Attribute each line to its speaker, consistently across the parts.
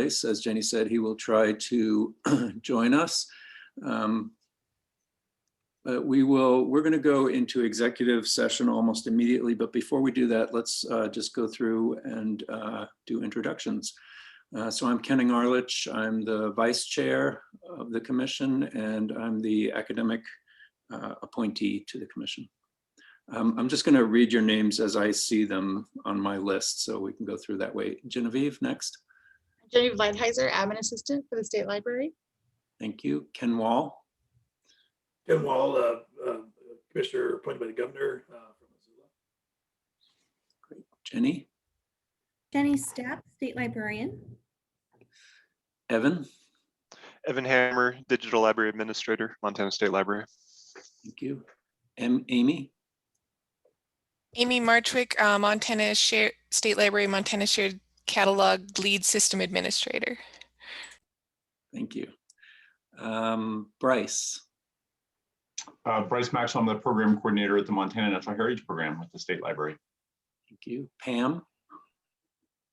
Speaker 1: As Jenny said, he will try to join us. But we're going to go into executive session almost immediately. But before we do that, let's just go through and do introductions. So I'm Kenning Arlich. I'm the vice chair of the commission, and I'm the academic appointee to the commission. I'm just going to read your names as I see them on my list, so we can go through that way. Genevieve, next.
Speaker 2: Genevieve Lighthizer, admin assistant for the State Library.
Speaker 1: Thank you. Ken Wall.
Speaker 3: Ken Wall, commissioner appointed by the governor from Missoula.
Speaker 1: Great. Jenny.
Speaker 4: Jenny Stapp, state librarian.
Speaker 1: Evan.
Speaker 5: Evan Hammer, digital library administrator, Montana State Library.
Speaker 1: Thank you. Amy.
Speaker 6: Amy Marchwick, Montana State Library, Montana Shared Catalog lead system administrator.
Speaker 1: Thank you. Bryce.
Speaker 7: Bryce Maxwell, I'm the program coordinator at the Montana Natural Heritage Program with the State Library.
Speaker 1: Thank you. Pam.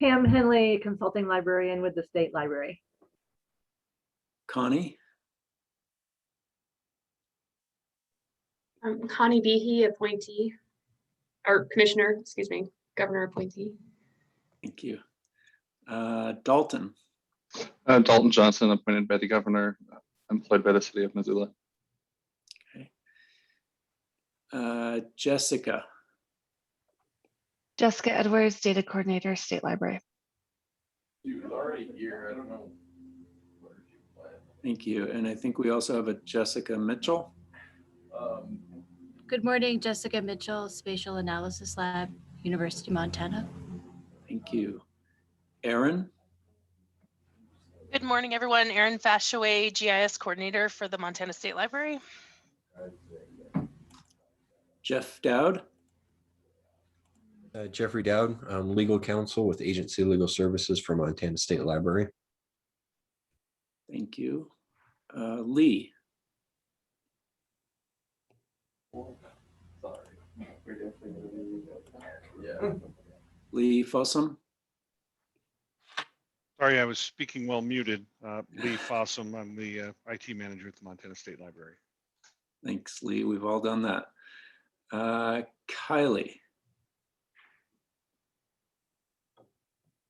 Speaker 8: Pam Henley, consulting librarian with the State Library.
Speaker 1: Connie.
Speaker 9: Connie Behe, appointee, or commissioner, excuse me, governor appointee.
Speaker 1: Thank you. Dalton.
Speaker 10: Dalton Johnson, appointed by the governor, employed by the city of Missoula.
Speaker 1: Okay. Jessica.
Speaker 11: Jessica Edwards, data coordinator, State Library.
Speaker 7: She was already here. I don't know.
Speaker 1: Thank you. And I think we also have a Jessica Mitchell.
Speaker 12: Good morning, Jessica Mitchell, Spatial Analysis Lab, University of Montana.
Speaker 1: Thank you. Erin.
Speaker 13: Good morning, everyone. Erin Fashaway, GIS coordinator for the Montana State Library.
Speaker 1: Jeff Dowd.
Speaker 14: Jeffrey Dowd, legal counsel with Agency Legal Services for Montana State Library.
Speaker 1: Thank you. Lee. Lee Fossum.
Speaker 15: Sorry, I was speaking while muted. Lee Fossum, I'm the IT manager at the Montana State Library.
Speaker 1: Thanks, Lee. We've all done that. Kylie.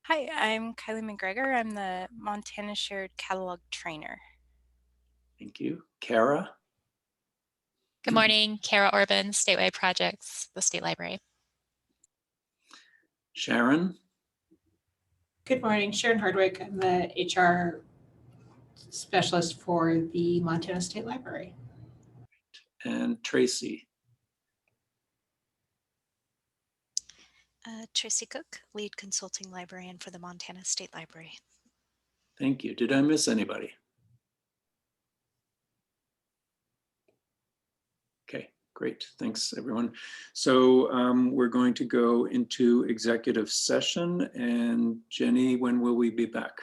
Speaker 16: Hi, I'm Kylie McGregor. I'm the Montana Shared Catalog trainer.
Speaker 1: Thank you. Kara.
Speaker 17: Good morning, Kara Orban, Statewide Projects, the State Library.
Speaker 1: Sharon.
Speaker 18: Good morning, Sharon Hardwick. I'm the HR specialist for the Montana State Library.
Speaker 1: And Tracy.
Speaker 19: Tracy Cook, lead consulting librarian for the Montana State Library.
Speaker 1: Thank you. Did I miss anybody? Okay, great. Thanks, everyone. So we're going to go into executive session. And Jenny, when will we be back?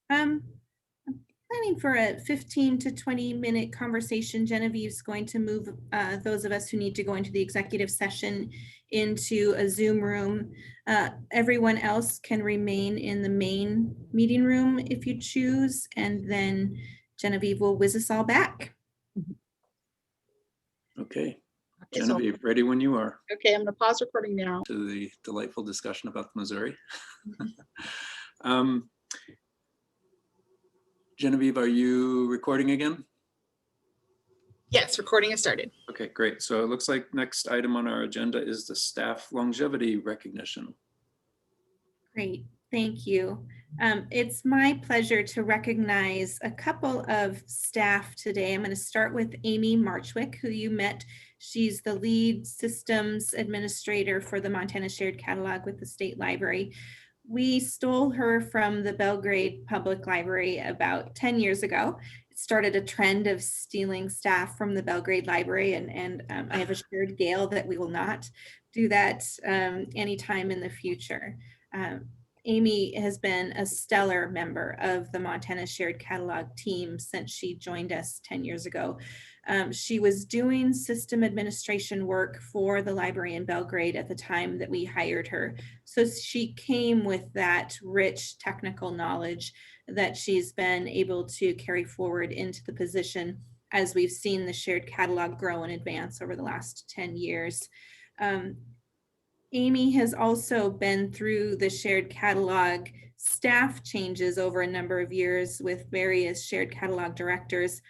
Speaker 4: I'm planning for a 15 to 20-minute conversation. Genevieve's going to move those of us who need to go into the executive session into a Zoom room. Everyone else can remain in the main meeting room if you choose, and then Genevieve will whiz us all back.
Speaker 1: Okay, Genevieve, ready when you are.
Speaker 2: Okay, I'm going to pause recording now.
Speaker 1: To the delightful discussion about Missouri. Genevieve, are you recording again?
Speaker 2: Yes, recording has started.
Speaker 1: Okay, great. So it looks like next item on our agenda is the staff longevity recognition.
Speaker 4: Great, thank you. It's my pleasure to recognize a couple of staff today. I'm going to start with Amy Marchwick, who you met. She's the lead systems administrator for the Montana Shared Catalog with the State Library. We stole her from the Belgrade Public Library about 10 years ago. It started a trend of stealing staff from the Belgrade Library, and I have assured Gail that we will not do that anytime in the future. Amy has been a stellar member of the Montana Shared Catalog team since she joined us 10 years ago. She was doing system administration work for the library in Belgrade at the time that we hired her. So she came with that rich technical knowledge that she's been able to carry forward into the position as we've seen the shared catalog grow and advance over the last 10 years. Amy has also been through the shared catalog staff changes over a number of years with various shared catalog directors.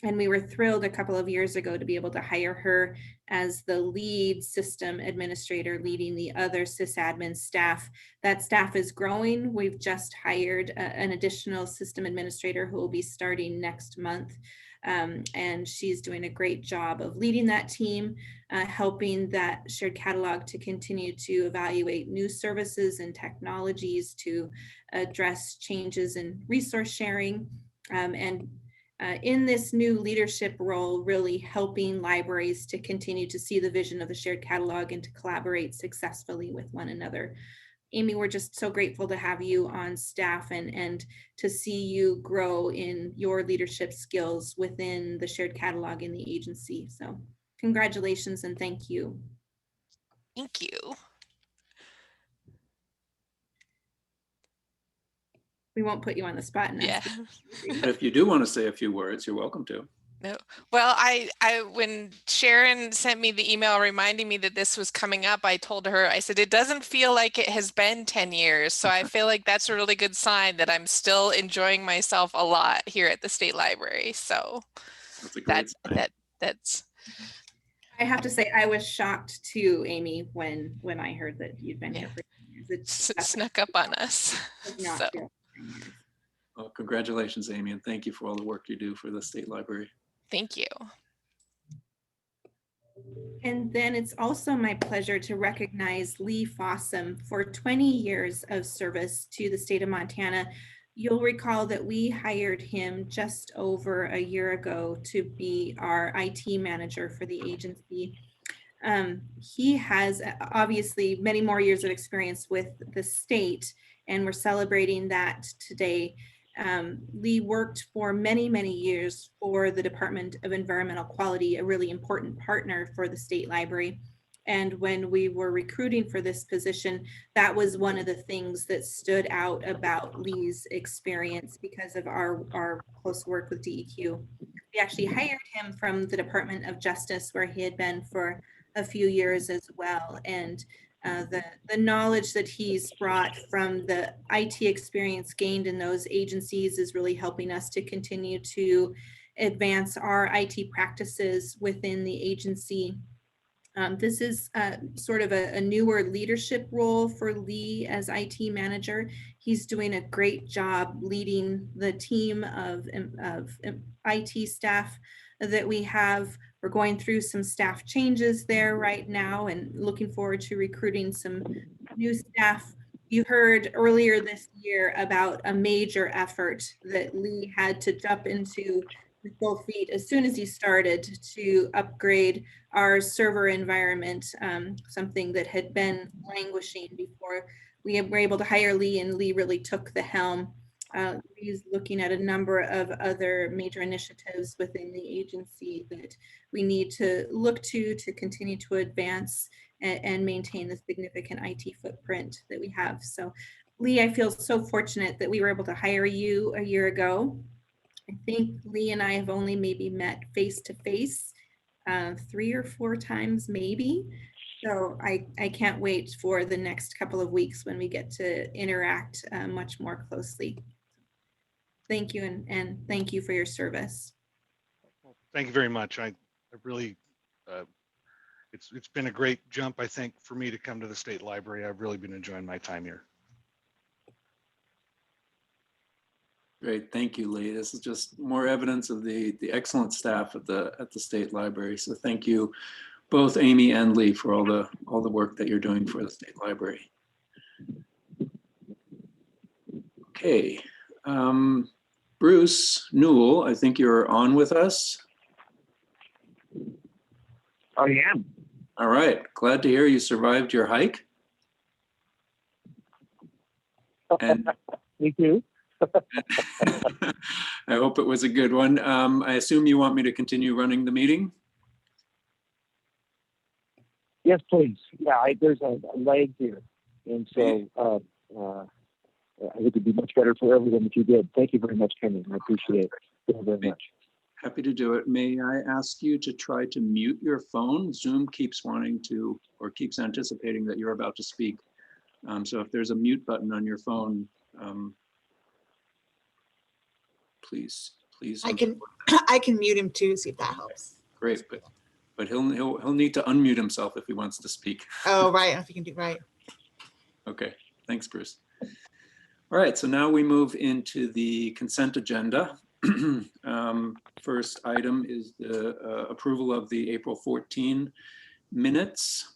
Speaker 4: And we were thrilled a couple of years ago to be able to hire her as the lead system administrator leading the other sysadmin staff. That staff is growing. We've just hired an additional system administrator who will be starting next month. And she's doing a great job of leading that team, helping that shared catalog to continue to evaluate new services and technologies to address changes in resource sharing, in this new leadership role, really helping libraries to continue to see the vision of the shared catalog and to collaborate successfully with one another. Amy, we're just so grateful to have you on staff and to see you grow in your leadership skills within the shared catalog in the agency. So congratulations and thank you.
Speaker 6: Thank you.
Speaker 4: We won't put you on the spot and
Speaker 6: Yeah.
Speaker 1: But if you do want to say a few words, you're welcome to.
Speaker 6: No. Well, I when Sharon sent me the email reminding me that this was coming up, I told her, I said, it doesn't feel like it has been 10 years. So I feel like that's a really good sign that I'm still enjoying myself a lot here at the State Library. So
Speaker 1: that's a great sign.
Speaker 6: That's.
Speaker 4: I have to say, I was shocked too, Amy, when I heard that you'd been here for 10 years. It
Speaker 6: snuck up on us. So.
Speaker 1: Well, congratulations, Amy, and thank you for all the work you do for the State Library.
Speaker 6: Thank you.
Speaker 4: And then it's also my pleasure to recognize Lee Fossum for 20 years of service to the state of Montana. You'll recall that we hired him just over a year ago to be our IT manager for the agency. He has obviously many more years of experience with the state, and we're celebrating that today. Lee worked for many, many years for the Department of Environmental Quality, a really important partner for the State Library. And when we were recruiting for this position, that was one of the things that stood out about Lee's experience because of our close work with DEQ. We actually hired him from the Department of Justice, where he had been for a few years as well. And the knowledge that he's brought from the IT experience gained in those agencies is really helping us to continue to advance our IT practices within the agency. This is sort of a newer leadership role for Lee as IT manager. He's doing a great job leading the team of IT staff that we have. We're going through some staff changes there right now and looking forward to recruiting some new staff. You heard earlier this year about a major effort that Lee had to jump into with both feet as soon as he started to upgrade our server environment, something that had been languishing before we were able to hire Lee, and Lee really took the helm. He's looking at a number of other major initiatives within the agency that we need to look to continue to advance and maintain the significant IT footprint that we have. So Lee, I feel so fortunate that we were able to hire you a year ago. I think Lee and I have only maybe met face to face 3 or 4 times maybe. So I can't wait for the next couple of weeks when we get to interact much more closely. Thank you, and thank you for your service.
Speaker 15: Well, thank you very much. I really, it's been a great jump, I think, for me to come to the State Library. I've really been enjoying my time here.
Speaker 1: Great, thank you, Lee. This is just more evidence of the excellent staff at the State Library. So thank you, both Amy and Lee, for all the work that you're doing for the State Library. Okay, Bruce Newell, I think you're on with us.
Speaker 20: I am.
Speaker 1: All right, glad to hear you survived your hike. And
Speaker 20: me too.
Speaker 1: I hope it was a good one. I assume you want me to continue running the meeting?
Speaker 20: Yes, please. Yeah, there's a lag here. And so I think it'd be much better for everyone if you did. Thank you very much, Kenny. I appreciate it very much.
Speaker 1: Happy to do it. May I ask you to try to mute your phone? Zoom keeps wanting to, or keeps anticipating that you're about to speak. So if there's a mute button on your phone, please.
Speaker 2: I can mute him too, see if that helps.
Speaker 1: Great, but he'll need to unmute himself if he wants to speak.
Speaker 2: Oh, right, if you can do right.
Speaker 1: Okay, thanks, Bruce. All right, so now we move into the consent agenda. First item is the approval of the April 14 minutes.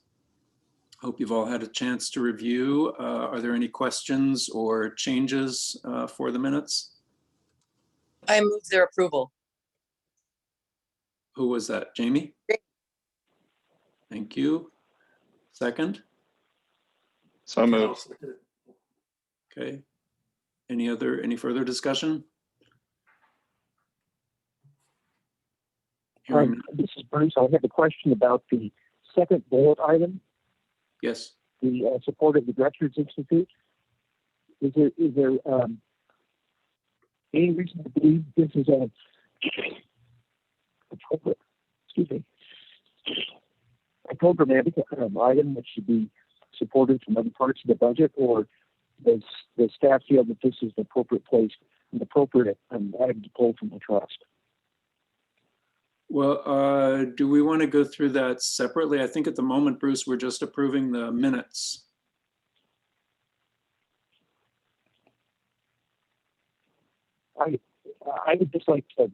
Speaker 1: Hope you've all had a chance to review. Are there any questions or changes for the minutes?
Speaker 21: I move their approval.
Speaker 1: Who was that? Jamie? Thank you. Second?
Speaker 10: So moved.
Speaker 1: Okay. Any further discussion?
Speaker 20: This is Bruce. I have a question about the second bullet item.
Speaker 1: Yes.
Speaker 20: The support of the Directors Institute. Is there any reason to believe this is a programmatic item that should be supported from other parts of the budget, or does the staff feel that this is the appropriate place, an appropriate item to pull from the trust?
Speaker 1: Well, do we want to go through that separately? I think at the moment, Bruce, we're just approving the minutes.
Speaker 20: I would just like to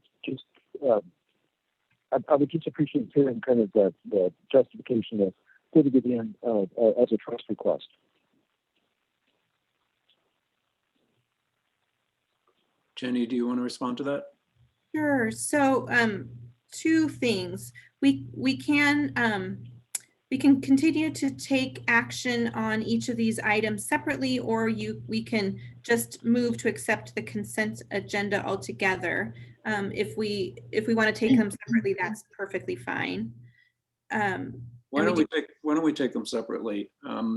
Speaker 20: I would just appreciate hearing kind of the justification of putting it in as a trust request.
Speaker 1: Jenny, do you want to respond to that?
Speaker 4: Sure. So two things. We can continue to take action on each of these items separately, or we can just move to accept the consent agenda altogether. If we want to take them separately, that's perfectly fine.
Speaker 1: Why don't we take them separately?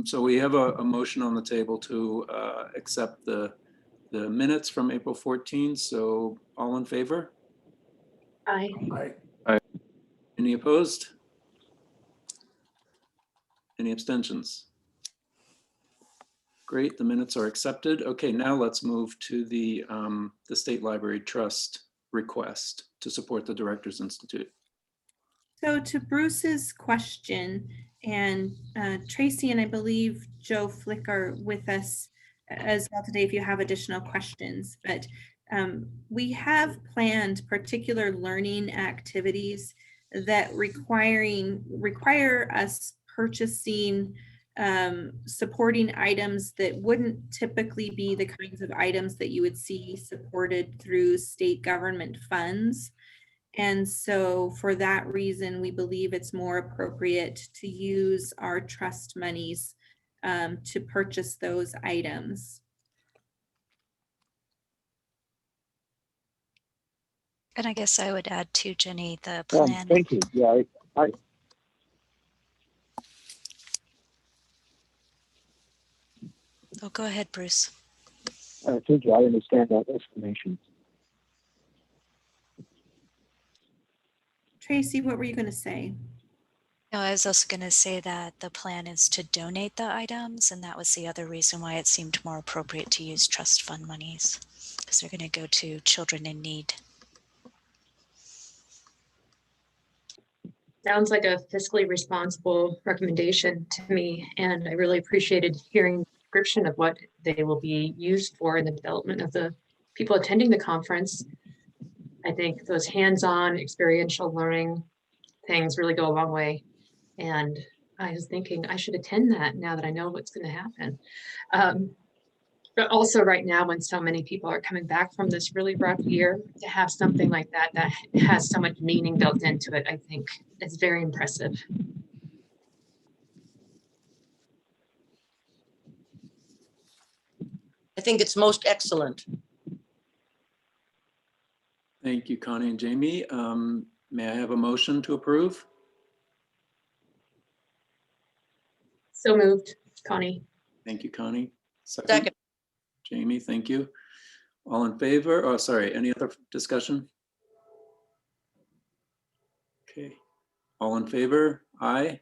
Speaker 1: So we have a motion on the table to accept the minutes from April 14. So all in favor?
Speaker 9: Aye.
Speaker 10: Aye.
Speaker 1: Any opposed? Any abstentions? Great, the minutes are accepted. Okay, now let's move to the State Library Trust request to support the Directors Institute.
Speaker 4: So to Bruce's question, and Tracy and I believe Joe Flick are with us as well today if you have additional questions, but we have planned particular learning activities that require us purchasing supporting items that wouldn't typically be the kinds of items that you would see supported through state government funds. And so for that reason, we believe it's more appropriate to use our trust monies to purchase those items.
Speaker 19: And I guess I would add to Jenny, the plan.
Speaker 20: Thank you. Yeah,
Speaker 19: Oh, go ahead, Bruce.
Speaker 20: Thank you. I understand that explanation.
Speaker 4: Tracy, what were you going to say?
Speaker 19: No, I was also going to say that the plan is to donate the items, and that was the other reason why it seemed more appropriate to use trust fund monies, because they're going to go to children in need.
Speaker 9: Sounds like a fiscally responsible recommendation to me, and I really appreciated hearing the description of what they will be used for in the development of the people attending the conference. I think those hands-on experiential learning things really go a long way. And I was thinking I should attend that now that I know what's going to happen. But also right now, when so many people are coming back from this really rough year, to have something like that that has so much meaning built into it, I think it's very impressive.
Speaker 21: I think it's most excellent.
Speaker 1: Thank you, Connie and Jamie. May I have a motion to approve?
Speaker 9: So moved, Connie.
Speaker 1: Thank you, Connie.
Speaker 21: Second.
Speaker 1: Jamie, thank you. All in favor? Oh, sorry, any other discussion? Okay, all in favor? Aye.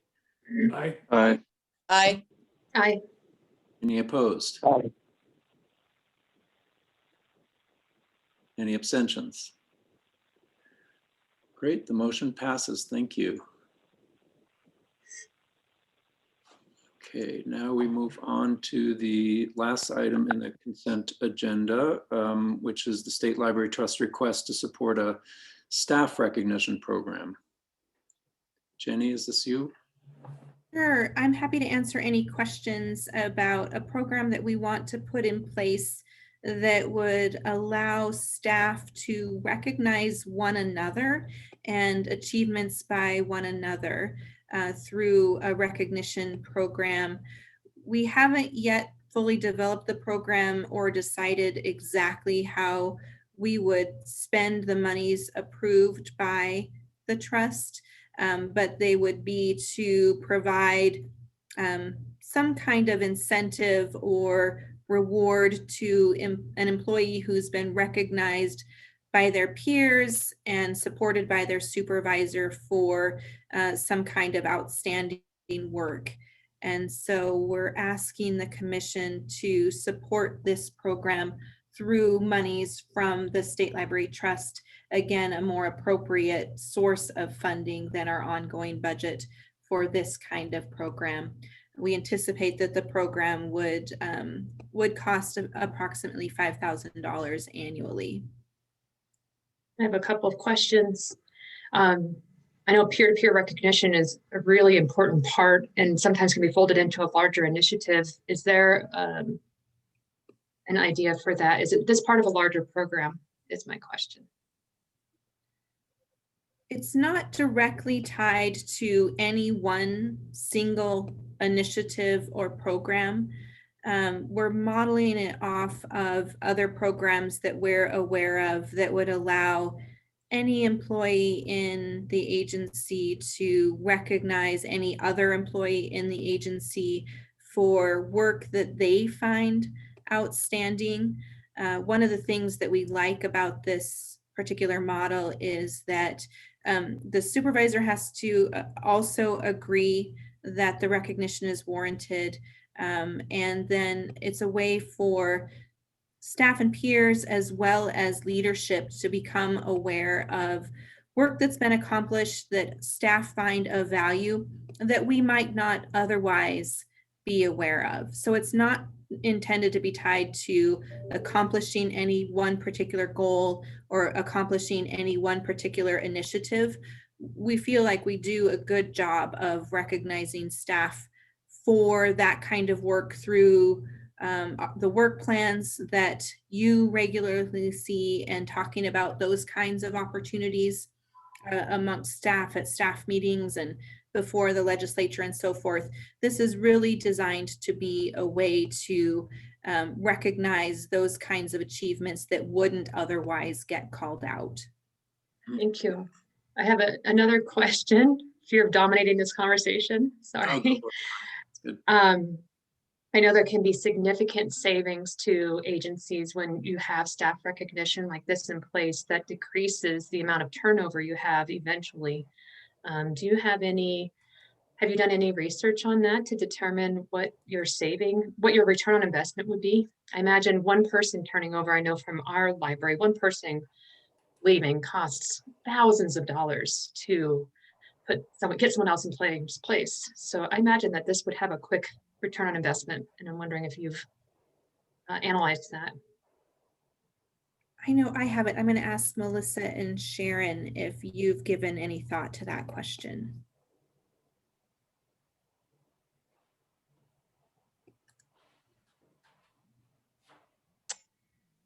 Speaker 10: Aye. Aye.
Speaker 21: Aye.
Speaker 9: Aye.
Speaker 1: Any opposed?
Speaker 20: Aye.
Speaker 1: Any abstentions? Great, the motion passes. Thank you. Okay, now we move on to the last item in the consent agenda, which is the State Library Trust request to support a staff recognition program. Jenny, is this you?
Speaker 4: Sure, I'm happy to answer any questions about a program that we want to put in place that would allow staff to recognize one another and achievements by one another through a recognition program. We haven't yet fully developed the program or decided exactly how we would spend the monies approved by the trust. But they would be to provide some kind of incentive or reward to an employee who's been recognized by their peers and supported by their supervisor for some kind of outstanding work. And so we're asking the commission to support this program through monies from the State Library Trust. Again, a more appropriate source of funding than our ongoing budget for this kind of program. We anticipate that the program would cost approximately $5,000 annually.
Speaker 9: I have a couple of questions. I know peer-to-peer recognition is a really important part and sometimes can be folded into a larger initiative. Is there an idea for that? Is it this part of a larger program is my question.
Speaker 4: It's not directly tied to any one single initiative or program. We're modeling it off of other programs that we're aware of that would allow any employee in the agency to recognize any other employee in the agency for work that they find outstanding. One of the things that we like about this particular model is that the supervisor has to also agree that the recognition is warranted. And then it's a way for staff and peers as well as leadership to become aware of work that's been accomplished that staff find of value that we might not otherwise be aware of. So it's not intended to be tied to accomplishing any one particular goal or accomplishing any one particular initiative. We feel like we do a good job of recognizing staff for that kind of work through the work plans that you regularly see and talking about those kinds of opportunities amongst staff at staff meetings and before the legislature and so forth. This is really designed to be a way to recognize those kinds of achievements that wouldn't otherwise get called out.
Speaker 9: Thank you. I have another question. Fear of dominating this conversation. Sorry. I know there can be significant savings to agencies when you have staff recognition like this in place that decreases the amount of turnover you have eventually. Do you have you done any research on that to determine what your return on investment would be? I imagine one person turning over, I know from our library, one person leaving costs thousands of dollars to get someone else in place. So I imagine that this would have a quick return on investment. And I'm wondering if you've analyzed that.
Speaker 4: I know I haven't. I'm going to ask Melissa and Sharon if you've given any thought to that question.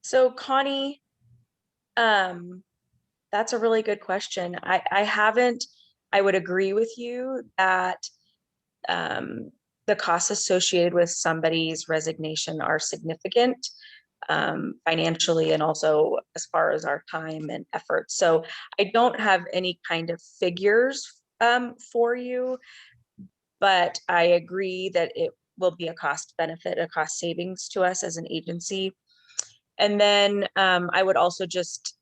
Speaker 3: So Connie, that's a really good question. I haven't. I would agree with you that the costs associated with somebody's resignation are significant. financially and also as far as our time and effort. So I don't have any kind of figures for you, but I agree that it will be a cost benefit, a cost savings to us as an agency. And then I would also just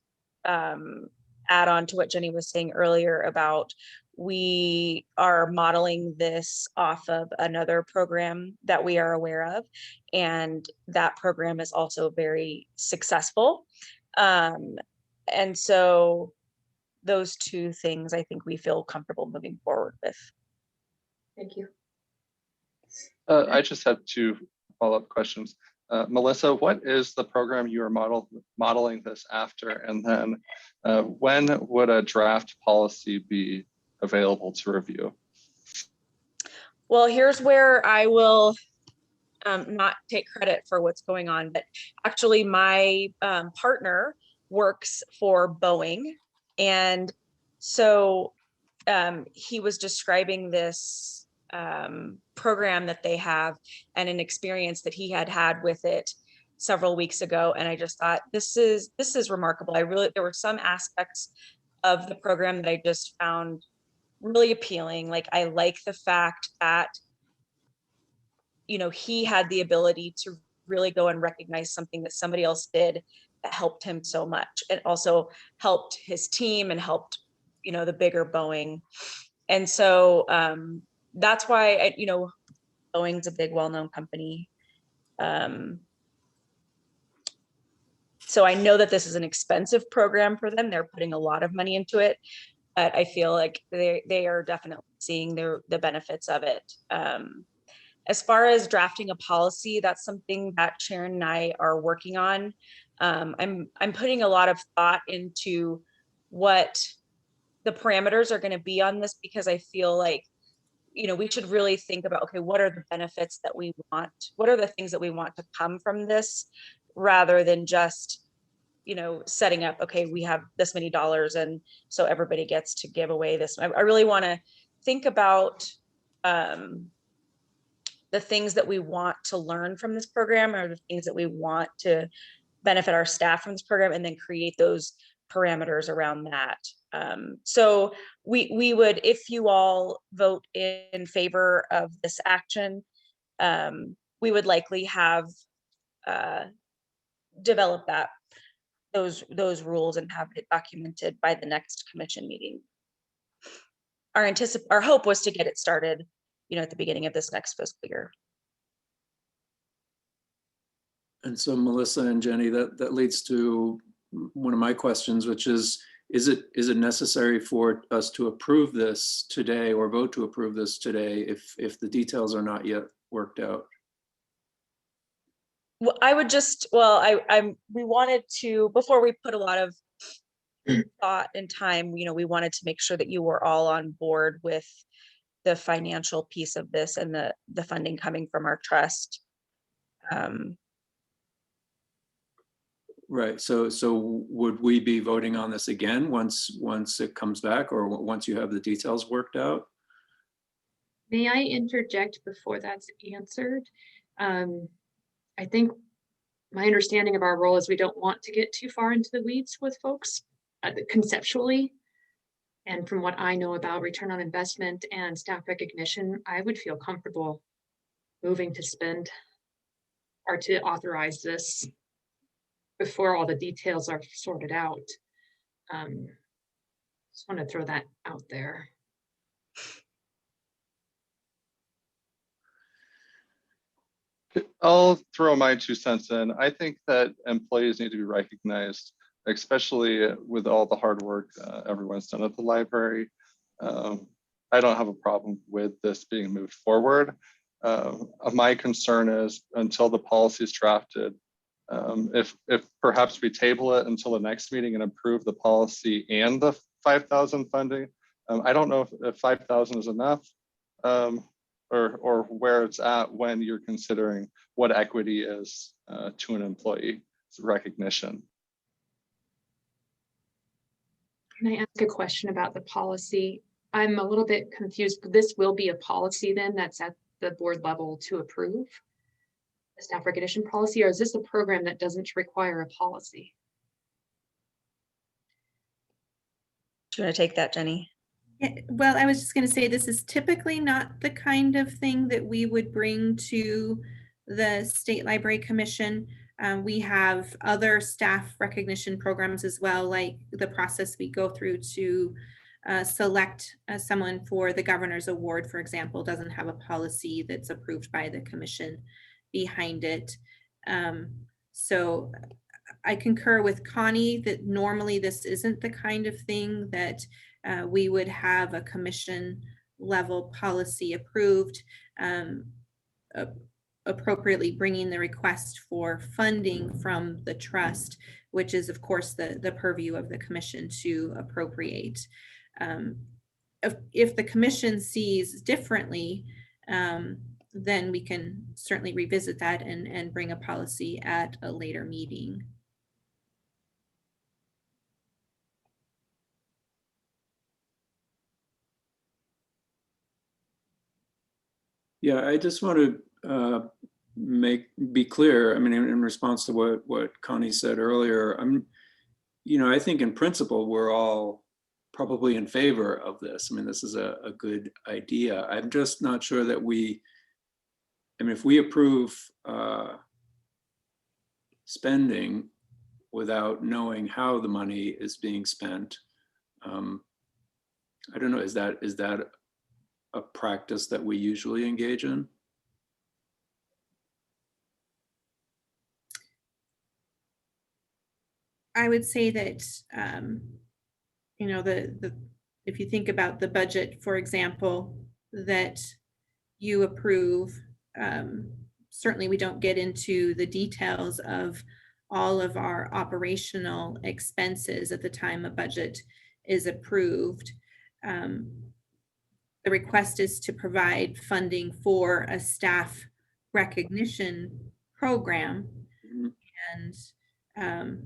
Speaker 3: add on to what Jenny was saying earlier about we are modeling this off of another program that we are aware of, and that program is also very successful. And so those two things I think we feel comfortable moving forward with.
Speaker 9: Thank you.
Speaker 10: I just have 2 follow-up questions. Melissa, what is the program you are modeling this after? And then when would a draft policy be available to review?
Speaker 3: Well, here's where I will not take credit for what's going on, but actually my partner works for Boeing. And so he was describing this program that they have and an experience that he had with it several weeks ago. And I just thought, this is remarkable. There were some aspects of the program that I just found really appealing. Like, I like the fact that, you know, he had the ability to really go and recognize something that somebody else did that helped him so much. It also helped his team and helped, you know, the bigger Boeing. And so that's why, you know, Boeing's a big, well-known company. So I know that this is an expensive program for them. They're putting a lot of money into it, but I feel like they are definitely seeing the benefits of it. As far as drafting a policy, that's something that Sharon and I are working on. I'm putting a lot of thought into what the parameters are going to be on this, because I feel like, you know, we should really think about, okay, what are the benefits that we want? What are the things that we want to come from this, rather than just, you know, setting up, okay, we have this many dollars and so everybody gets to give away this. I really want to think about the things that we want to learn from this program, or the things that we want to benefit our staff from this program, and then create those parameters around that. So we would, if you all vote in favor of this action, we would likely have developed those rules and have it documented by the next commission meeting. Our hope was to get it started, you know, at the beginning of this next fiscal year.
Speaker 1: And so Melissa and Jenny, that leads to one of my questions, which is it necessary for us to approve this today, or vote to approve this today, if the details are not yet worked out?
Speaker 3: Well, I would just, we wanted to, before we put a lot of thought and time, you know, we wanted to make sure that you were all on board with the financial piece of this and the funding coming from our trust.
Speaker 1: Right. So would we be voting on this again once it comes back, or once you have the details worked out?
Speaker 9: May I interject before that's answered? I think my understanding of our role is we don't want to get too far into the weeds with folks conceptually. And from what I know about return on investment and staff recognition, I would feel comfortable moving to spend or to authorize this before all the details are sorted out. Just want to throw that out there.
Speaker 10: I'll throw my 2 cents in. I think that employees need to be recognized, especially with all the hard work everyone's done at the library. I don't have a problem with this being moved forward. My concern is, until the policy is drafted, if perhaps we table it until the next meeting and approve the policy and the 5,000 funding. I don't know if 5,000 is enough, or where it's at when you're considering what equity is to an employee recognition.
Speaker 9: Can I ask a question about the policy? I'm a little bit confused. This will be a policy then that's at the board level to approve? a staff recognition policy, or is this a program that doesn't require a policy?
Speaker 3: Do you want to take that, Jenny?
Speaker 4: Yeah, well, I was just going to say, this is typically not the kind of thing that we would bring to the State Library Commission. We have other staff recognition programs as well, like the process we go through to select someone for the Governor's Award, for example, doesn't have a policy that's approved by the commission behind it. So I concur with Connie that normally this isn't the kind of thing that we would have a commission level policy approved, appropriately bringing the request for funding from the trust, which is of course the purview of the commission to appropriate. If the commission sees differently, then we can certainly revisit that and bring a policy at a later meeting.
Speaker 1: Yeah, I just want to be clear. I mean, in response to what Connie said earlier, I think in principle, we're all probably in favor of this. I mean, this is a good idea. I'm just not sure that if we approve spending without knowing how the money is being spent, I don't know, is that a practice that we usually engage in?
Speaker 4: I would say that, if you think about the budget, for example, that you approve, certainly we don't get into the details of all of our operational expenses at the time a budget is approved. The request is to provide funding for a staff recognition program. And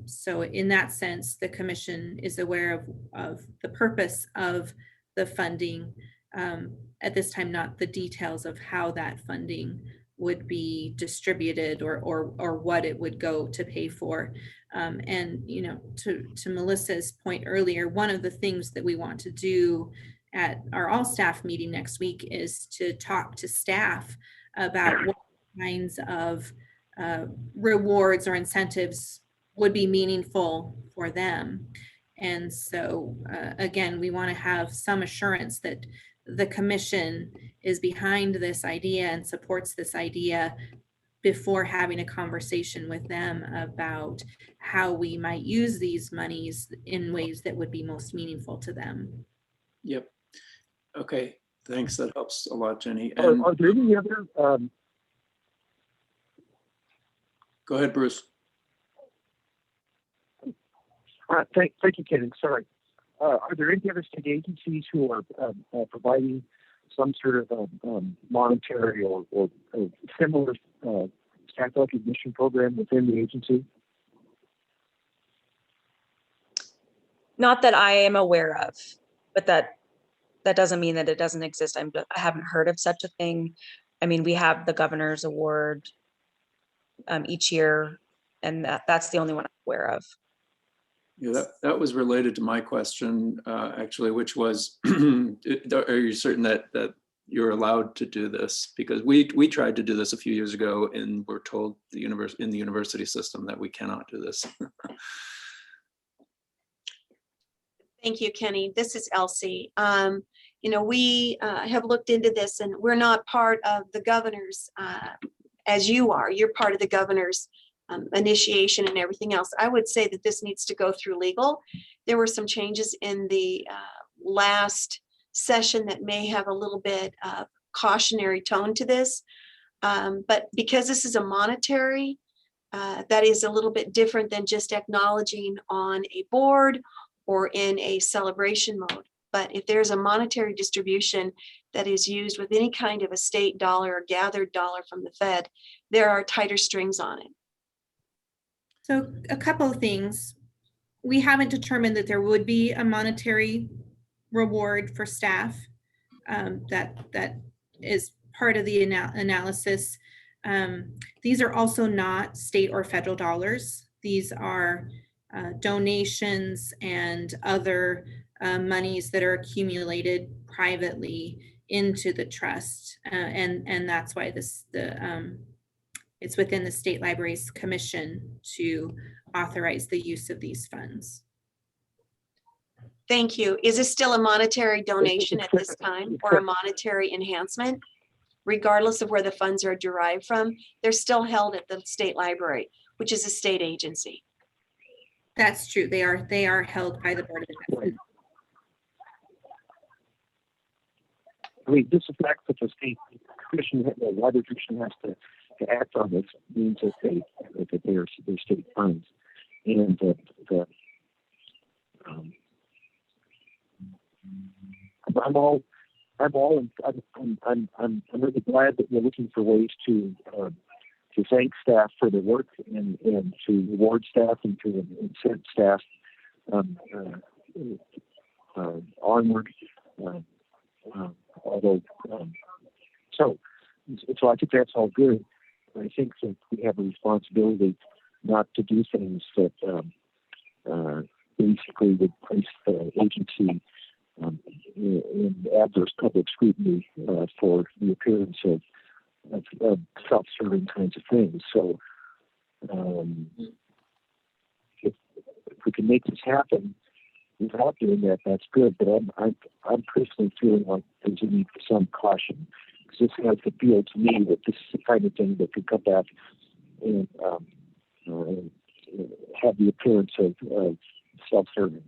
Speaker 4: so in that sense, the commission is aware of the purpose of the funding. At this time, not the details of how that funding would be distributed or what it would go to pay for. And to Melissa's point earlier, one of the things that we want to do at our all staff meeting next week is to talk to staff about what kinds of rewards or incentives would be meaningful for them. And so again, we want to have some assurance that the commission is behind this idea and supports this idea before having a conversation with them about how we might use these monies in ways that would be most meaningful to them.
Speaker 1: Yep. Okay, thanks. That helps a lot, Jenny.
Speaker 20: And are there any other?
Speaker 1: Go ahead, Bruce.
Speaker 20: Thank you, Ken. Sorry. Are there any other state agencies who are providing some sort of monetary or similar staff recognition program within the agency?
Speaker 3: Not that I am aware of, but that doesn't mean that it doesn't exist. I haven't heard of such a thing. I mean, we have the Governor's Award each year, and that's the only one I'm aware of.
Speaker 1: Yeah, that was related to my question, actually, which was, are you certain that you're allowed to do this? Because we tried to do this a few years ago, and we're told in the university system that we cannot do this.
Speaker 5: Thank you, Kenny. This is Elsie. We have looked into this, and we're not part of the governor's, as you are. You're part of the governor's initiation and everything else. I would say that this needs to go through legal. There were some changes in the last session that may have a little bit of cautionary tone to this. But because this is a monetary, that is a little bit different than just acknowledging on a board or in a celebration mode. But if there's a monetary distribution that is used with any kind of a state dollar or gathered dollar from the Fed, there are tighter strings on it.
Speaker 4: So a couple of things. We haven't determined that there would be a monetary reward for staff. That is part of the analysis. These are also not state or federal dollars. These are donations and other monies that are accumulated privately into the trust. And that's why it's within the state library's commission to authorize the use of these funds.
Speaker 5: Thank you. Is this still a monetary donation at this time or a monetary enhancement? Regardless of where the funds are derived from, they're still held at the state library, which is a state agency.
Speaker 4: That's true. They are held by the Board of Investment.
Speaker 20: I mean, just the fact that the state commission, the library commission has to act on this means that they're state funds, and I'm really glad that we're looking for ways to thank staff for their work and to reward staff and to incent staff onward. So I think that's all good. I think that we have a responsibility not to do things that basically would place the agency in adverse public scrutiny for the appearance of self-serving kinds of things. So if we can make this happen without doing that, that's good. But I'm personally feeling like there's a need for some caution, because this has the feel to me that this is the kind of thing that could come back and have the appearance of self-serving.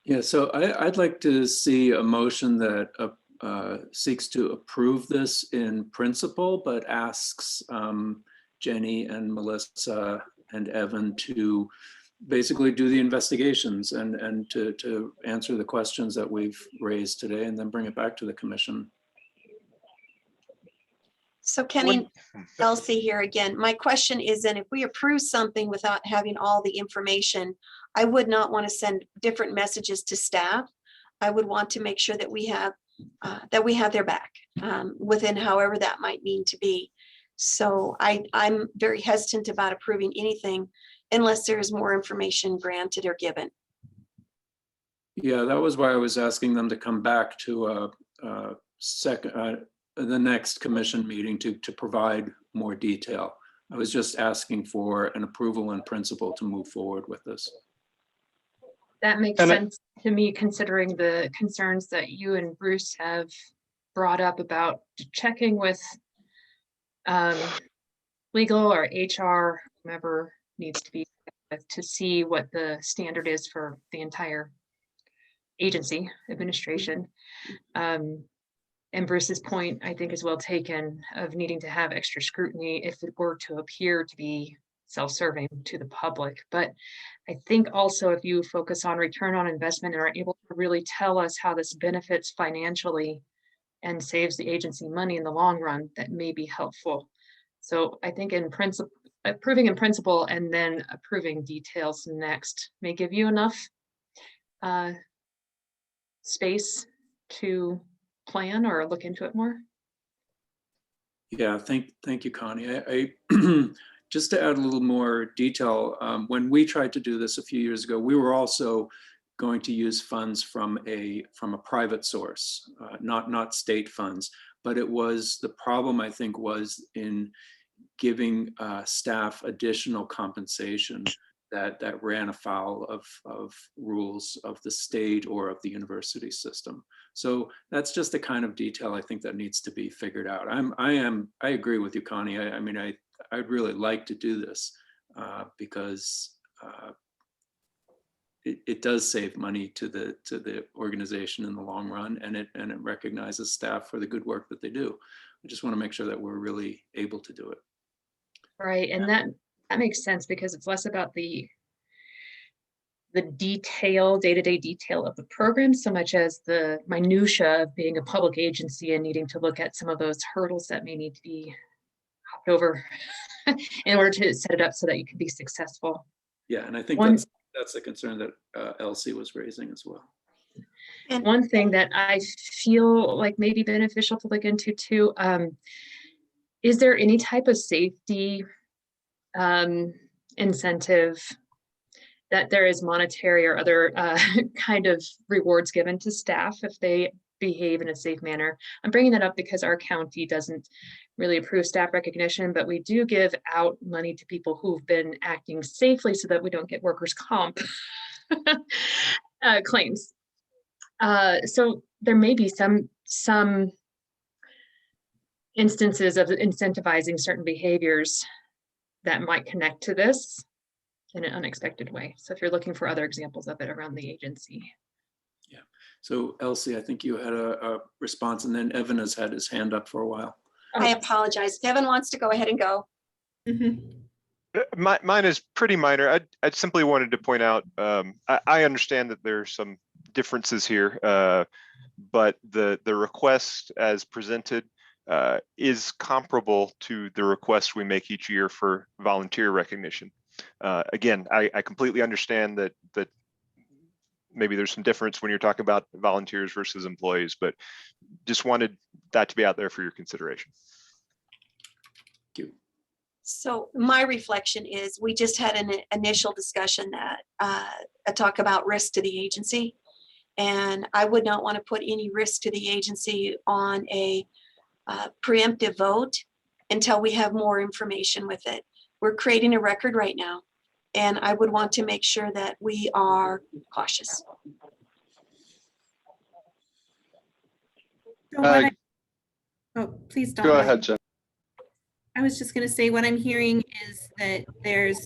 Speaker 1: Yeah, so I'd like to see a motion that seeks to approve this in principle, but asks Jenny and Melissa and Evan to basically do the investigations and to answer the questions that we've raised today, and then bring it back to the commission.
Speaker 5: So Kenny, Elsie here again. My question is, then if we approve something without having all the information, I would not want to send different messages to staff. I would want to make sure that we have their back within however that might mean to be. So I'm very hesitant about approving anything unless there is more information granted or given.
Speaker 1: Yeah, that was why I was asking them to come back to the next commission meeting to provide more detail. I was just asking for an approval in principle to move forward with this.
Speaker 9: That makes sense to me, considering the concerns that you and Bruce have brought up about checking with legal or HR, whomever needs to be, to see what the standard is for the entire agency administration. And Bruce's point, I think, is well taken, of needing to have extra scrutiny if it were to appear to be self-serving to the public. But I think also if you focus on return on investment and are able to really tell us how this benefits financially and saves the agency money in the long run, that may be helpful. So I think in principle, approving in principle and then approving details next may give you enough space to plan or look into it more.
Speaker 1: Yeah, thank you, Connie. I just to add a little more detail, when we tried to do this a few years ago, we were also going to use funds from a private source, not state funds. But it was, the problem I think was in giving staff additional compensation that ran afoul of rules of the state or of the university system. So that's just the kind of detail I think that needs to be figured out. I agree with you, Connie. I mean, I'd really like to do this because it does save money to the organization in the long run, and it recognizes staff for the good work that they do. I just want to make sure that we're really able to do it.
Speaker 9: Right, and that makes sense, because it's less about the detail, day-to-day detail of the program, so much as the minutia of being a public agency and needing to look at some of those hurdles that may need to be hopped over in order to set it up so that you can be successful.
Speaker 1: Yeah, and I think that's the concern that Elsie was raising as well.
Speaker 5: And
Speaker 9: One thing that I feel like may be beneficial to look into too, is there any type of safety incentive that there is monetary or other kind of rewards given to staff if they behave in a safe manner? I'm bringing that up because our county doesn't really approve staff recognition, but we do give out money to people who've been acting safely so that we don't get workers' comp claims. So there may be some instances of incentivizing certain behaviors that might connect to this in an unexpected way. So if you're looking for other examples of it around the agency.
Speaker 1: Yeah. So Elsie, I think you had a response, and then Evan has had his hand up for a while.
Speaker 5: I apologize. Devin wants to go ahead and go.
Speaker 8: Mine is pretty minor. I simply wanted to point out, I understand that there's some differences here, but the request as presented is comparable to the request we make each year for volunteer recognition. Again, I completely understand that maybe there's some difference when you're talking about volunteers versus employees, but just wanted that to be out there for your consideration.
Speaker 1: Thank you.
Speaker 5: So my reflection is we just had an initial discussion that a talk about risk to the agency. And I would not want to put any risk to the agency on a preemptive vote until we have more information with it. We're creating a record right now, and I would want to make sure that we are cautious.
Speaker 4: So please don't.
Speaker 10: Go ahead, Jen.
Speaker 4: I was just going to say what I'm hearing is that there's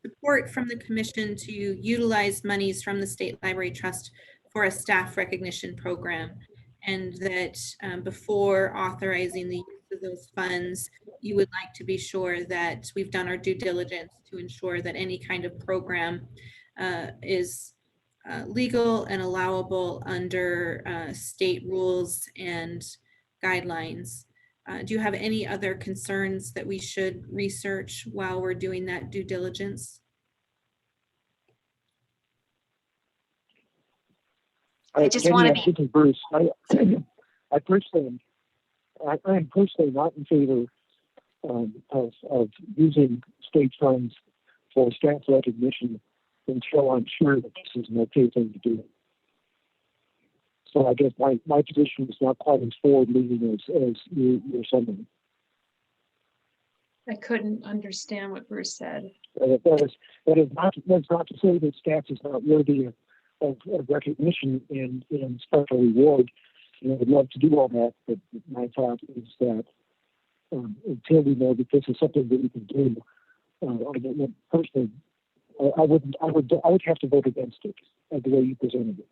Speaker 4: support from the commission to utilize monies from the State Library Trust for a staff recognition program, and that before authorizing the use of those funds, you would like to be sure that we've done our due diligence to ensure that any kind of program is legal and allowable under state rules and guidelines. Do you have any other concerns that we should research while we're doing that due diligence?
Speaker 5: I just want to be.
Speaker 20: This is Bruce. I am personally not in favor of using state funds for staff recognition until I'm sure that this is an okay thing to do. So I guess my position is not quite as forward-leaning as your summary.
Speaker 9: I couldn't understand what Bruce said.
Speaker 20: That is not to say that staff is not worthy of recognition and special reward. I would love to do all that, but my thought is that until we know that this is something that we can do, personally, I would have to vote against it the way you presented it.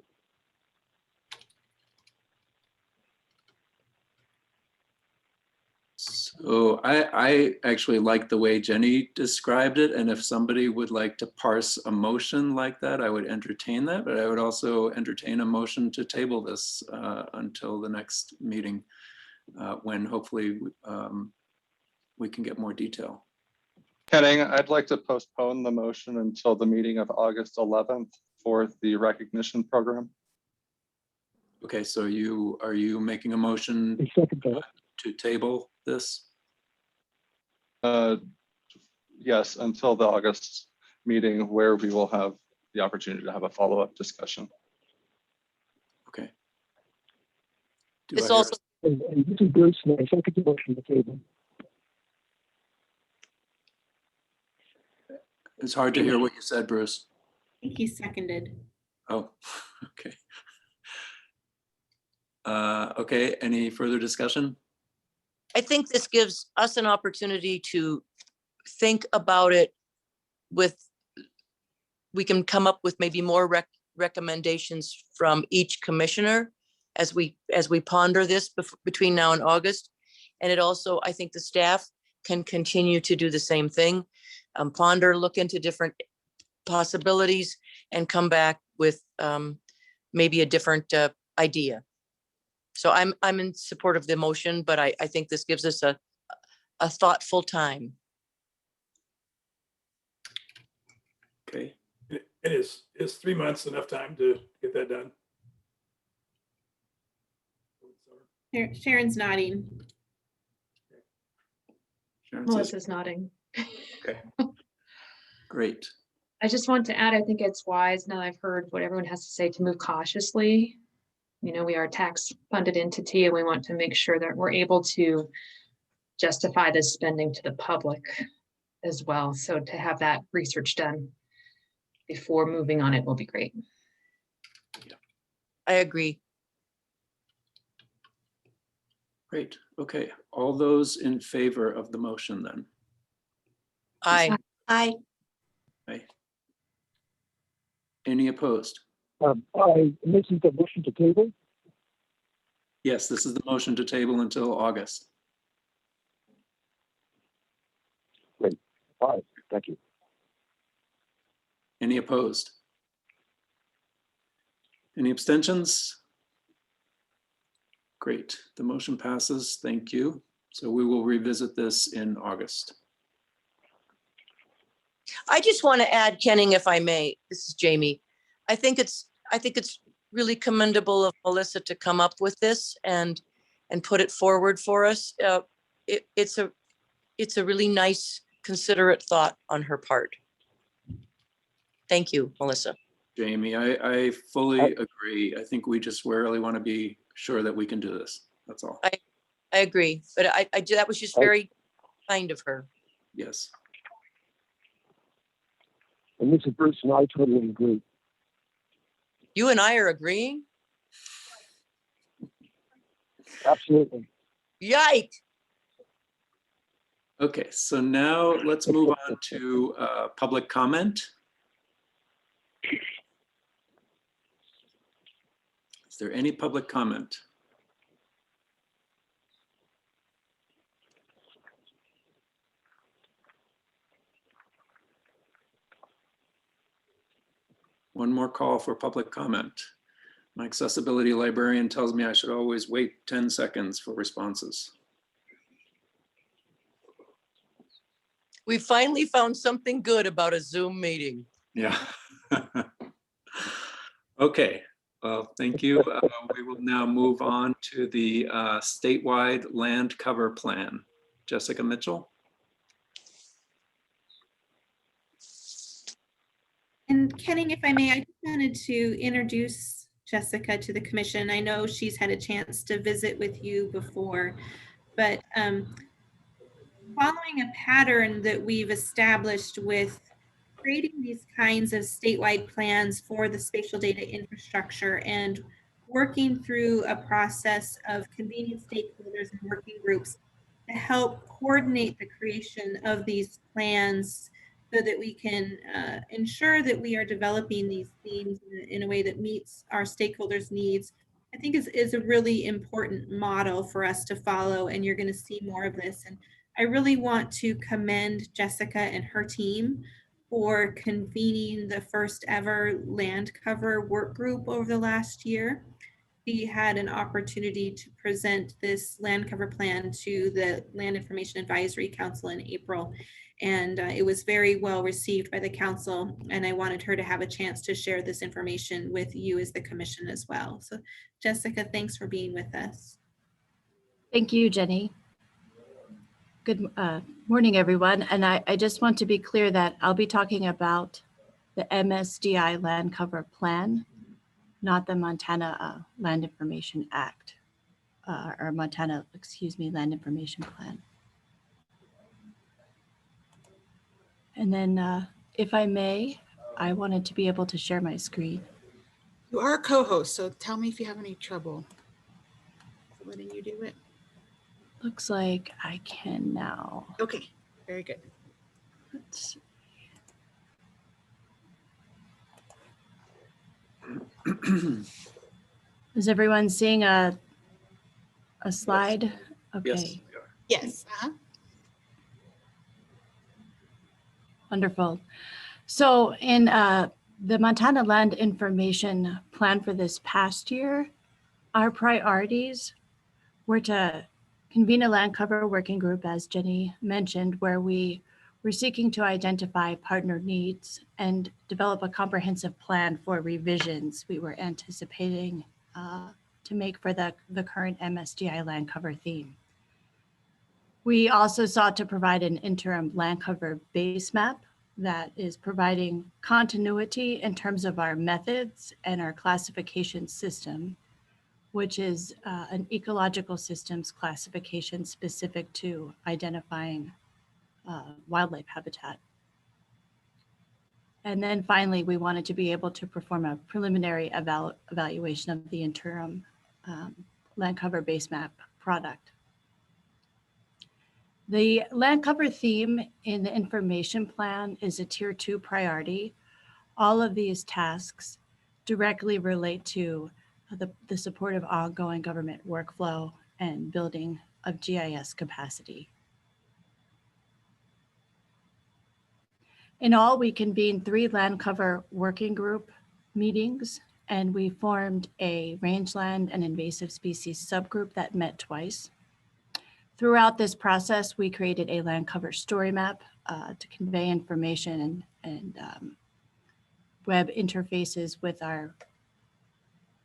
Speaker 1: So I actually like the way Jenny described it, and if somebody would like to parse a motion like that, I would entertain that, but I would also entertain a motion to table this until the next meeting when hopefully we can get more detail.
Speaker 10: Kenning, I'd like to postpone the motion until the meeting of August 11th for the recognition program.
Speaker 1: Okay, so are you making a motion to table this?
Speaker 10: Yes, until the August meeting where we will have the opportunity to have a follow-up discussion.
Speaker 1: Okay.
Speaker 21: This also.
Speaker 20: And this is Bruce, and I second the motion to table.
Speaker 1: It's hard to hear what you said, Bruce.
Speaker 4: I think he seconded.
Speaker 1: Oh, okay. Okay, any further discussion?
Speaker 21: I think this gives us an opportunity to think about it we can come up with maybe more recommendations from each commissioner as we ponder this between now and August. And it also, I think the staff can continue to do the same thing, ponder, look into different possibilities and come back with maybe a different idea. So I'm in support of the motion, but I think this gives us a thoughtful time.
Speaker 1: Okay.
Speaker 22: It is 3 months enough time to get that done?
Speaker 4: Sharon's nodding.
Speaker 1: Sharon says,
Speaker 9: Melissa's nodding.
Speaker 1: okay, great.
Speaker 9: I just want to add, I think it's wise now that I've heard what everyone has to say to move cautiously. You know, we are a tax funded entity and we want to make sure that we're able to justify this spending to the public as well. So to have that research done before moving on it will be great.
Speaker 21: I agree.
Speaker 1: Great. Okay. All those in favor of the motion then?
Speaker 21: Aye.
Speaker 5: Aye.
Speaker 1: Aye. Any opposed?
Speaker 20: This is the motion to table.
Speaker 1: Yes, this is the motion to table until August.
Speaker 20: Great. All right. Thank you.
Speaker 1: Any opposed? Any abstentions? Great. The motion passes. Thank you. So we will revisit this in August.
Speaker 21: I just want to add, Kenning, if I may, this is Jamie. I think it's really commendable of Melissa to come up with this and put it forward for us. It's a really nice, considerate thought on her part. Thank you, Melissa.
Speaker 1: Jamie, I fully agree. I think we just really want to be sure that we can do this. That's all.
Speaker 21: I agree, but that was just very kind of her.
Speaker 1: Yes.
Speaker 20: And Mrs. Bruce and I totally agree.
Speaker 21: You and I are agreeing?
Speaker 20: Absolutely.
Speaker 21: Yike.
Speaker 1: Okay, so now let's move on to public comment. Is there any public comment? One more call for public comment. My accessibility librarian tells me I should always wait 10 seconds for responses.
Speaker 21: We finally found something good about a Zoom meeting.
Speaker 1: Yeah. Okay, well, thank you. We will now move on to the statewide land cover plan. Jessica Mitchell.
Speaker 4: And Kenning, if I may, I just wanted to introduce Jessica to the commission. I know she's had a chance to visit with you before, but following a pattern that we've established with creating these kinds of statewide plans for the spatial data infrastructure and working through a process of convening stakeholders and working groups to help coordinate the creation of these plans so that we can ensure that we are developing these themes in a way that meets our stakeholders' needs, I think is a really important model for us to follow, and you're going to see more of this. And I really want to commend Jessica and her team for convening the first ever land cover work group over the last year. We had an opportunity to present this land cover plan to the Land Information Advisory Council in April, and it was very well received by the council, and I wanted her to have a chance to share this information with you as the commission as well. So Jessica, thanks for being with us.
Speaker 12: Thank you, Jenny. Good morning, everyone. And I just want to be clear that I'll be talking about the MSDI land cover plan, not the Montana Land Information Act, or Montana, excuse me, Land Information Plan. And then if I may, I wanted to be able to share my screen.
Speaker 18: You are a co-host, so tell me if you have any trouble letting you do it.
Speaker 12: Looks like I can now.
Speaker 18: Okay, very good.
Speaker 12: Let's see. Is everyone seeing a slide?
Speaker 1: Yes.
Speaker 12: Okay.
Speaker 18: Yes.
Speaker 12: Wonderful. So in the Montana Land Information Plan for this past year, our priorities were to convene a land cover working group, as Jenny mentioned, where we were seeking to identify partner needs and develop a comprehensive plan for revisions we were anticipating to to make for the current MSDI land cover theme. We also sought to provide an interim land cover base map that is providing continuity in terms of our methods and our classification system, which is an ecological systems classification specific to identifying wildlife habitat. And then finally, we wanted to be able to perform a preliminary evaluation of the interim land cover base map product. The land cover theme in the information plan is a tier 2 priority. All of these tasks directly relate to the support of ongoing government workflow and building of GIS capacity. In all, we convened 3 land cover working group meetings, and we formed a rangeland and invasive species subgroup that met twice. Throughout this process, we created a land cover story map to convey information and web interfaces with our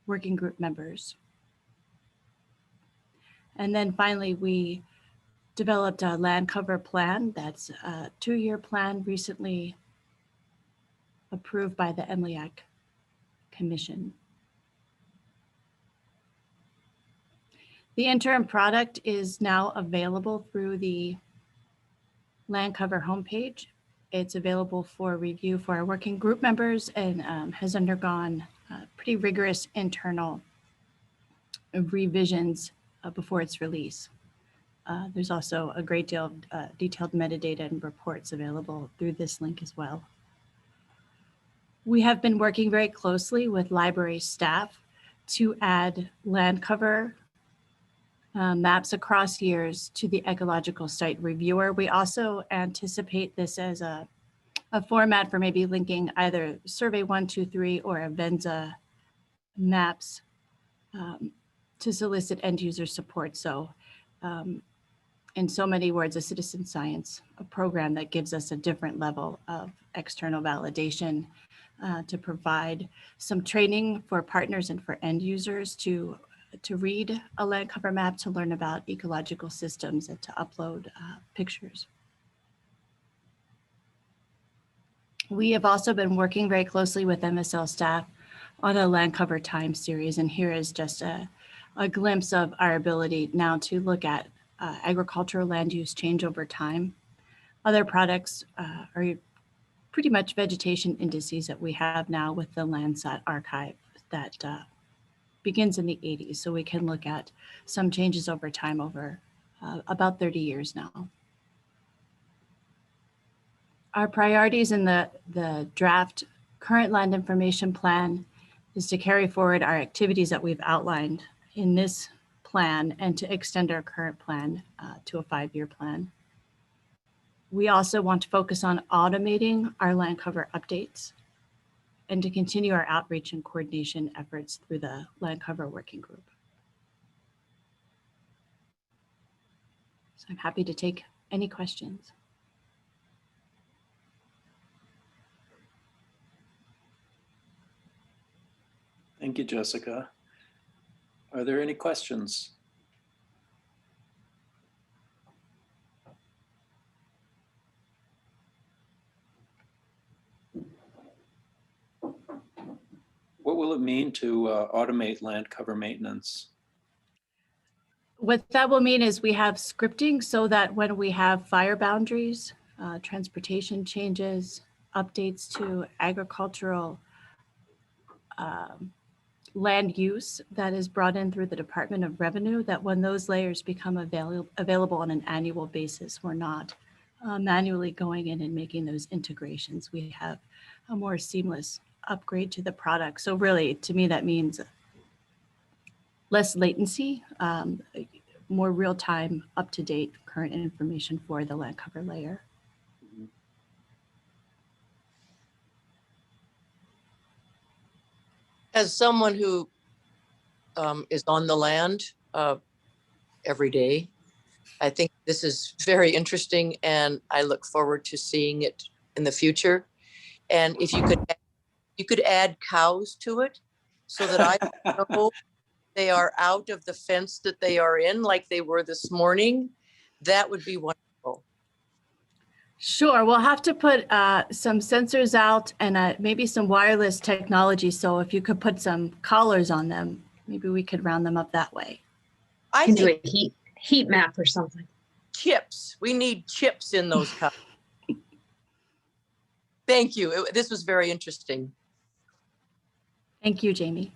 Speaker 12: working group members. And then finally, we developed a land cover plan that's a 2-year plan recently approved by the MLIAC Commission. The interim product is now available through the land cover homepage. It's available for review for our working group members and has undergone pretty rigorous internal revisions before its release. There's also a great deal of detailed metadata and reports available through this link as well. We have been working very closely with library staff to add land cover maps across years to the ecological site reviewer. We also anticipate this as a format for maybe linking either Survey 123 or Avenza maps to solicit end user support. So in so many words, a citizen science, a program that gives us a different level of external validation to provide some training for partners and for end users to read a land cover map, to learn about ecological systems, and to upload pictures. We have also been working very closely with MSL staff on a land cover time series, and here is just a glimpse of our ability now to look at agricultural land use change over time. Other products are pretty much vegetation indices that we have now with the Landsat archive that begins in the 80s. So we can look at some changes over time over about 30 years now. Our priorities in the draft current land information plan is to carry forward our activities that we've outlined in this plan and to extend our current plan to a 5-year plan. We also want to focus on automating our land cover updates and to continue our outreach and coordination efforts through the land cover working group. So I'm happy to take any questions.
Speaker 1: Thank you, Jessica. Are there any questions? What will it mean to automate land cover maintenance?
Speaker 12: What that will mean is we have scripting so that when we have fire boundaries, transportation changes, updates to agricultural land use that is brought in through the Department of Revenue, that when those layers become available on an annual basis, we're not manually going in and making those integrations. We have a more seamless upgrade to the product. So really, to me, that means less latency, more real-time, up-to-date current information for the land cover layer.
Speaker 21: As someone who is on the land every day, I think this is very interesting, and I look forward to seeing it in the future. And if you could add cows to it, so that I know they are out of the fence that they are in, like they were this morning, that would be wonderful.
Speaker 12: Sure, we'll have to put some sensors out and maybe some wireless technology. So if you could put some collars on them, maybe we could round them up that way.
Speaker 21: I
Speaker 9: Can do
Speaker 21: think
Speaker 9: a heat map or something.
Speaker 21: chips, we need chips in those cups. Thank you. This was very interesting.
Speaker 12: Thank you, Jamie.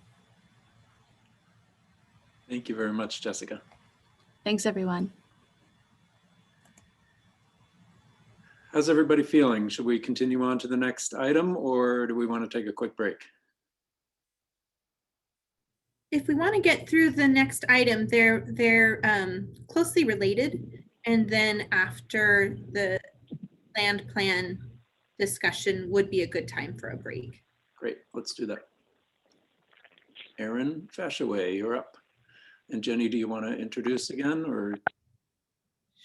Speaker 1: Thank you very much, Jessica.
Speaker 12: Thanks, everyone.
Speaker 1: How's everybody feeling? Should we continue on to the next item, or do we want to take a quick break?
Speaker 4: If we want to get through the next item, they're closely related. And then after the land plan discussion would be a good time for a break.
Speaker 1: Great, let's do that. Erin Fashaway, you're up. And Jenny, do you want to introduce again, or?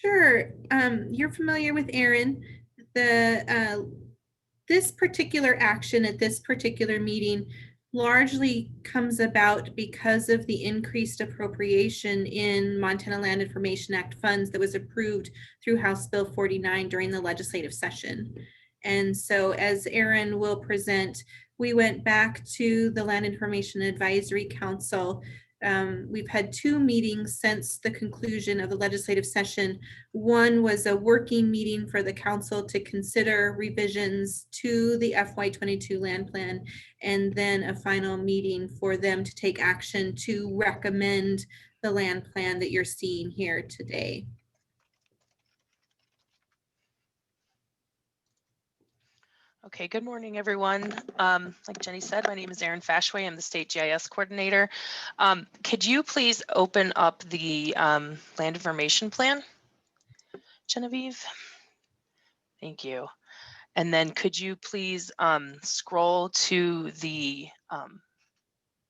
Speaker 4: Sure. You're familiar with Erin. This particular action at this particular meeting largely comes about because of the increased appropriation in Montana Land Information Act funds that was approved through House Bill 49 during the legislative session. And so as Erin will present, we went back to the Land Information Advisory Council. We've had 2 meetings since the conclusion of the legislative session. One was a working meeting for the council to consider revisions to the FY22 land plan, and then a final meeting for them to take action to recommend the land plan that you're seeing here today.
Speaker 13: Okay, good morning, everyone. Like Jenny said, my name is Erin Fashaway. I'm the state GIS coordinator. Could you please open up the land information plan, Genevieve? Thank you. And then could you please scroll to the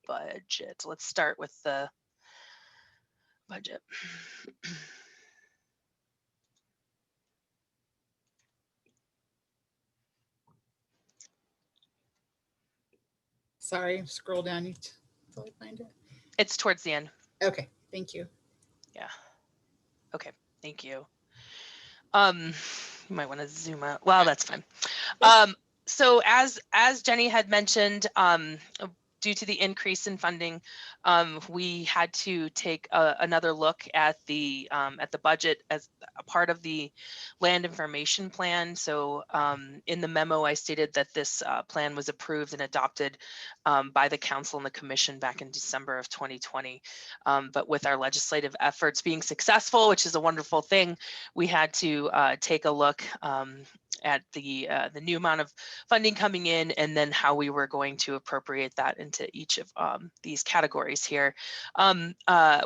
Speaker 13: budget? Let's start with the budget.
Speaker 2: Sorry, scroll down until I find it.
Speaker 13: It's towards the end.
Speaker 2: Okay, thank you.
Speaker 13: Yeah. Okay, thank you. You might want to zoom out. Well, that's fine. So as Jenny had mentioned, due to the increase in funding, we had to take another look at the budget as a part of the land information plan. So in the memo, I stated that this plan was approved and adopted by the council and the commission back in December of 2020. But with our legislative efforts being successful, which is a wonderful thing, we had to take a look at the new amount of funding coming in, and then how we were going to appropriate that into each of these categories here.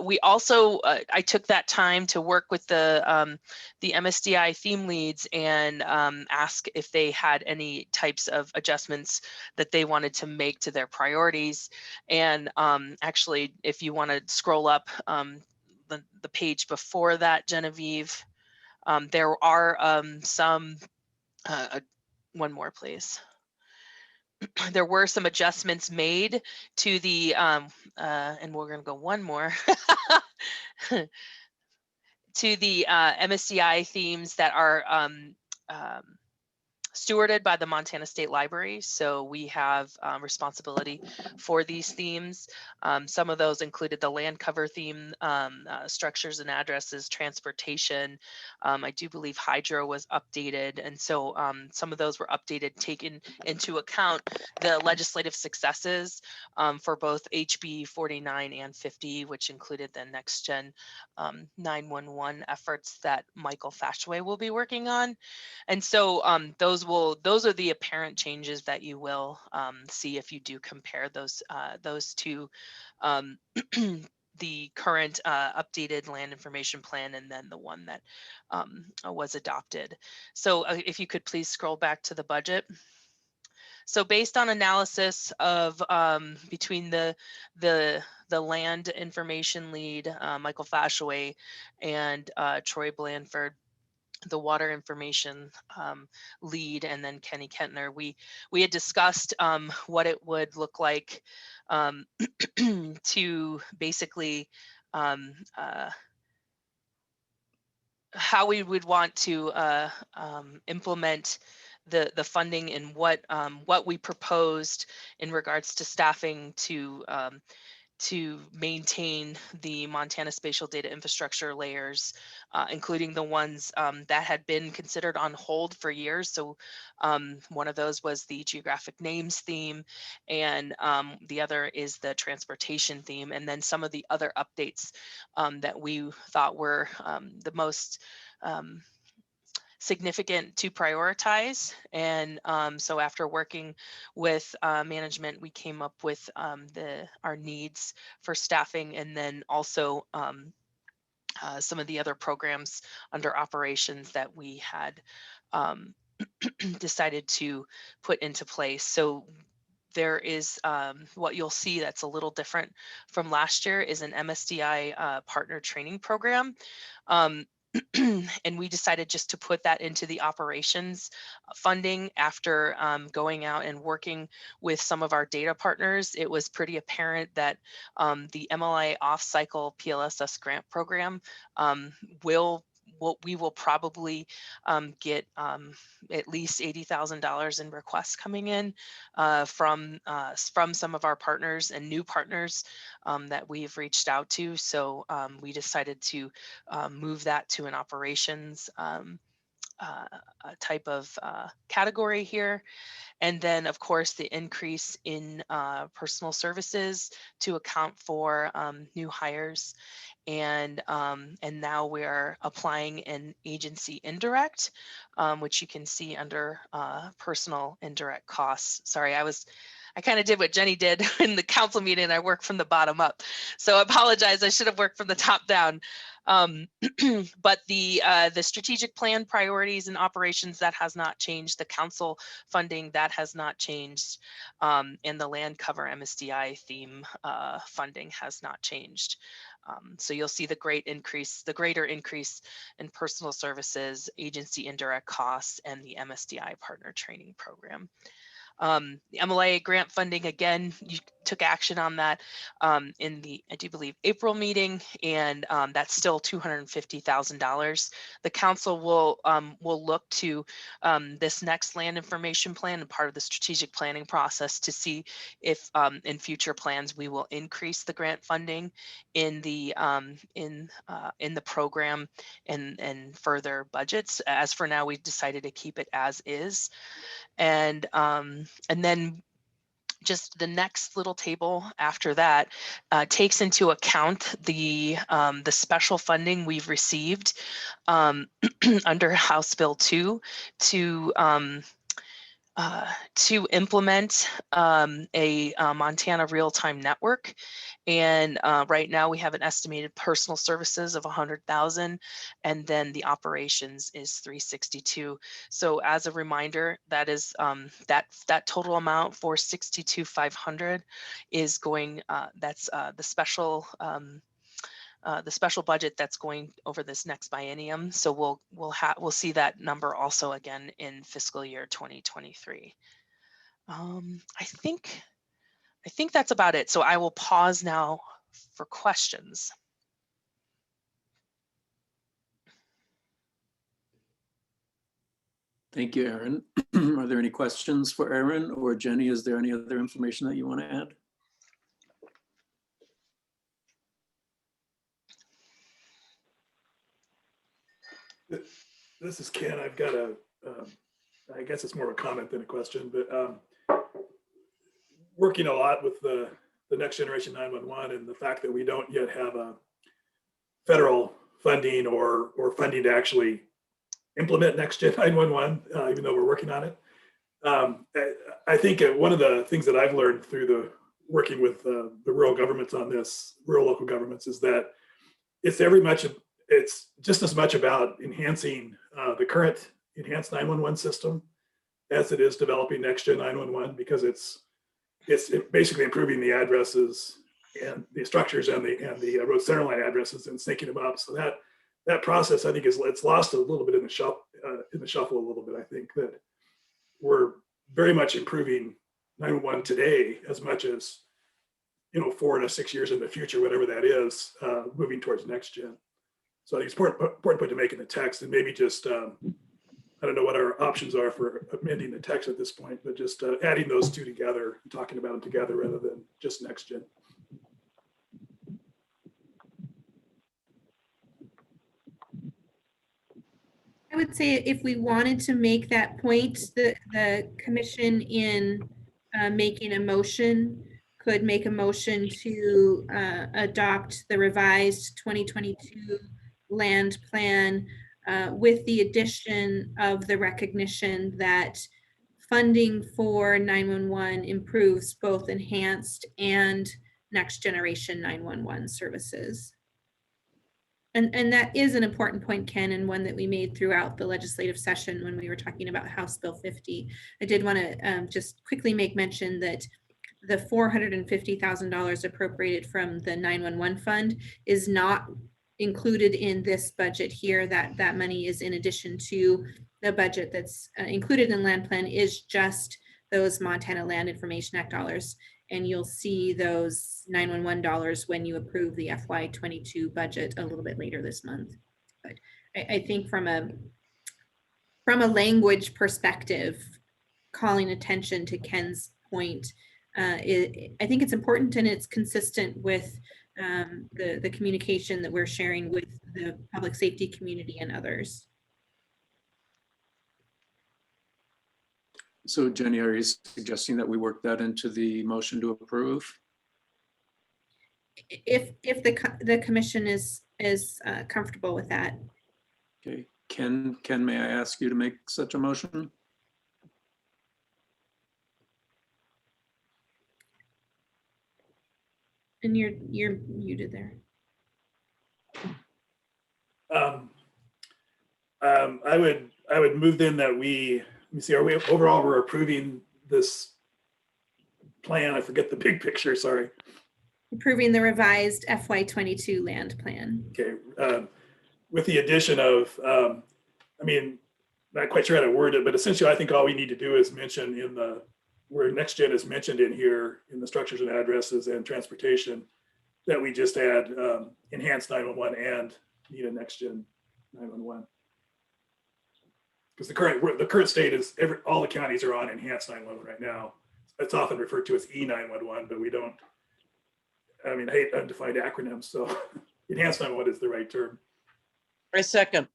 Speaker 13: We also, I took that time to work with the MSDI theme leads and ask if they had any types of adjustments that they wanted to make to their priorities. And actually, if you want to scroll up the page before that, Genevieve, there are some one more, please. There were some adjustments made to the, and we're going to go one more, to the MSDI themes that are stewarded by the Montana State Library. So we have responsibility for these themes. Some of those included the land cover theme, structures and addresses, transportation. I do believe hydro was updated. And so some of those were updated, taken into account the legislative successes for both HB 49 and 50, which included the next gen 911 efforts that Michael Fashaway will be working on. And so those are the apparent changes that you will see if you do compare those two, the current updated land information plan and then the one that was adopted. So if you could please scroll back to the budget. So based on analysis of between the land information lead, Michael Fashaway, and Troy Blanford, the water information lead, and then Kenny Kentner. We had discussed what it would look like to basically how we would want to implement the funding, and what we proposed in regards to staffing to maintain the Montana spatial data infrastructure layers, including the ones that had been considered on hold for years. So one of those was the geographic names theme, and the other is the transportation theme. And then some of the other updates that we thought were the most significant to prioritize. And so after working with management, we came up with our needs for staffing, and then also some of the other programs under operations that we had decided to put into place. So there is what you'll see that's a little different from last year is an MSDI partner training program. And we decided just to put that into the operations funding after going out and working with some of our data partners. It was pretty apparent that the MLA off-cycle PLSS grant program we will probably get at least $80,000 in requests coming in from some of our partners and new partners that we've reached out to. So we decided to move that to an operations type of category here. And then, of course, the increase in personal services to account for new hires. And now we're applying an agency indirect, which you can see under personal indirect costs. Sorry, I kind of did what Jenny did in the council meeting. I work from the bottom up. So I apologize. I should have worked from the top down. But the strategic plan priorities and operations, that has not changed. The council funding, that has not changed. And the land cover MSDI theme funding has not changed. So you'll see the greater increase in personal services, agency indirect costs, and the MSDI partner training program. The MLA grant funding, again, you took action on that in the, I do believe, April meeting, and that's still $250,000. The council will look to this next land information plan and part of the strategic planning process to see if in future plans we will increase the grant funding in the program and further budgets. As for now, we decided to keep it as is. And then just the next little table after that takes into account the special funding we've received under House Bill 2 to implement a Montana real-time network. And right now we have an estimated personal services of 100,000, and then the operations is 362. So as a reminder, that is that total amount for 62,500 is going. That's the special budget that's going over this next biennium. So we'll see that number also again in fiscal year 2023. I think that's about it. So I will pause now for questions.
Speaker 1: Thank you, Erin. Are there any questions for Erin or Jenny? Is there any other information that you want to add?
Speaker 11: This is Ken. I've got I guess it's more of a comment than a question, but working a lot with the next generation 911 and the fact that we don't yet have a federal funding or funding to actually implement next gen 911, even though we're working on it. I think one of the things that I've learned through the working with the rural governments on this, rural local governments, is that it's just as much about enhancing the current enhanced 911 system as it is developing next gen 911, because it's basically improving the addresses and the structures and the road center line addresses and syncing them up. So that process, I think, it's lost a little bit in the shuffle a little bit. I think that we're very much improving 911 today as much as, 4 to 6 years in the future, whatever that is, moving towards next gen. So I think it's important point to make in the text, and maybe just, I don't know what our options are for amending the text at this point, but just adding those two together, talking about them together rather than just next gen.
Speaker 4: I would say if we wanted to make that point, the commission in making a motion could make a motion to adopt the revised 2022 land plan with the addition of the recognition that funding for 911 improves both enhanced and next generation 911 services. And that is an important point, Ken, and one that we made throughout the legislative session when we were talking about House Bill 50. I did want to just quickly make mention that the $450,000 appropriated from the 911 fund is not included in this budget here. That money is in addition to the budget that's included in land plan, is just those Montana Land Information Act dollars. And you'll see those 911 dollars when you approve the FY22 budget a little bit later this month. But I think from a language perspective, calling attention to Ken's point, I think it's important, and it's consistent with the communication that we're sharing with the public safety community and others.
Speaker 1: So Jenny, are you suggesting that we work that into the motion to approve?
Speaker 4: If the commission is comfortable with that.
Speaker 1: Okay, Ken, may I ask you to make such a motion?
Speaker 4: And you're muted there.
Speaker 11: I would move then that let me see, overall we're approving this plan. I forget the big picture, sorry.
Speaker 4: Approving the revised FY22 land plan.
Speaker 11: Okay, with the addition of, not quite sure how to word it, but essentially I think all we need to do is mention where next gen is mentioned in here in the structures and addresses and transportation, that we just add enhanced 911 and need a next gen 911. Because the current state is all the counties are on enhanced 911 right now. It's often referred to as E911, but we don't. I hate undefined acronyms, so enhanced 911 is the right term.
Speaker 21: I second.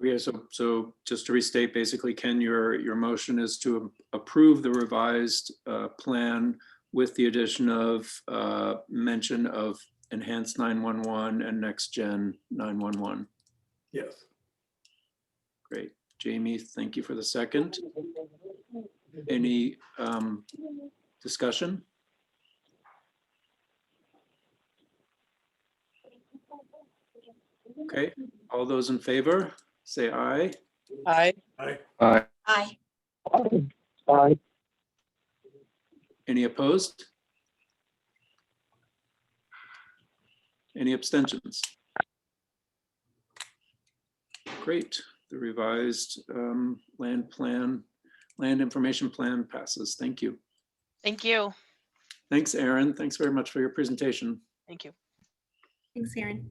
Speaker 1: Yeah, so just to restate, basically, Ken, your motion is to approve the revised plan with the addition of mention of enhanced 911 and next gen 911.
Speaker 11: Yes.
Speaker 1: Great. Jamie, thank you for the second. Any discussion? Okay, all those in favor, say aye.
Speaker 21: Aye.
Speaker 11: Aye.
Speaker 10: Aye.
Speaker 5: Aye.
Speaker 20: Aye.
Speaker 1: Any opposed? Any abstentions? Great, the revised land information plan passes. Thank you.
Speaker 6: Thank you.
Speaker 1: Thanks, Aaron. Thanks very much for your presentation.
Speaker 6: Thank you.
Speaker 4: Thanks, Aaron.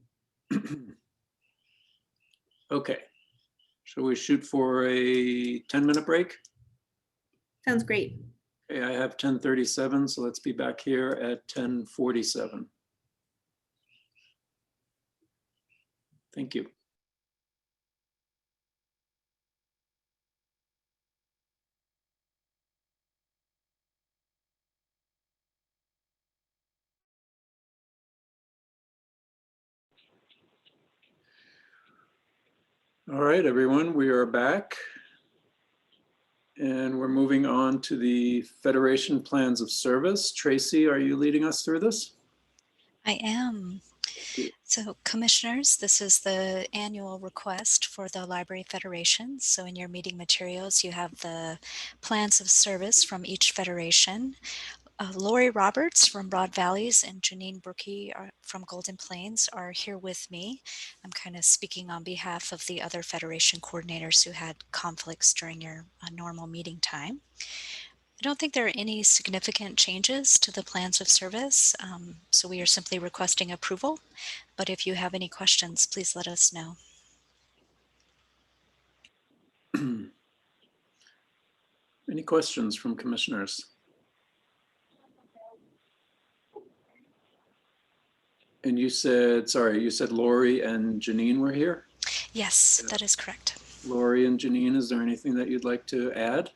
Speaker 1: Okay, shall we shoot for a 10-minute break?
Speaker 4: Sounds great.
Speaker 1: Okay, I have 10:37, so let's be back here at 10:47. Thank you. All right, everyone, we are back. And we're moving on to the Federation Plans of Service. Tracy, are you leading us through this?
Speaker 19: I am. So commissioners, this is the annual request for the Library Federation. So in your meeting materials, you have the plans of service from each federation. Lori Roberts from Broad Valleys and Janine Brookie from Golden Plains are here with me. I'm kind of speaking on behalf of the other Federation coordinators who had conflicts during your normal meeting time. I don't think there are any significant changes to the plans of service, so we are simply requesting approval. But if you have any questions, please let us know.
Speaker 1: Any questions from commissioners? And you said, sorry, you said Lori and Janine were here?
Speaker 19: Yes, that is correct.
Speaker 1: Lori and Janine, is there anything that you'd like to add?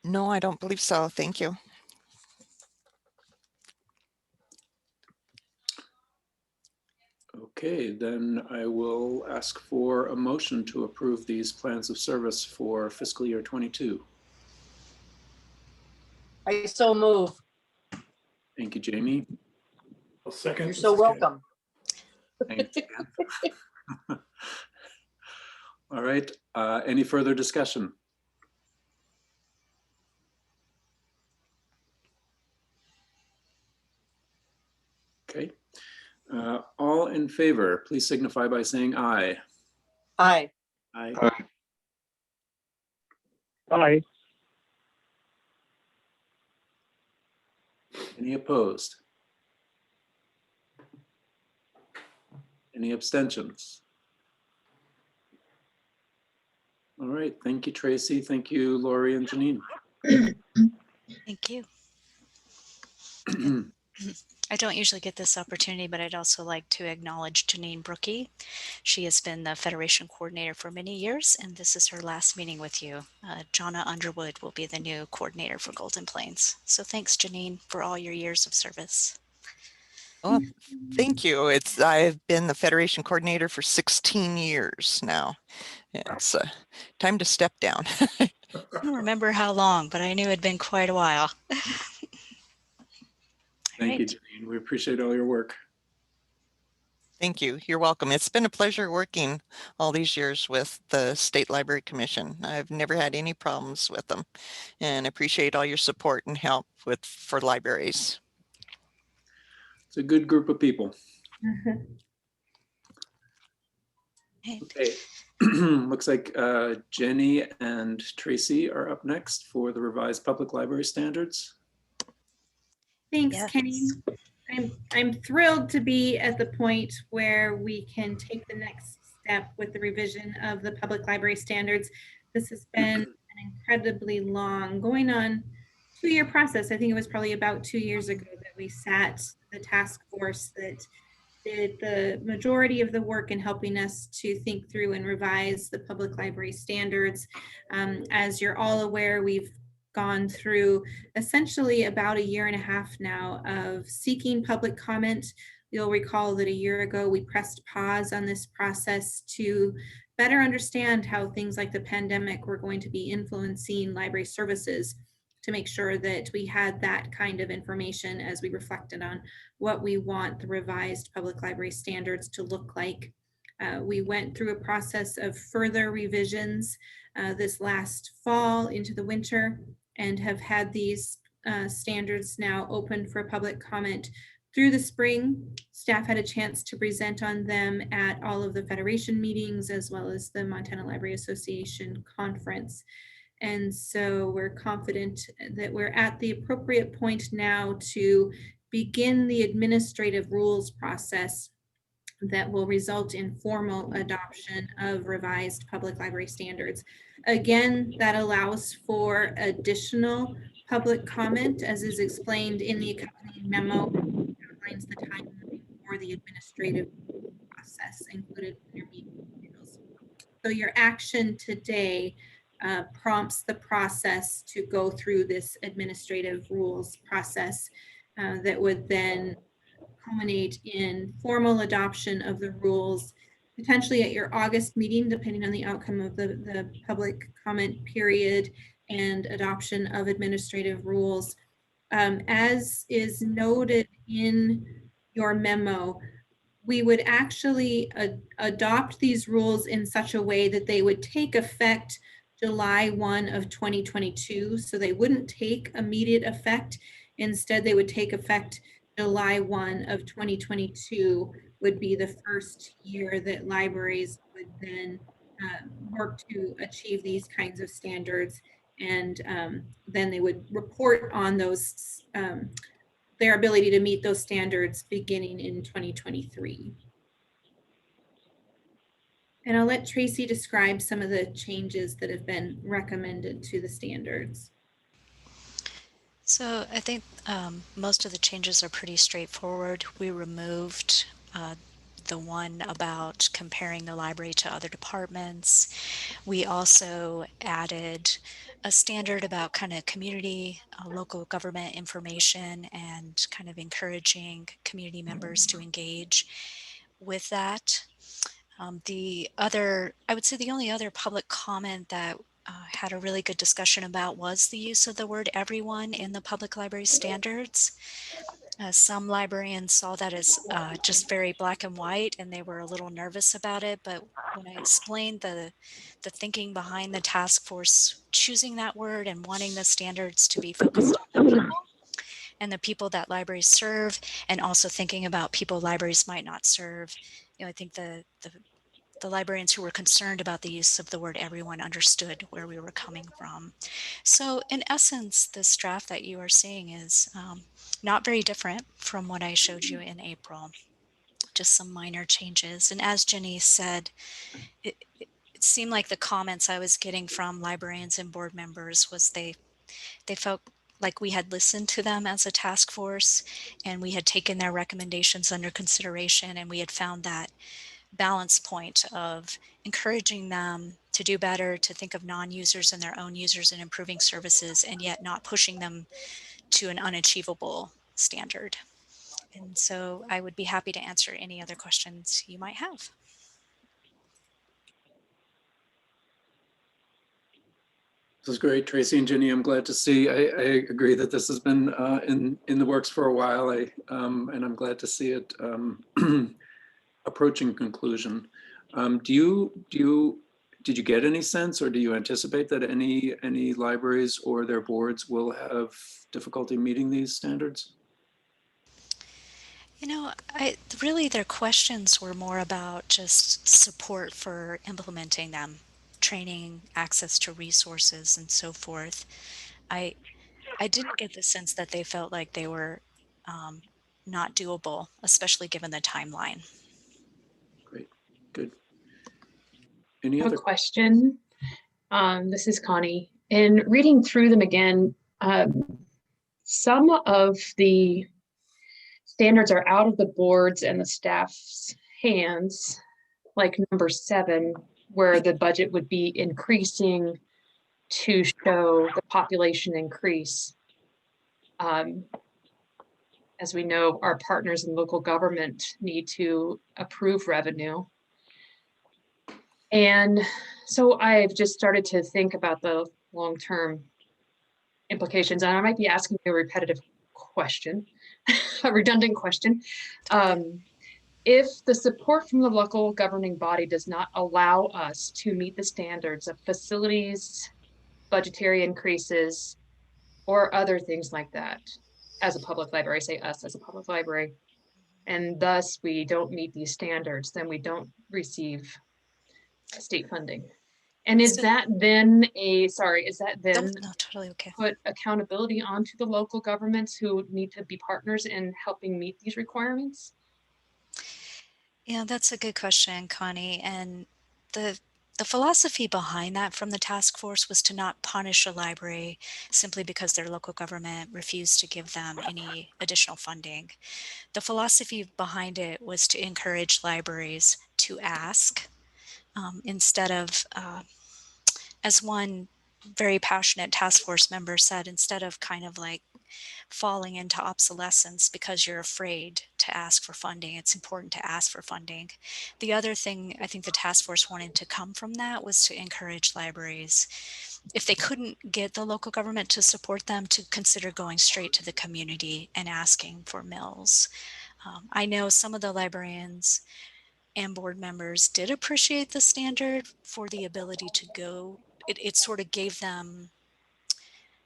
Speaker 7: No, I don't believe so. Thank you.
Speaker 1: Okay, then I will ask for a motion to approve these plans of service for fiscal year 22.
Speaker 21: I so move.
Speaker 1: Thank you, Jamie.
Speaker 11: I'll second.
Speaker 21: You're so welcome.
Speaker 1: Thanks, Ken. All right, any further discussion? Okay, all in favor, please signify by saying aye.
Speaker 21: Aye.
Speaker 1: Aye.
Speaker 20: Aye.
Speaker 1: Any opposed? Any abstentions? All right, thank you, Tracy. Thank you, Lori and Janine.
Speaker 19: Thank you. I don't usually get this opportunity, but I'd also like to acknowledge Janine Brookie. She has been the Federation coordinator for many years, and this is her last meeting with you. Jonna Underwood will be the new coordinator for Golden Plains. So thanks, Janine, for all your years of service.
Speaker 7: Well, thank you. I've been the Federation coordinator for 16 years now. It's time to step down.
Speaker 19: I don't remember how long, but I knew it'd been quite a while.
Speaker 1: Thank you, Janine. We appreciate all your work.
Speaker 7: Thank you. You're welcome. It's been a pleasure working all these years with the State Library Commission. I've never had any problems with them and appreciate all your support and help for libraries.
Speaker 1: It's a good group of people. Okay, looks like Jenny and Tracy are up next for the revised public library standards.
Speaker 4: Thanks, Kenny. I'm thrilled to be at the point where we can take the next step with the revision of the public library standards. This has been an incredibly long, going on 2-year process. I think it was probably about 2 years ago that we sat the task force that did the majority of the work in helping us to think through and revise the public library standards. As you're all aware, we've gone through essentially about 1.5 years now of seeking public comment. You'll recall that a year ago we pressed pause on this process to better understand how things like the pandemic were going to be influencing library services, to make sure that we had that kind of information as we reflected on what we want the revised public library standards to look like. We went through a process of further revisions this last fall into the winter, and have had these standards now open for public comment through the spring. Staff had a chance to present on them at all of the Federation meetings, as well as the Montana Library Association conference. And so we're confident that we're at the appropriate point now to begin the administrative rules process that will result in formal adoption of revised public library standards. Again, that allows for additional public comment, as is explained in the accompanying memo. It outlines the timeline for the administrative process included in your meeting materials. So your action today prompts the process to go through this administrative rules process that would then culminate in formal adoption of the rules, potentially at your August meeting, depending on the outcome of the public comment period, and adoption of administrative rules. As is noted in your memo, we would actually adopt these rules in such a way that they would take effect July 1 of 2022. So they wouldn't take immediate effect. Instead, they would take effect July 1 of 2022 would be the first year that libraries would then work to achieve these kinds of standards. And then they would report on those, their ability to meet those standards beginning in 2023. And I'll let Tracy describe some of the changes that have been recommended to the standards.
Speaker 19: So I think most of the changes are pretty straightforward. We removed the one about comparing the library to other departments. We also added a standard about kind of community, local government information, and kind of encouraging community members to engage with that. I would say the only other public comment that had a really good discussion about was the use of the word everyone in the public library standards. Some librarians saw that as just very black and white, and they were a little nervous about it. But when I explained the thinking behind the task force choosing that word and wanting the standards to be focused on the people and the people that libraries serve, and also thinking about people libraries might not serve, I think the librarians who were concerned about the use of the word everyone understood where we were coming from. So in essence, this draft that you are seeing is not very different from what I showed you in April, just some minor changes. And as Jenny said, it seemed like the comments I was getting from librarians and board members was they felt like we had listened to them as a task force, and we had taken their recommendations under consideration, and we had found that balance point of encouraging them to do better, to think of non-users and their own users and improving services, and yet not pushing them to an unachievable standard. And so I would be happy to answer any other questions you might have.
Speaker 1: This is great, Tracy and Jenny. I'm glad to see. I agree that this has been in the works for a while, and I'm glad to see it approaching conclusion. Did you get any sense, or do you anticipate that any libraries or their boards will have difficulty meeting these standards?
Speaker 19: Really their questions were more about just support for implementing them, training, access to resources, and so forth. I didn't get the sense that they felt like they were not doable, especially given the timeline.
Speaker 1: Great, good.
Speaker 9: I have a question. This is Connie. In reading through them again, some of the standards are out of the board's and the staff's hands, like number 7, where the budget would be increasing to show the population increase. As we know, our partners in local government need to approve revenue. And so I've just started to think about the long-term implications, and I might be asking you a repetitive question, a redundant question. If the support from the local governing body does not allow us to meet the standards of facilities, budgetary increases, or other things like that, as a public library, say us as a public library, and thus we don't meet these standards, then we don't receive state funding. And is that then
Speaker 19: totally okay,
Speaker 9: put accountability onto the local governments who need to be partners in helping meet these requirements?
Speaker 19: Yeah, that's a good question, Connie. And the philosophy behind that from the task force was to not punish a library simply because their local government refused to give them any additional funding. The philosophy behind it was to encourage libraries to ask instead of, as one very passionate task force member said, instead of kind of like falling into obsolescence because you're afraid to ask for funding, it's important to ask for funding. The other thing I think the task force wanted to come from that was to encourage libraries, if they couldn't get the local government to support them, to consider going straight to the community and asking for mills. I know some of the librarians and board members did appreciate the standard for the ability to go it sort of gave them,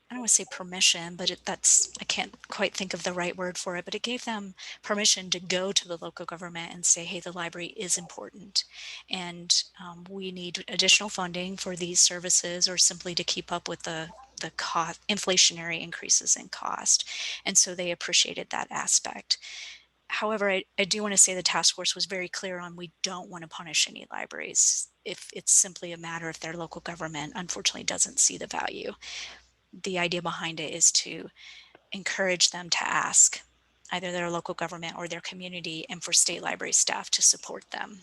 Speaker 19: I don't want to say permission, but I can't quite think of the right word for it, but it gave them permission to go to the local government and say, hey, the library is important and we need additional funding for these services or simply to keep up with the cost, inflationary increases in cost. And so they appreciated that aspect. However, I do want to say the task force was very clear on we don't want to punish any libraries if it's simply a matter if their local government unfortunately doesn't see the value. The idea behind it is to encourage them to ask either their local government or their community and for state library staff to support them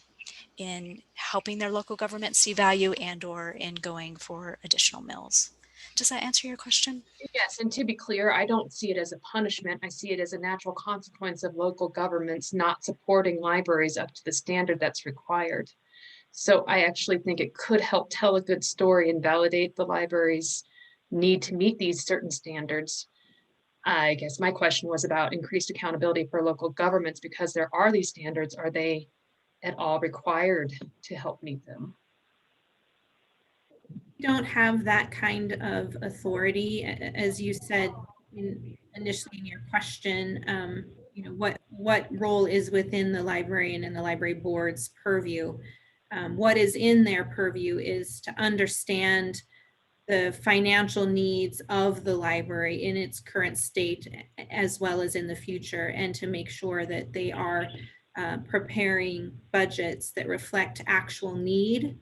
Speaker 19: in helping their local government see value and or in going for additional mills. Does that answer your question?
Speaker 9: Yes, and to be clear, I don't see it as a punishment. I see it as a natural consequence of local governments not supporting libraries up to the standard that's required. So I actually think it could help tell a good story and validate the library's need to meet these certain standards. I guess my question was about increased accountability for local governments because there are these standards. Are they at all required to help meet them?
Speaker 4: We don't have that kind of authority, as you said initially in your question. You know, what role is within the librarian and the library board's purview? What is in their purview is to understand the financial needs of the library in its current state as well as in the future, and to make sure that they are preparing budgets that reflect actual need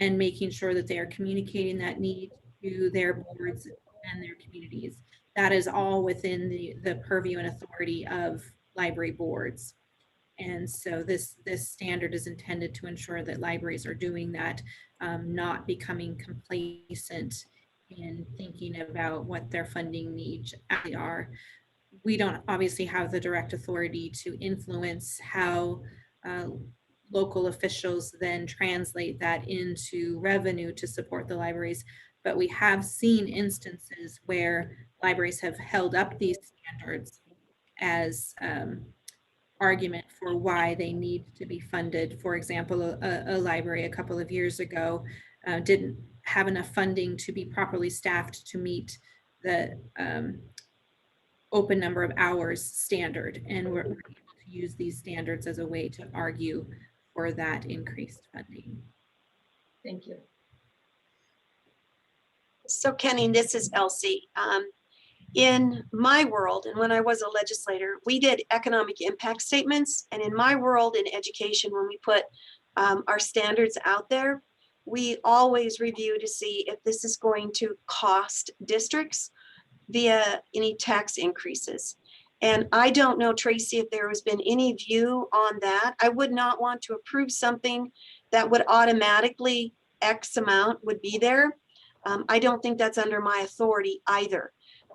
Speaker 4: and making sure that they are communicating that need to their boards and their communities. That is all within the purview and authority of library boards. And so this standard is intended to ensure that libraries are doing that, not becoming complacent in thinking about what their funding needs actually are. We don't obviously have the direct authority to influence how local officials then translate that into revenue to support the libraries, but we have seen instances where libraries have held up these standards as argument for why they need to be funded. For example, a library a couple of years ago didn't have enough funding to be properly staffed to meet the open number of hours standard, and we're able to use these standards as a way to argue for that increased funding.
Speaker 9: Thank you.
Speaker 5: So Kenny, this is Elsie. In my world, and when I was a legislator, we did economic impact statements. And in my world in education, when we put our standards out there, we always review to see if this is going to cost districts via any tax increases. And I don't know, Tracy, if there has been any view on that. I would not want to approve something that would automatically X amount would be there. I don't think that's under my authority either.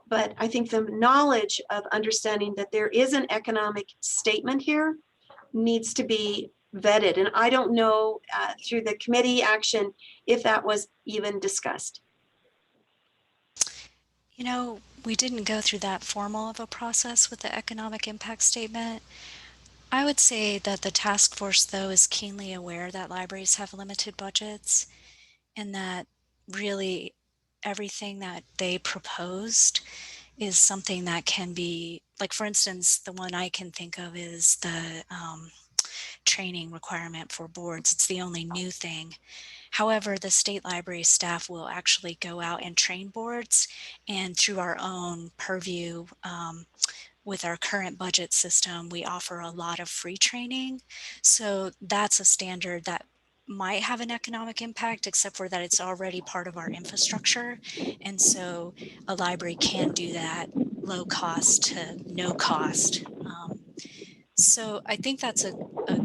Speaker 5: But I think the knowledge of understanding that there is an economic statement here needs to be vetted. And I don't know through the committee action if that was even discussed.
Speaker 19: You know, we didn't go through that formal of a process with the economic impact statement. I would say that the task force, though, is keenly aware that libraries have limited budgets and that really everything that they proposed is something that can be, like, for instance, the one I can think of is the training requirement for boards. It's the only new thing. However, the state library staff will actually go out and train boards, and through our own purview, with our current budget system, we offer a lot of free training. So that's a standard that might have an economic impact, except for that it's already part of our infrastructure. And so a library can do that low cost to no cost. So I think that's a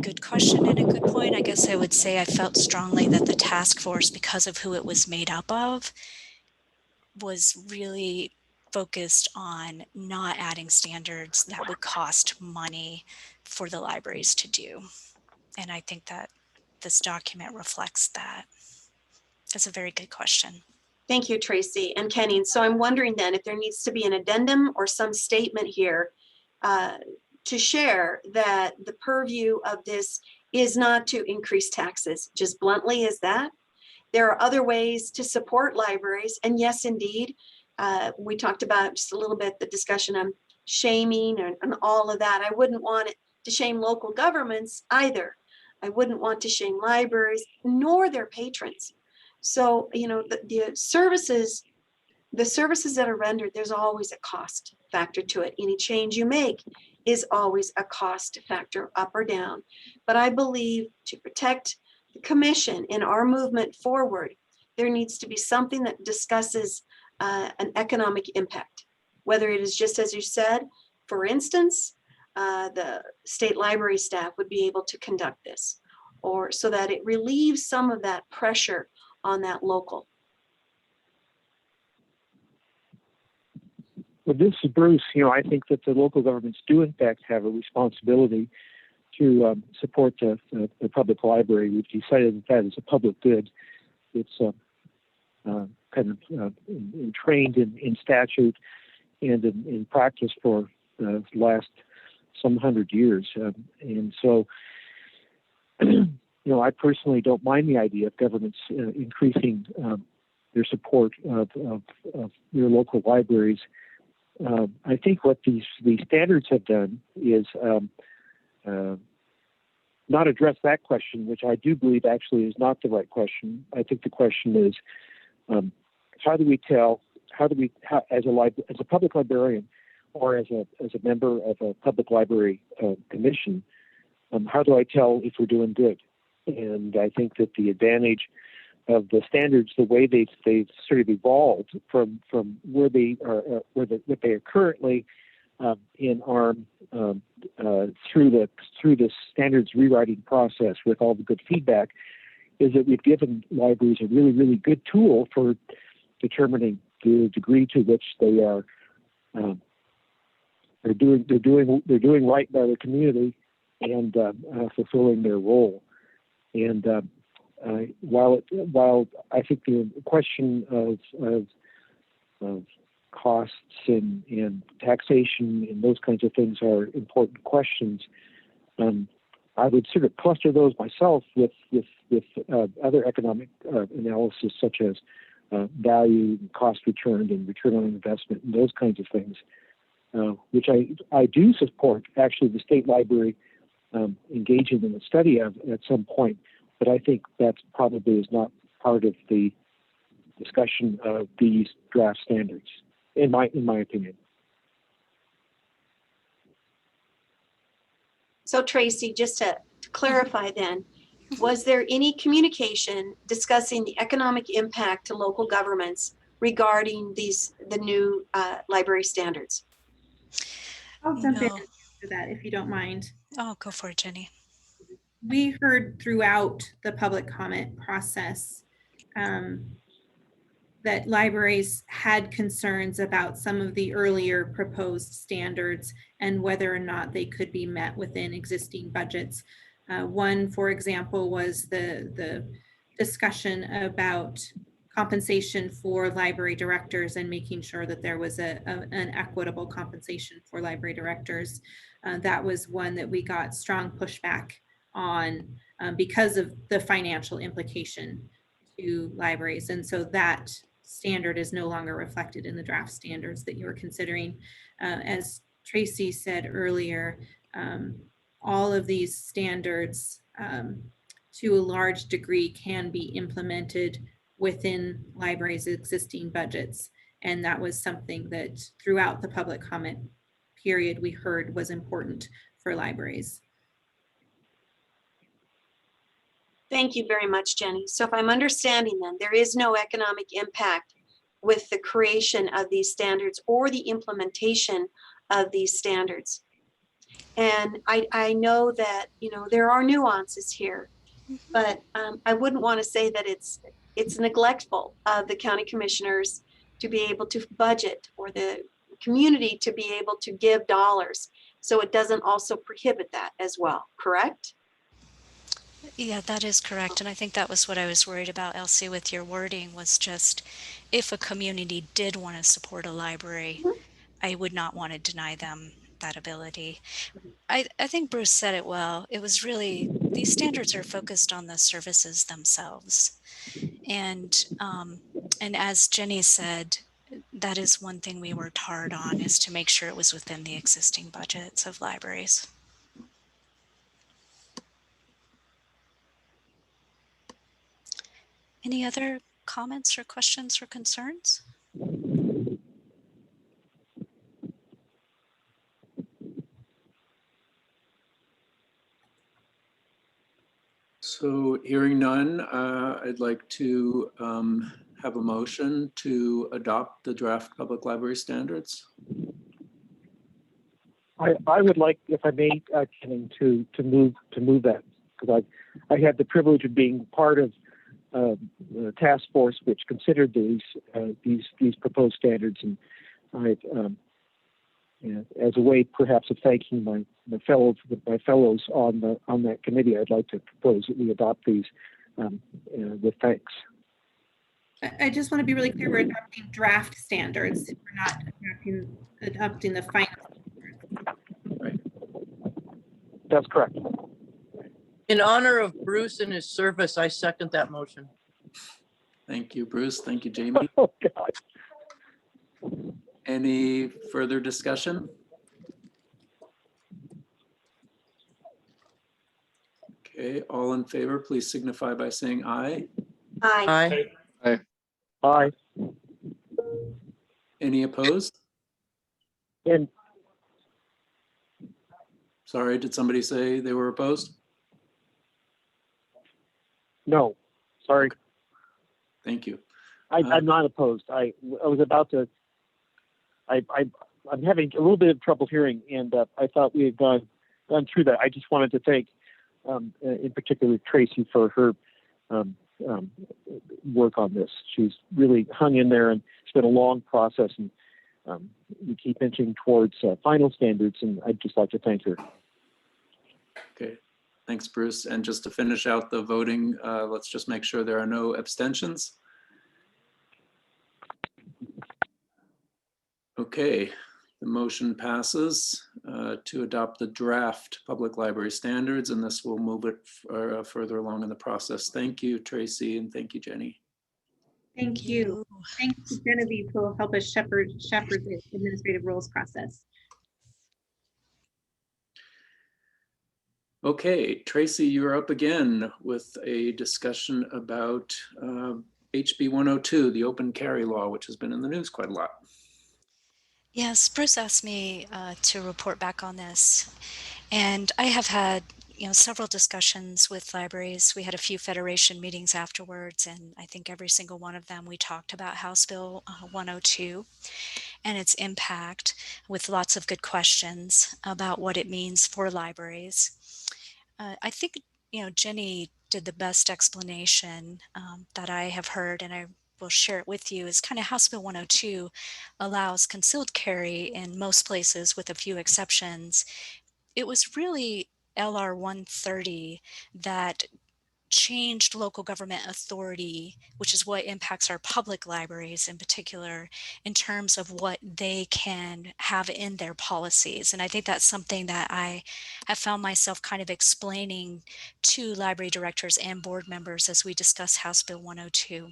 Speaker 19: good question and a good point. I guess I would say I felt strongly that the task force, because of who it was made up of, was really focused on not adding standards that would cost money for the libraries to do. And I think that this document reflects that. That's a very good question.
Speaker 5: Thank you, Tracy and Kenny. So I'm wondering then if there needs to be an addendum or some statement here to share that the purview of this is not to increase taxes, just bluntly as that. There are other ways to support libraries. And yes, indeed, we talked about just a little bit the discussion on shaming and all of that. I wouldn't want it to shame local governments either. I wouldn't want to shame libraries nor their patrons. So, you know, the services that are rendered, there's always a cost factor to it. Any change you make is always a cost factor, up or down. But I believe to protect the commission in our movement forward, there needs to be something that discusses an economic impact, whether it is just as you said, for instance, the state library staff would be able to conduct this, or so that it relieves some of that pressure on that local.
Speaker 20: Well, this is Bruce. You know, I think that the local governments do, in fact, have a responsibility to support the public library. We've decided that that is a public good. It's kind of trained in statute and in practice for the last some 100 years. And so, you know, I personally don't mind the idea of governments increasing their support of their local libraries. I think what these standards have done is not address that question, which I do believe actually is not the right question. I think the question is, how do we as a public librarian or as a member of a public library commission, how do I tell if we're doing good? And I think that the advantage of the standards, the way they've sort of evolved from where they are, what they are currently in ARM through the standards rewriting process with all the good feedback, is that we've given libraries a really, really good tool for determining the degree to which they are they're doing right by the community and fulfilling their role. And while I think the question of costs and taxation and those kinds of things are important questions, I would sort of cluster those myself with other economic analysis such as value, and cost returned, and return on investment, and those kinds of things, which I do support actually the state library engaging in a study of at some point. But I think that probably is not part of the discussion of these draft standards, in my opinion.
Speaker 5: So Tracy, just to clarify then, was there any communication discussing the economic impact to local governments regarding the new library standards?
Speaker 4: I'll jump in to that if you don't mind.
Speaker 19: Oh, go for it, Jenny.
Speaker 4: We heard throughout the public comment process that libraries had concerns about some of the earlier proposed standards and whether or not they could be met within existing budgets. One, for example, was the discussion about compensation for library directors and making sure that there was an equitable compensation for library directors. That was one that we got strong pushback on because of the financial implication to libraries. And so that standard is no longer reflected in the draft standards that you were considering. As Tracy said earlier, all of these standards to a large degree can be implemented within libraries' existing budgets. And that was something that throughout the public comment period we heard was important for libraries.
Speaker 5: Thank you very much, Jenny. So if I'm understanding then, there is no economic impact with the creation of these standards or the implementation of these standards. And I know that, you know, there are nuances here, but I wouldn't want to say that it's neglectful of the county commissioners to be able to budget, or the community to be able to give dollars. So it doesn't also prohibit that as well, correct?
Speaker 19: Yeah, that is correct. And I think that was what I was worried about, Elsie, with your wording, was just if a community did want to support a library, I would not want to deny them that ability. I think Bruce said it well. It was really these standards are focused on the services themselves. And as Jenny said, that is one thing we worked hard on, is to make sure it was within the existing budgets of libraries. Any other comments or questions or concerns?
Speaker 1: So hearing none, I'd like to have a motion to adopt the draft public library standards.
Speaker 20: I would like, if I may, Kenning, to move that, because I had the privilege of being part of the task force which considered these proposed standards, and I, as a way perhaps of thanking my fellows on that committee, I'd like to propose that we adopt these with thanks.
Speaker 4: I just want to be really clear, we're adopting draft standards. We're not adopting the final.
Speaker 1: Right.
Speaker 20: That's correct.
Speaker 21: In honor of Bruce and his service, I second that motion.
Speaker 1: Thank you, Bruce. Thank you, Jamie.
Speaker 20: Oh, God.
Speaker 1: Any further discussion? Okay, all in favor, please signify by saying aye.
Speaker 5: Aye.
Speaker 10: Aye.
Speaker 20: Aye.
Speaker 1: Any opposed?
Speaker 20: And
Speaker 1: sorry, did somebody say they were opposed?
Speaker 20: no, sorry.
Speaker 1: Okay. Thank you.
Speaker 20: I'm not opposed. I was about to. I'm having a little bit of trouble hearing, and I thought we had gone through that. I just wanted to thank, in particular, Tracy for her work on this. She's really hung in there, and it's been a long process, and we keep inching towards final standards, and I'd just like to thank her.
Speaker 1: Okay, thanks, Bruce. And just to finish out the voting, let's just make sure there are no abstentions. Okay, the motion passes to adopt the draft public library standards, and this will move it further along in the process. Thank you, Tracy, and thank you, Jenny.
Speaker 4: Thank you. Thanks to Genevieve, who will help us shepherd the administrative rules process.
Speaker 1: Okay, Tracy, you're up again with a discussion about HB 102, the open carry law, which has been in the news quite a lot.
Speaker 19: Yes, Bruce asked me to report back on this, and I have had several discussions with libraries. We had a few Federation meetings afterwards, and I think every single one of them we talked about House Bill 102 and its impact, with lots of good questions about what it means for libraries. I think Jenny did the best explanation that I have heard, and I will share it with you. Is kind of House Bill 102 allows concealed carry in most places with a few exceptions. It was really LR 130 that changed local government authority, which is what impacts our public libraries in particular, in terms of what they can have in their policies. And I think that's something that I have found myself kind of explaining to library directors and board members as we discuss House Bill 102.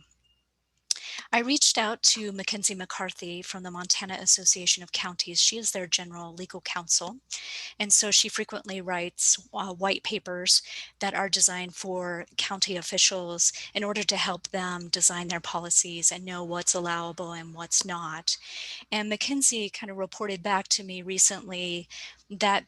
Speaker 19: I reached out to Mackenzie McCarthy from the Montana Association of Counties. She is their general legal counsel. And so she frequently writes white papers that are designed for county officials in order to help them design their policies and know what's allowable and what's not. And Mackenzie kind of reported back to me recently that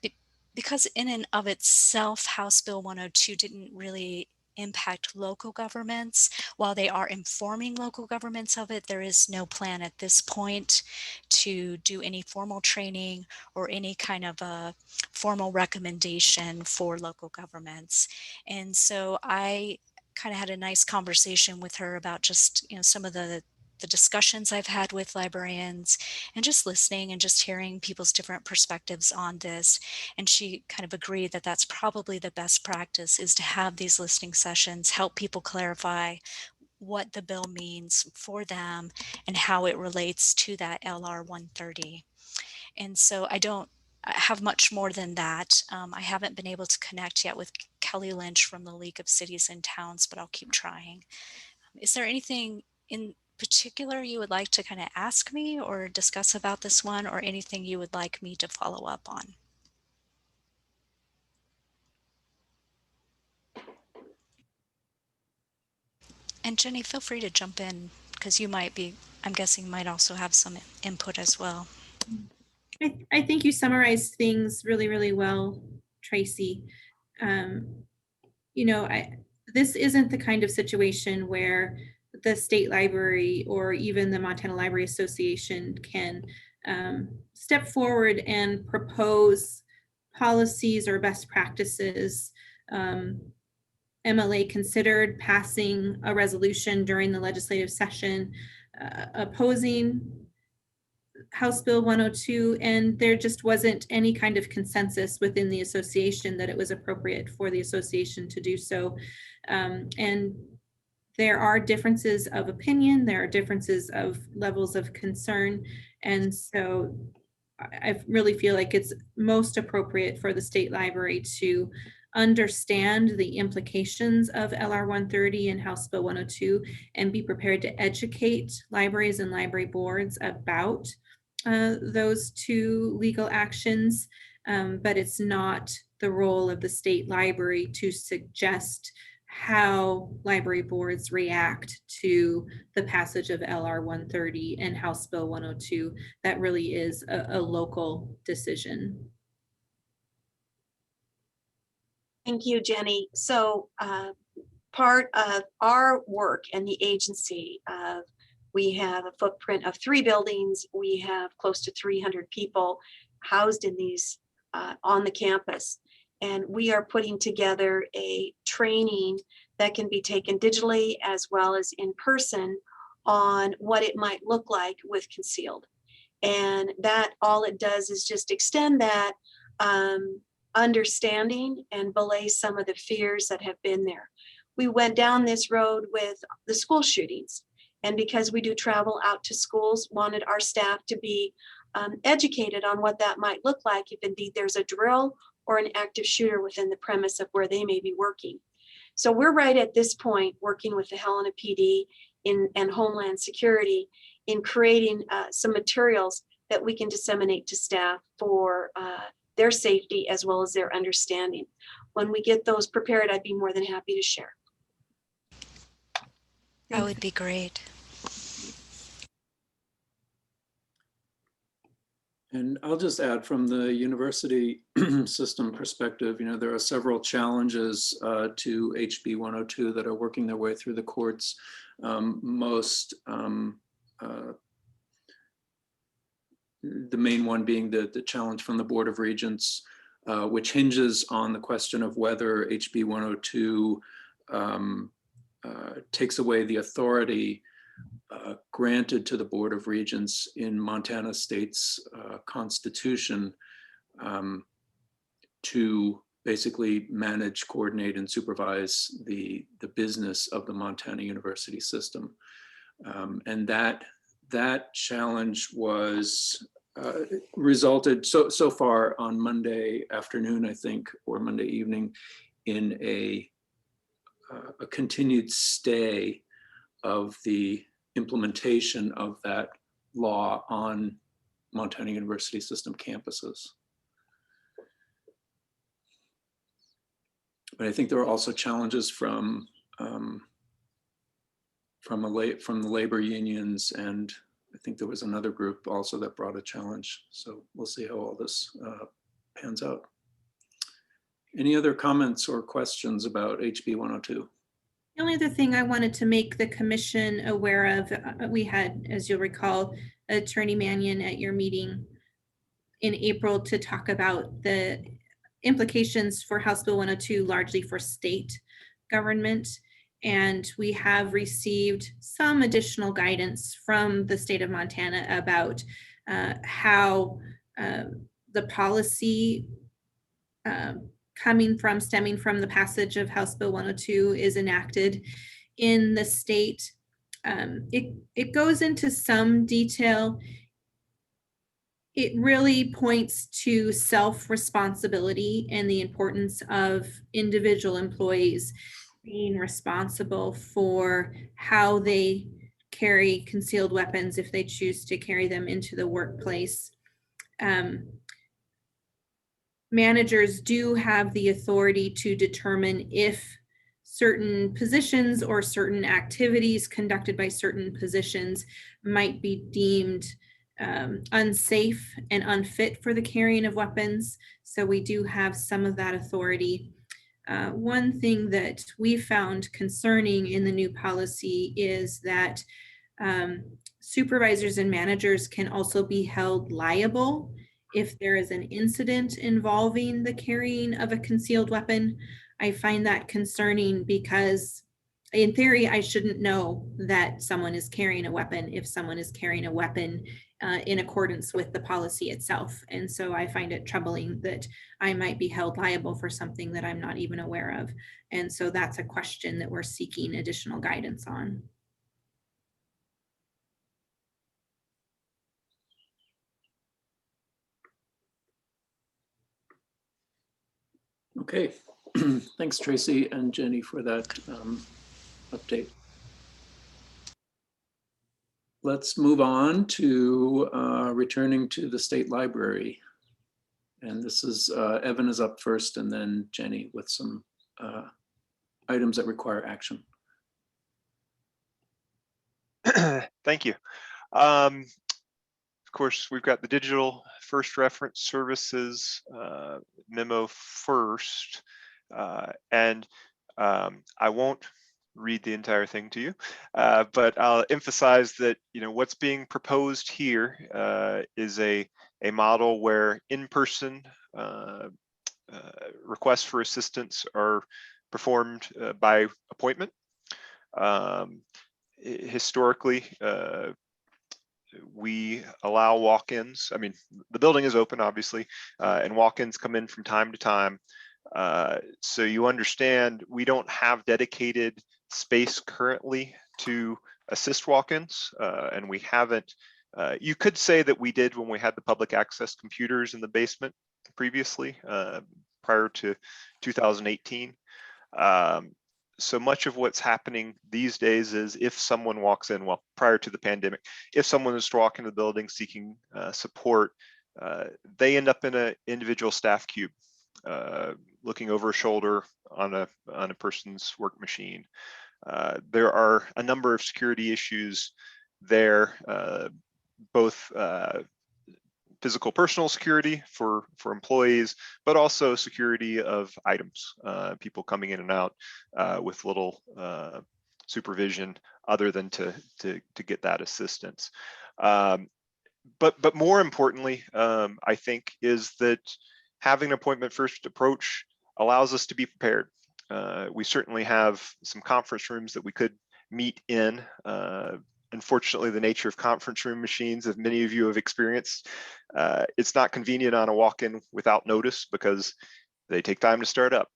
Speaker 19: because in and of itself, House Bill 102 didn't really impact local governments. While they are informing local governments of it, there is no plan at this point to do any formal training or any kind of a formal recommendation for local governments. And so I kind of had a nice conversation with her about just some of the discussions I've had with librarians and just listening and just hearing people's different perspectives on this. And she kind of agreed that that's probably the best practice, is to have these listening sessions, help people clarify what the bill means for them and how it relates to that LR 130. And so I don't have much more than that. I haven't been able to connect yet with Kelly Lynch from the League of Cities and Towns, but I'll keep trying. Is there anything in particular you would like to kind of ask me or discuss about this one, or anything you would like me to follow up on? And Jenny, feel free to jump in because you might be, I'm guessing, might also have some input as well.
Speaker 4: I think you summarized things really, really well, Tracy. You know, this isn't the kind of situation where the state library or even the Montana Library Association can step forward and propose policies or best practices. MLA considered passing a resolution during the legislative session opposing House Bill 102, and there just wasn't any kind of consensus within the association that it was appropriate for the association to do so. And there are differences of opinion, there are differences of levels of concern, and so I really feel like it's most appropriate for the state library to understand the implications of LR 130 and House Bill 102 and be prepared to educate libraries and library boards about those two legal actions, but it's not the role of the state library to suggest how library boards react to the passage of LR 130 and House Bill 102. That really is a local decision.
Speaker 5: Thank you, Jenny. So part of our work and the agency, we have a footprint of 3 buildings. We have close to 300 people housed in these on the campus. And we are putting together a training that can be taken digitally as well as in person on what it might look like with concealed. And that all it does is just extend that understanding and belay some of the fears that have been there. We went down this road with the school shootings. And because we do travel out to schools, wanted our staff to be educated on what that might look like if indeed there's a drill or an active shooter within the premise of where they may be working. So we're right at this point working with the Helena PD and Homeland Security in creating some materials that we can disseminate to staff for their safety as well as their understanding. When we get those prepared, I'd be more than happy to share.
Speaker 19: That would be great.
Speaker 1: And I'll just add from the university system perspective, you know, there are several challenges to HB 102 that are working their way through the courts. The main one being the challenge from the Board of Regents, which hinges on the question of whether HB 102 takes away the authority granted to the Board of Regents in Montana State's constitution to basically manage, coordinate, and supervise the business of the Montana university system. And that challenge was resulted so far on Monday afternoon, I think, or Monday evening, in a continued stay of the implementation of that law on Montana University System campuses. But I think there are also challenges from the labor unions, and I think there was another group also that brought a challenge. So we'll see how all this pans out. Any other comments or questions about HB 102?
Speaker 4: The only other thing I wanted to make the commission aware of, we had, as you'll recall, Attorney Mannion at your meeting in April to talk about the implications for House Bill 102, largely for state government. And we have received some additional guidance from the state of Montana about how the policy stemming from the passage of House Bill 102 is enacted in the state. It goes into some detail it really points to self-responsibility and the importance of individual employees being responsible for how they carry concealed weapons if they choose to carry them into the workplace. Managers do have the authority to determine if certain positions or certain activities conducted by certain positions might be deemed unsafe and unfit for the carrying of weapons. So we do have some of that authority. One thing that we found concerning in the new policy is that supervisors and managers can also be held liable if there is an incident involving the carrying of a concealed weapon. I find that concerning because in theory, I shouldn't know that someone is carrying a weapon if someone is carrying a weapon in accordance with the policy itself. And so I find it troubling that I might be held liable for something that I'm not even aware of. And so that's a question that we're seeking additional guidance on.
Speaker 1: Okay, thanks Tracy and Jenny for that update. Let's move on to returning to the State Library. And this is, Evan is up first and then Jenny with some items that require action.
Speaker 8: Thank you. Of course, we've got the digital first reference services memo first. And I won't read the entire thing to you, but I'll emphasize that what's being proposed here is a model where in-person requests for assistance are performed by appointment. Historically, we allow walk-ins. I mean, the building is open, obviously, and walk-ins come in from time to time. So you understand we don't have dedicated space currently to assist walk-ins, and we haven't. You could say that we did when we had the public access computers in the basement previously, prior to 2018. So much of what's happening these days is if someone walks in, well, prior to the pandemic, if someone is to walk into the building seeking support, they end up in an individual staff cube, looking over a shoulder on a person's work machine. There are a number of security issues there, both physical personal security for employees, but also security of items, people coming in and out with little supervision other than to get that assistance. But more importantly, I think, is that having an appointment first approach allows us to be prepared. We certainly have some conference rooms that we could meet in. Unfortunately, the nature of conference room machines, as many of you have experienced, it's not convenient on a walk-in without notice because they take time to start up.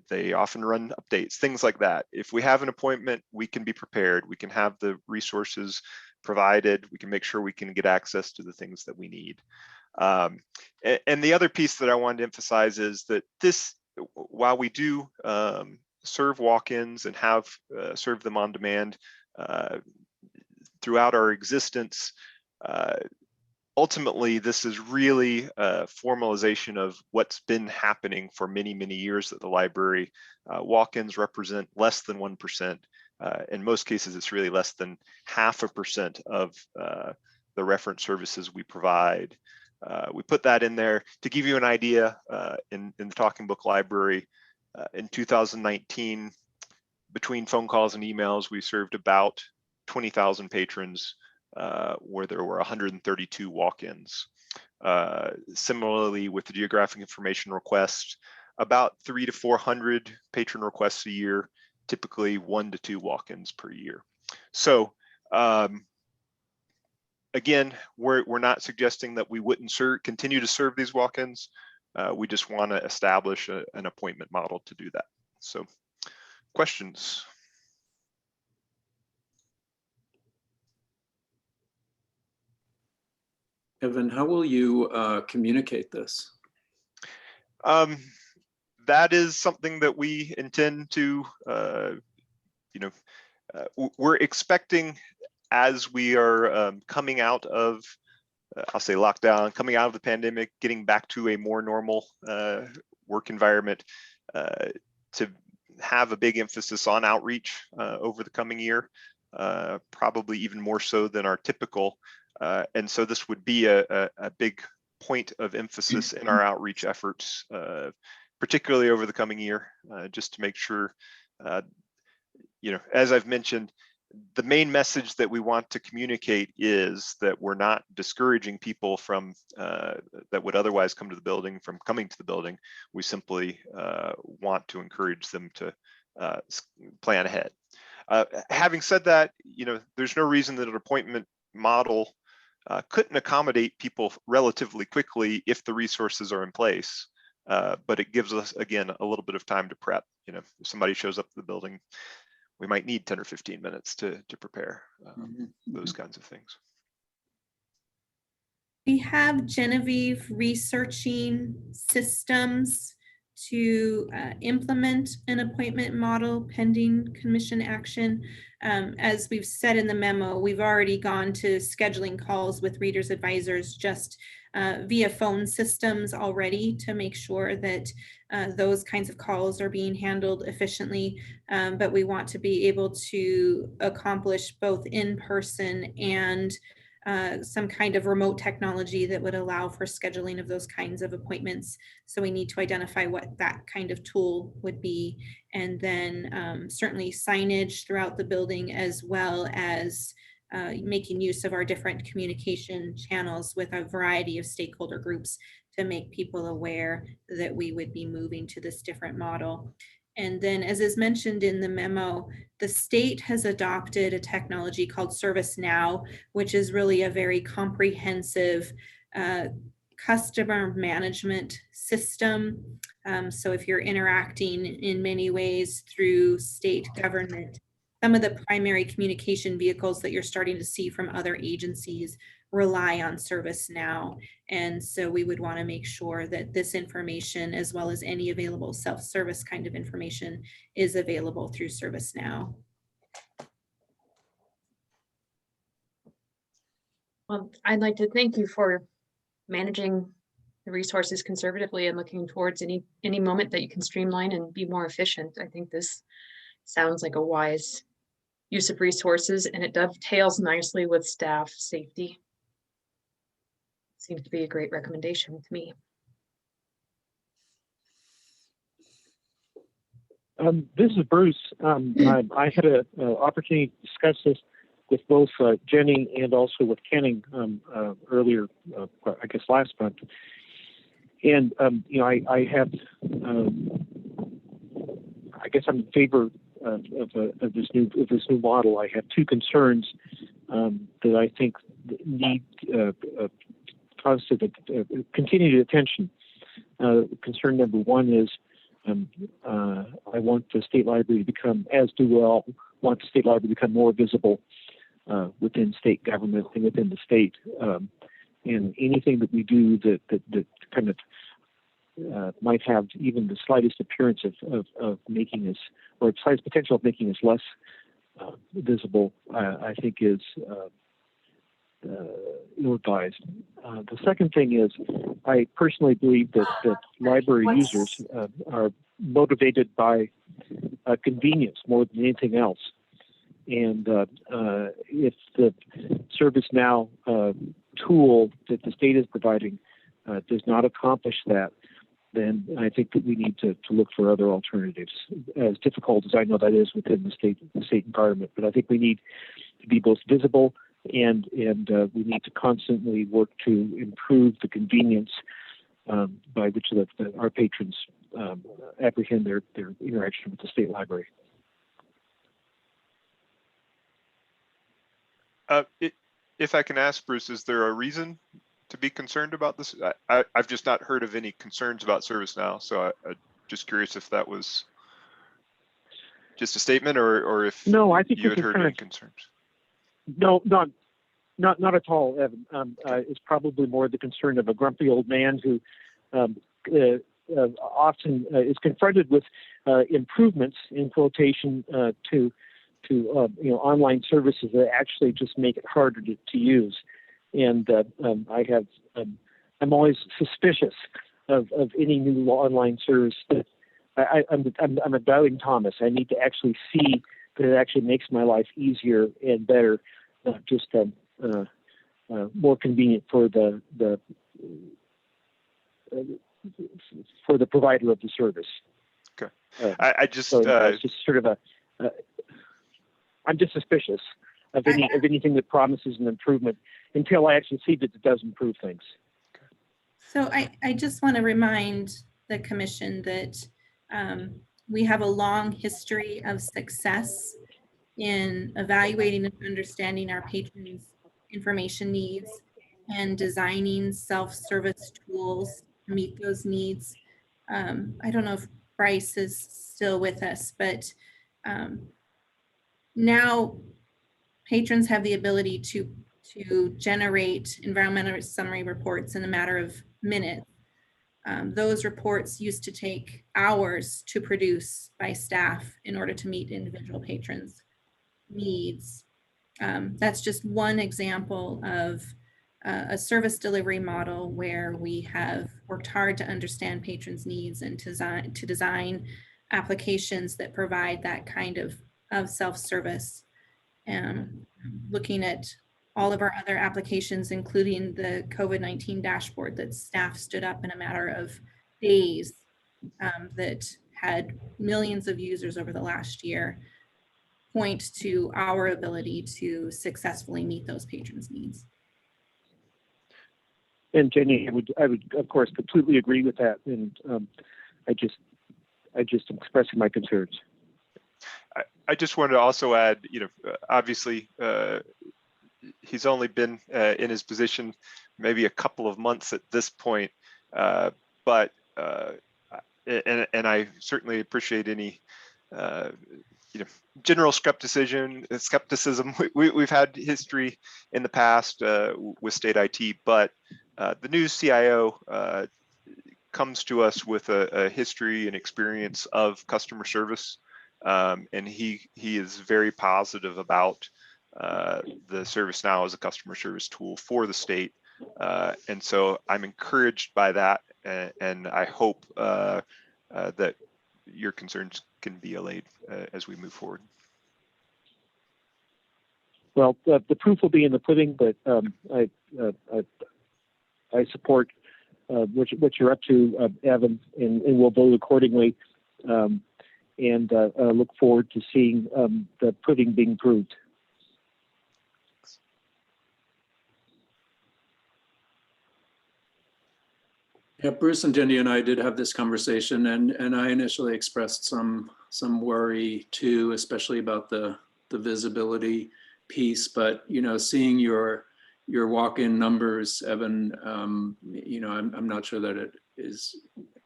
Speaker 8: They often run updates, things like that. If we have an appointment, we can be prepared. We can have the resources provided. We can make sure we can get access to the things that we need. And the other piece that I wanted to emphasize is that this, while we do serve walk-ins and have served them on demand throughout our existence, ultimately, this is really a formalization of what's been happening for many, many years at the library. Walk-ins represent less than 1%. In most cases, it's really less than 0.5% of the reference services we provide. We put that in there to give you an idea. In the Talking Book Library, in 2019, between phone calls and emails, we served about 20,000 patrons, where there were 132 walk-ins. Similarly, with the geographic information request, about 300 to 400 patron requests a year, typically 1 to 2 walk-ins per year. So again, we're not suggesting that we wouldn't continue to serve these walk-ins. We just want to establish an appointment model to do that. So, questions?
Speaker 1: Evan, how will you communicate this?
Speaker 8: That is something that we intend to, we're expecting as we are coming out of, I'll say lockdown, coming out of the pandemic, getting back to a more normal work environment, to have a big emphasis on outreach over the coming year, probably even more so than our typical. And so this would be a big point of emphasis in our outreach efforts, particularly over the coming year, just to make sure, as I've mentioned, the main message that we want to communicate is that we're not discouraging people from that would otherwise come to the building from coming to the building. We simply want to encourage them to plan ahead. Having said that, there's no reason that an appointment model couldn't accommodate people relatively quickly if the resources are in place. But it gives us, again, a little bit of time to prep. If somebody shows up to the building, we might need 10 or 15 minutes to prepare those kinds of things.
Speaker 4: We have Genevieve researching systems to implement an appointment model pending commission action. As we've said in the memo, we've already gone to scheduling calls with readers advisors just via phone systems already to make sure that those kinds of calls are being handled efficiently. But we want to be able to accomplish both in person and some kind of remote technology that would allow for scheduling of those kinds of appointments. So we need to identify what that kind of tool would be. And then certainly signage throughout the building, as well as making use of our different communication channels with a variety of stakeholder groups to make people aware that we would be moving to this different model. And then, as is mentioned in the memo, the state has adopted a technology called ServiceNow, which is really a very comprehensive customer management system. So if you're interacting in many ways through state government, some of the primary communication vehicles that you're starting to see from other agencies rely on ServiceNow. And so we would want to make sure that this information, as well as any available self-service kind of information, is available through ServiceNow.
Speaker 9: Well, I'd like to thank you for managing the resources conservatively and looking towards any moment that you can streamline and be more efficient. I think this sounds like a wise use of resources, and it dovetails nicely with staff safety. Seems to be a great recommendation to me.
Speaker 20: This is Bruce. I had an opportunity to discuss this with both Jenny and also with Kenning earlier, I guess last month. And I have, I guess I'm in favor of this new model. I have two concerns that I think need constant continued attention. Concern number one is I want the state library to become, as do we all want the state library to become more visible within state government and within the state. And anything that we do that kind of might have even the slightest appearance of making us, or slightest potential of making us less visible, I think is ill-advised. The second thing is, I personally believe that library users are motivated by convenience more than anything else. And if the ServiceNow tool that the state is providing does not accomplish that, then I think that we need to look for other alternatives. As difficult as I know that is within the state environment, but I think we need to be both visible and we need to constantly work to improve the convenience by which our patrons apprehend their interaction with the state library.
Speaker 8: If I can ask, Bruce, is there a reason to be concerned about this? I've just not heard of any concerns about ServiceNow, so I'm just curious if that was just a statement or if
Speaker 20: no, I think
Speaker 8: you had heard any concerns.
Speaker 20: No, not. Not at all, Evan. It's probably more the concern of a grumpy old man who often is confronted with improvements in quotation to online services that actually just make it harder to use. And I'm always suspicious of any new online service. I'm a doubting Thomas. I need to actually see that it actually makes my life easier and better, not just more convenient for the provider of the service.
Speaker 8: Okay. I just
Speaker 20: it's just sort of I'm just suspicious of anything that promises an improvement until I actually see that it does improve things.
Speaker 4: So I just want to remind the commission that we have a long history of success in evaluating and understanding our patrons' information needs and designing self-service tools to meet those needs. I don't know if Bryce is still with us, but now patrons have the ability to generate environmental summary reports in a matter of minutes. Those reports used to take hours to produce by staff in order to meet individual patrons' needs. That's just one example of a service delivery model where we have worked hard to understand patrons' needs and to design applications that provide that kind of self-service. Looking at all of our other applications, including the COVID-19 dashboard that staff stood up in a matter of days, that had millions of users over the last year, point to our ability to successfully meet those patrons' needs.
Speaker 20: And Jenny, I would of course completely agree with that, and I just am expressing my concerns.
Speaker 8: I just wanted to also add, obviously he's only been in his position maybe a couple of months at this point, but I certainly appreciate any general skepticism. We've had history in the past with state IT, but the new CIO comes to us with a history and experience of customer service, and he is very positive about the ServiceNow as a customer service tool for the state, and so I'm encouraged by that, and I hope that your concerns can be allayed as we move forward.
Speaker 20: Well, the proof will be in the pudding, but I support what you're up to, Evan, and we'll vote accordingly, and look forward to seeing the pudding being proved.
Speaker 1: Yeah, Bruce and Jenny and I did have this conversation, and I initially expressed some worry too, especially about the visibility piece. But seeing your walk-in numbers, Evan, I'm not sure that it is.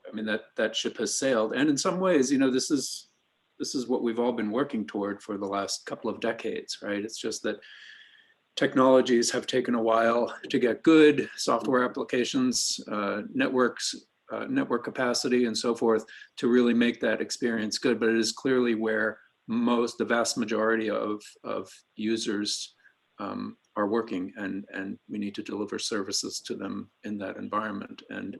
Speaker 1: I mean, that ship has sailed, and in some ways, this is what we've all been working toward for the last couple of decades, right? It's just that technologies have taken a while to get good, software applications, networks, network capacity, and so forth, to really make that experience good. But it is clearly where the vast majority of users are working, and we need to deliver services to them in that environment. And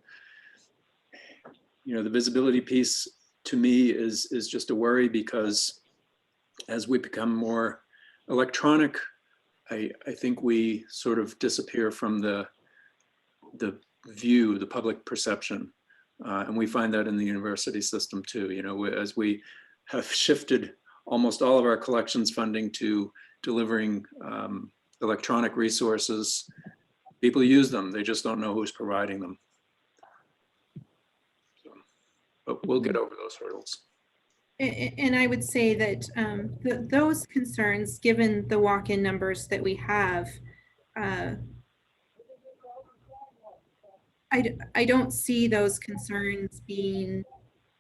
Speaker 1: the visibility piece to me is just a worry, because as we become more electronic, I think we sort of disappear from the view, the public perception, and we find that in the university system too. As we have shifted almost all of our collections funding to delivering electronic resources, people use them, they just don't know who's providing them. So, but we'll get over those hurdles.
Speaker 4: And I would say that those concerns, given the walk-in numbers that we have, I don't see those concerns being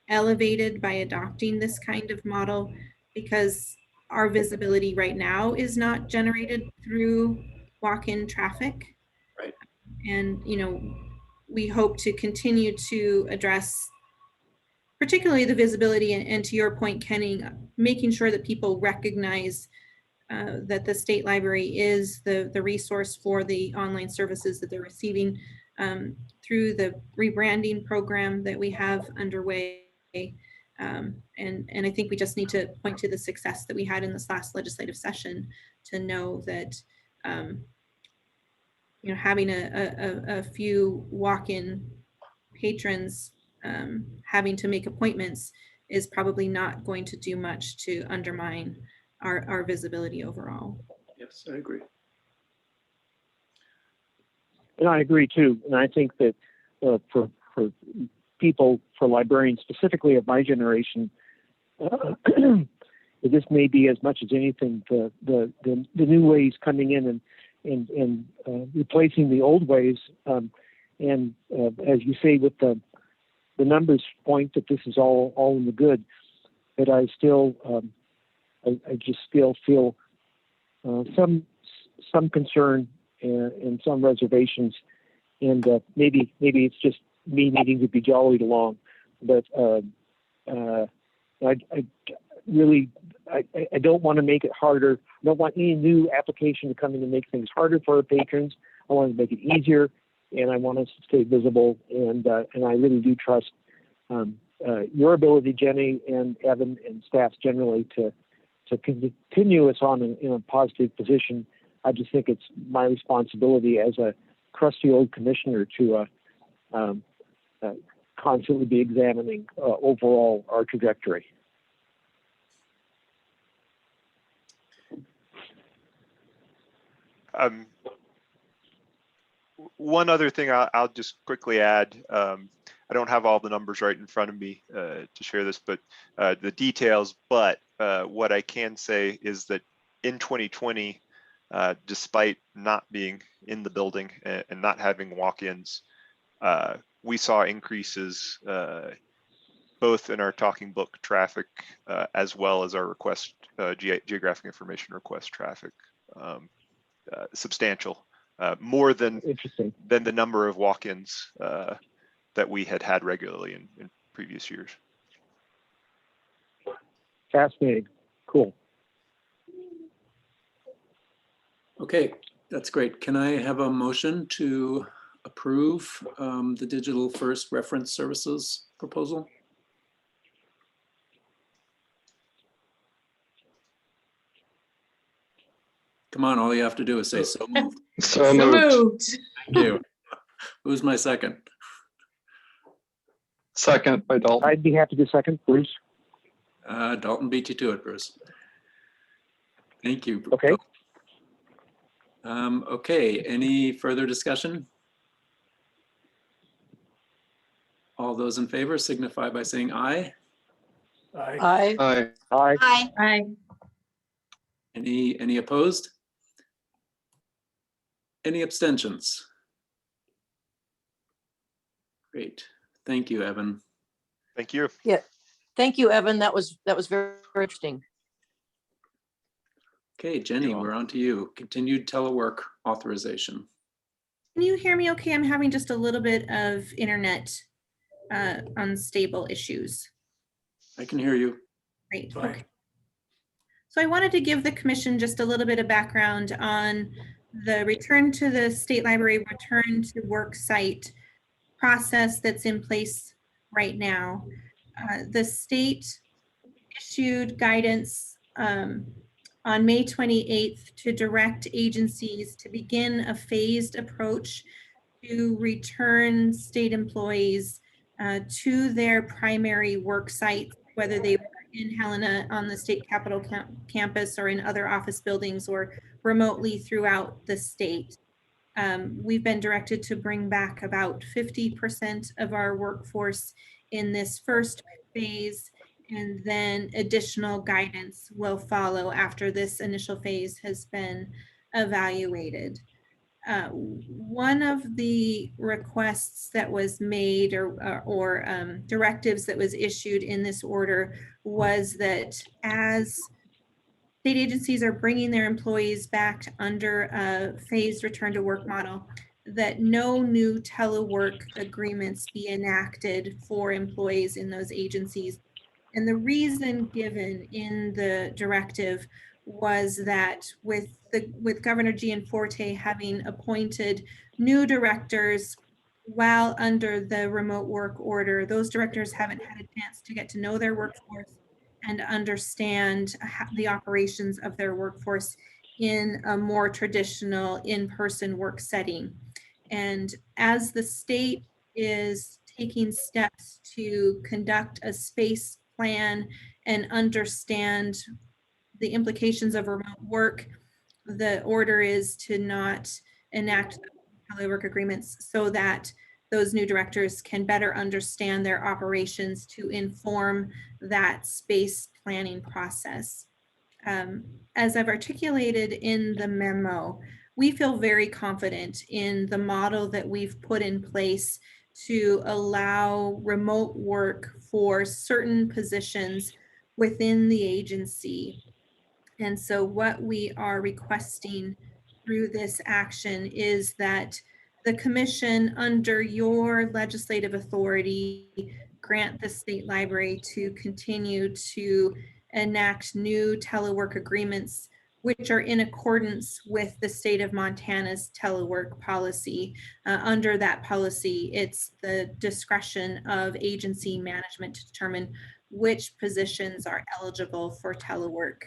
Speaker 4: elevated by adopting this kind of model, because our visibility right now is not generated through walk-in traffic.
Speaker 1: Right.
Speaker 4: And, we hope to continue to address particularly the visibility and to your point, Kenny, making sure that people recognize that the state library is the resource for the online services that they're receiving through the rebranding program that we have underway. And I think we just need to point to the success that we had in this last legislative session to know that having a few walk-in patrons having to make appointments is probably not going to do much to undermine our visibility overall.
Speaker 1: Yes, I agree.
Speaker 20: And I agree too. And I think that for people, for librarians specifically of my generation, this may be as much as anything the new ways coming in and replacing the old ways. And as you say, with the numbers point that this is all in the good, but I still I just still feel some concern and some reservations, and maybe it's just me needing to be jollied along, but I really don't want to make it harder. I don't want any new application to come in and make things harder for our patrons. I want to make it easier, and I want us to stay visible. And I really do trust your ability, Jenny and Evan and staff generally, to continue us on in a positive position. I just think it's my responsibility as a crusty old commissioner to constantly be examining overall our trajectory.
Speaker 8: One other thing I'll just quickly add. I don't have all the numbers right in front of me to share this, but the details. But what I can say is that in 2020, despite not being in the building and not having walk-ins, we saw increases both in our talking book traffic as well as our request geographic information request traffic. Substantial, more than the number of walk-ins that we had regularly in previous years.
Speaker 20: Fascinating. Cool.
Speaker 1: Okay, that's great. Can I have a motion to approve the Digital First Reference Services proposal? Come on, all you have to do is say so moved.
Speaker 10: So moved.
Speaker 1: Thank you. Who's my second?
Speaker 10: Second by Dalton.
Speaker 20: I'd be happy to second, Bruce.
Speaker 1: Dalton beat you to it, Bruce. Thank you.
Speaker 20: Okay.
Speaker 1: Okay, any further discussion? All those in favor signify by saying aye.
Speaker 10: Aye. Aye.
Speaker 20: Aye.
Speaker 5: Aye.
Speaker 18: Aye.
Speaker 1: Any opposed? Any abstentions? Great. Thank you, Evan.
Speaker 8: Thank you.
Speaker 21: Yeah. Thank you, Evan. That was very interesting.
Speaker 1: Okay, Jenny, we're on to you. Continued telework authorization.
Speaker 4: Can you hear me okay? I'm having just a little bit of internet unstable issues.
Speaker 1: I can hear you.
Speaker 4: Great.
Speaker 1: Fine.
Speaker 4: Okay. So I wanted to give the commission just a little bit of background on the return to the state library, return to work site process that's in place right now. The state issued guidance on May 28th to direct agencies to begin a phased approach to return state employees to their primary work sites, whether they were in Helena on the state capitol campus or in other office buildings or remotely throughout the state. We've been directed to bring back about 50% of our workforce in this first phase, and then additional guidance will follow after this initial phase has been evaluated. One of the requests that was made or directives that was issued in this order was that as state agencies are bringing their employees back under a phased return to work model, that no new telework agreements be enacted for employees in those agencies. And the reason given in the directive was that with Governor Gianforte having appointed new directors while under the remote work order, those directors haven't had a chance to get to know their workforce and understand the operations of their workforce in a more traditional in-person work setting. And as the state is taking steps to conduct a space plan and understand the implications of remote work, the order is to not enact telework agreements so that those new directors can better understand their operations to inform that space planning process. As I've articulated in the memo, we feel very confident in the model that we've put in place to allow remote work for certain positions within the agency. And so what we are requesting through this action is that the commission, under your legislative authority, grant the state library to continue to enact new telework agreements which are in accordance with the state of Montana's telework policy. Under that policy, it's the discretion of agency management to determine which positions are eligible for telework.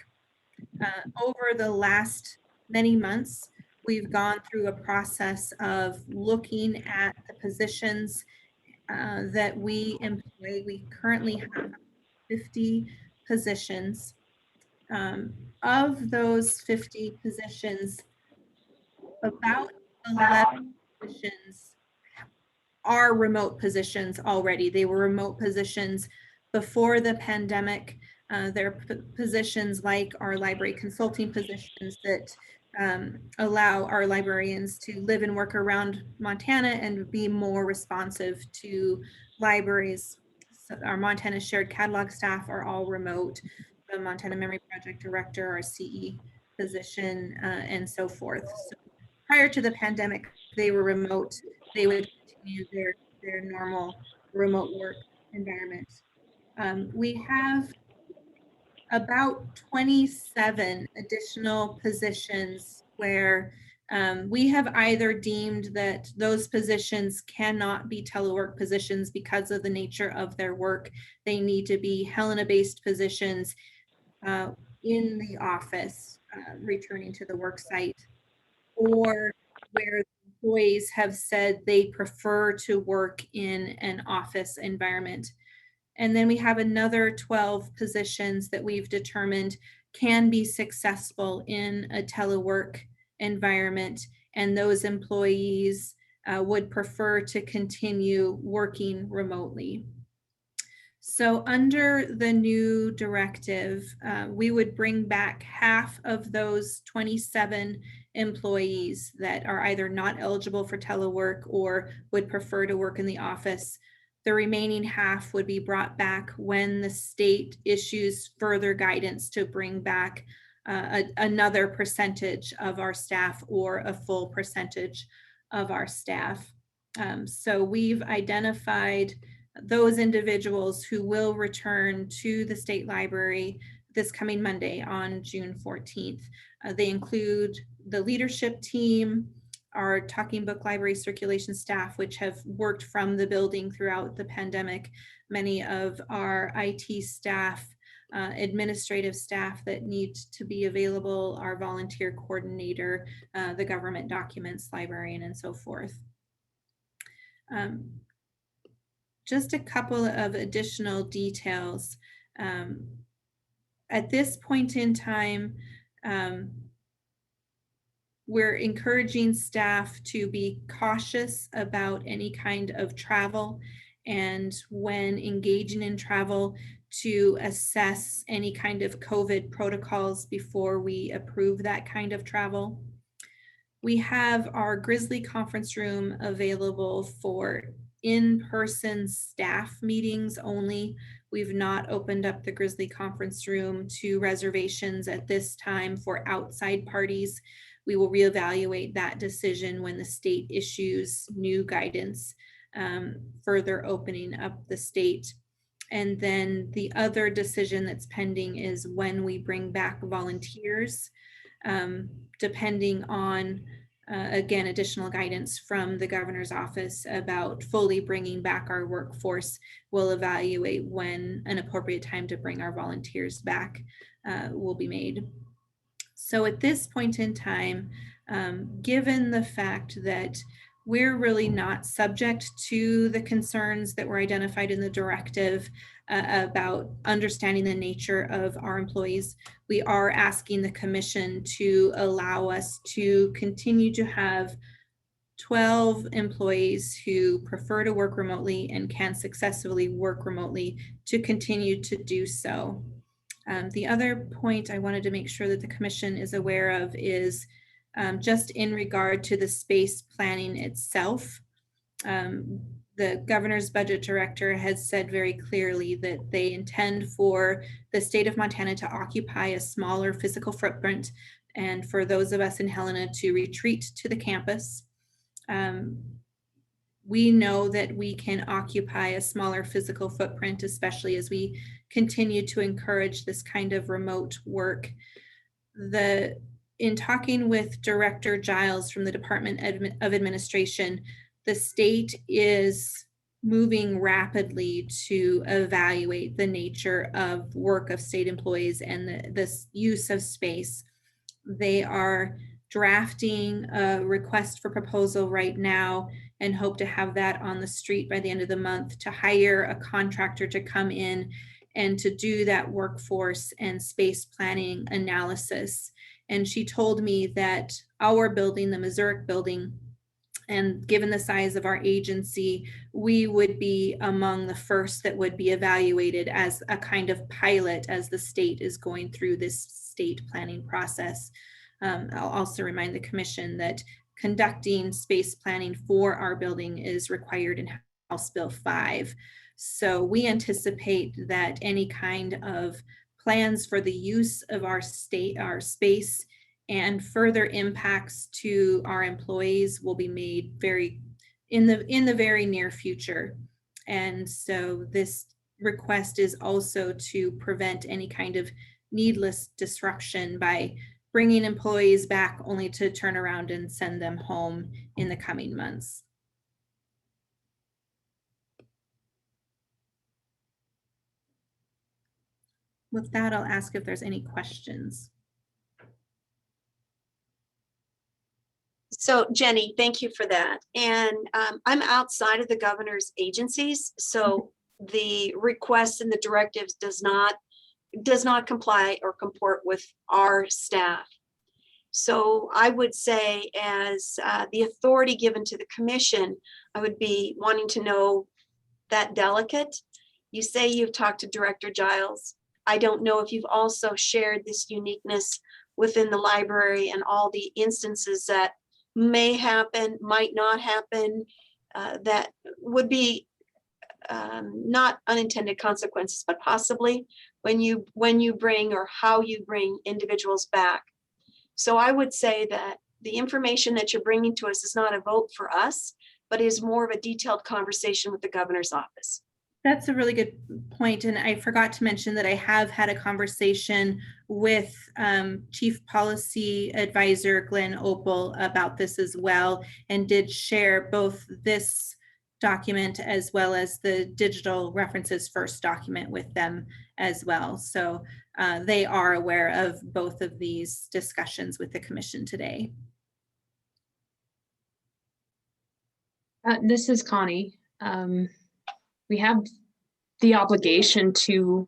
Speaker 4: Over the last many months, we've gone through a process of looking at the positions that we employ. We currently have 50 positions. Of those 50 positions, about 11 positions are remote positions already. They were remote positions before the pandemic. There are positions like our library consulting positions that allow our librarians to live and work around Montana and be more responsive to libraries. So our Montana Shared Catalog staff are all remote. The Montana Memory Project Director, our CE position, and so forth. So prior to the pandemic, they were remote. They would continue their normal remote work environment. We have about 27 additional positions where we have either deemed that those positions cannot be telework positions because of the nature of their work. They need to be Helena-based positions in the office, returning to the work site, or where employees have said they prefer to work in an office environment. And then we have another 12 positions that we've determined can be successful in a telework environment, and those employees would prefer to continue working remotely. So under the new directive, we would bring back half of those 27 employees that are either not eligible for telework or would prefer to work in the office. The remaining half would be brought back when the state issues further guidance to bring back another percentage of our staff or a full percentage of our staff. So we've identified those individuals who will return to the state library this coming Monday on June 14th. They include the leadership team, our Talking Book Library circulation staff, which have worked from the building throughout the pandemic, many of our IT staff, administrative staff that need to be available, our volunteer coordinator, the government documents librarian, and so forth. Just a couple of additional details. At this point in time, we're encouraging staff to be cautious about any kind of travel, and when engaging in travel, to assess any kind of COVID protocols before we approve that kind of travel. We have our Grizzly conference room available for in-person staff meetings only. We've not opened up the Grizzly Conference Room to reservations at this time for outside parties. We will reevaluate that decision when the state issues new guidance, further opening up the state. And then the other decision that's pending is when we bring back volunteers, depending on, again, additional guidance from the governor's office about fully bringing back our workforce. We'll evaluate when an appropriate time to bring our volunteers back will be made. So at this point in time, given the fact that we're really not subject to the concerns that were identified in the directive about understanding the nature of our employees, we are asking the commission to allow us to continue to have 12 employees who prefer to work remotely and can successfully work remotely to continue to do so. The other point I wanted to make sure that the commission is aware of is just in regard to the space planning itself. The governor's budget director has said very clearly that they intend for the state of Montana to occupy a smaller physical footprint and for those of us in Helena to retreat to the campus. We know that we can occupy a smaller physical footprint, especially as we continue to encourage this kind of remote work. In talking with Director Giles from the Department of Administration, the state is moving rapidly to evaluate the nature of work of state employees and this use of space. They are drafting a request for proposal right now and hope to have that on the street by the end of the month to hire a contractor to come in and to do that workforce and space planning analysis. And she told me that our building, the Missouri building, and given the size of our agency, we would be among the first that would be evaluated as a kind of pilot as the state is going through this state planning process. I'll also remind the commission that conducting space planning for our building is required in House Bill 5. So we anticipate that any kind of plans for the use of our space and further impacts to our employees will be made in the very near future. And so this request is also to prevent any kind of needless disruption by bringing employees back only to turn around and send them home in the coming months. With that, I'll ask if there's any questions.
Speaker 5: So Jenny, thank you for that. And I'm outside of the governor's agencies, so the requests and the directives does not comply or comport with our staff. So I would say, as the authority given to the commission, I would be wanting to know that delicate. You say you've talked to Director Giles. I don't know if you've also shared this uniqueness within the library and all the instances that may happen, might not happen, that would be not unintended consequences, but possibly when you bring or how you bring individuals back. So I would say that the information that you're bringing to us is not a vote for us, but is more of a detailed conversation with the governor's office.
Speaker 4: That's a really good point. And I forgot to mention that I have had a conversation with Chief Policy Advisor Glenn Opel about this as well, and did share both this document as well as the digital references first document with them as well. So they are aware of both of these discussions with the commission today.
Speaker 9: This is Connie. We have the obligation to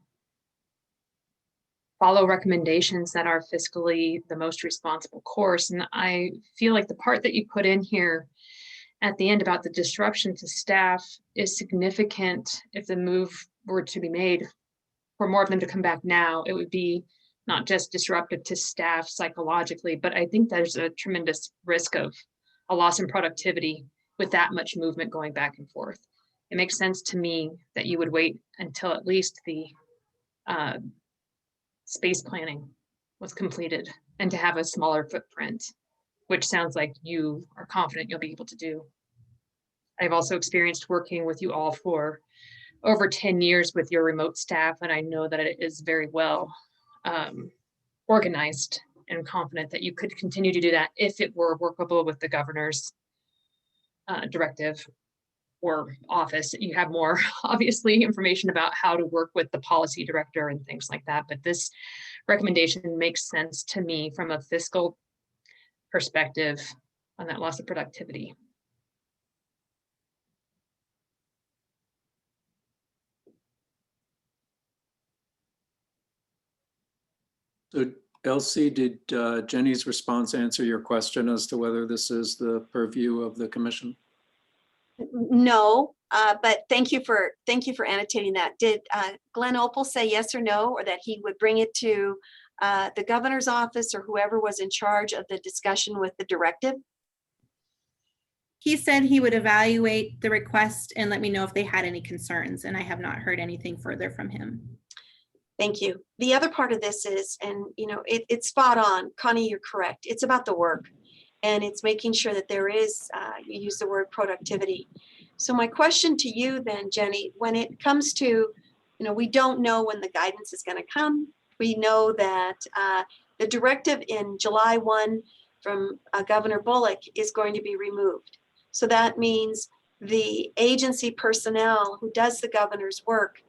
Speaker 9: follow recommendations that are fiscally the most responsible course. And I feel like the part that you put in here at the end about the disruption to staff is significant. If the move were to be made for more of them to come back now, it would be not just disruptive to staff psychologically, but I think there's a tremendous risk of a loss in productivity with that much movement going back and forth. it makes sense to me that you would wait until at least the space planning was completed and to have a smaller footprint, which sounds like you are confident you'll be able to do. I've also experienced working with you all for over 10 years with your remote staff, and I know that it is very well organized, and confident that you could continue to do that if it were workable with the governor's directive or office. You have more, obviously, information about how to work with the policy director and things like that. But this recommendation makes sense to me from a fiscal perspective on that loss of productivity.
Speaker 1: So Elsie, did Jenny's response answer your question as to whether this is the purview of the commission?
Speaker 5: No, but thank you for annotating that. Did Glenn Opal say yes or no, or that he would bring it to the governor's office or whoever was in charge of the discussion with the directive?
Speaker 4: He said he would evaluate the request and let me know if they had any concerns, and I have not heard anything further from him.
Speaker 5: Thank you. The other part of this is, and it's spot on, Connie, you're correct. It's about the work, and it's making sure that there is, you use the word productivity. So my question to you then, Jenny, when it comes to, we don't know when the guidance is going to come. We know that the directive in July 1 from Governor Bullock is going to be removed. So that means the agency personnel who does the governor's work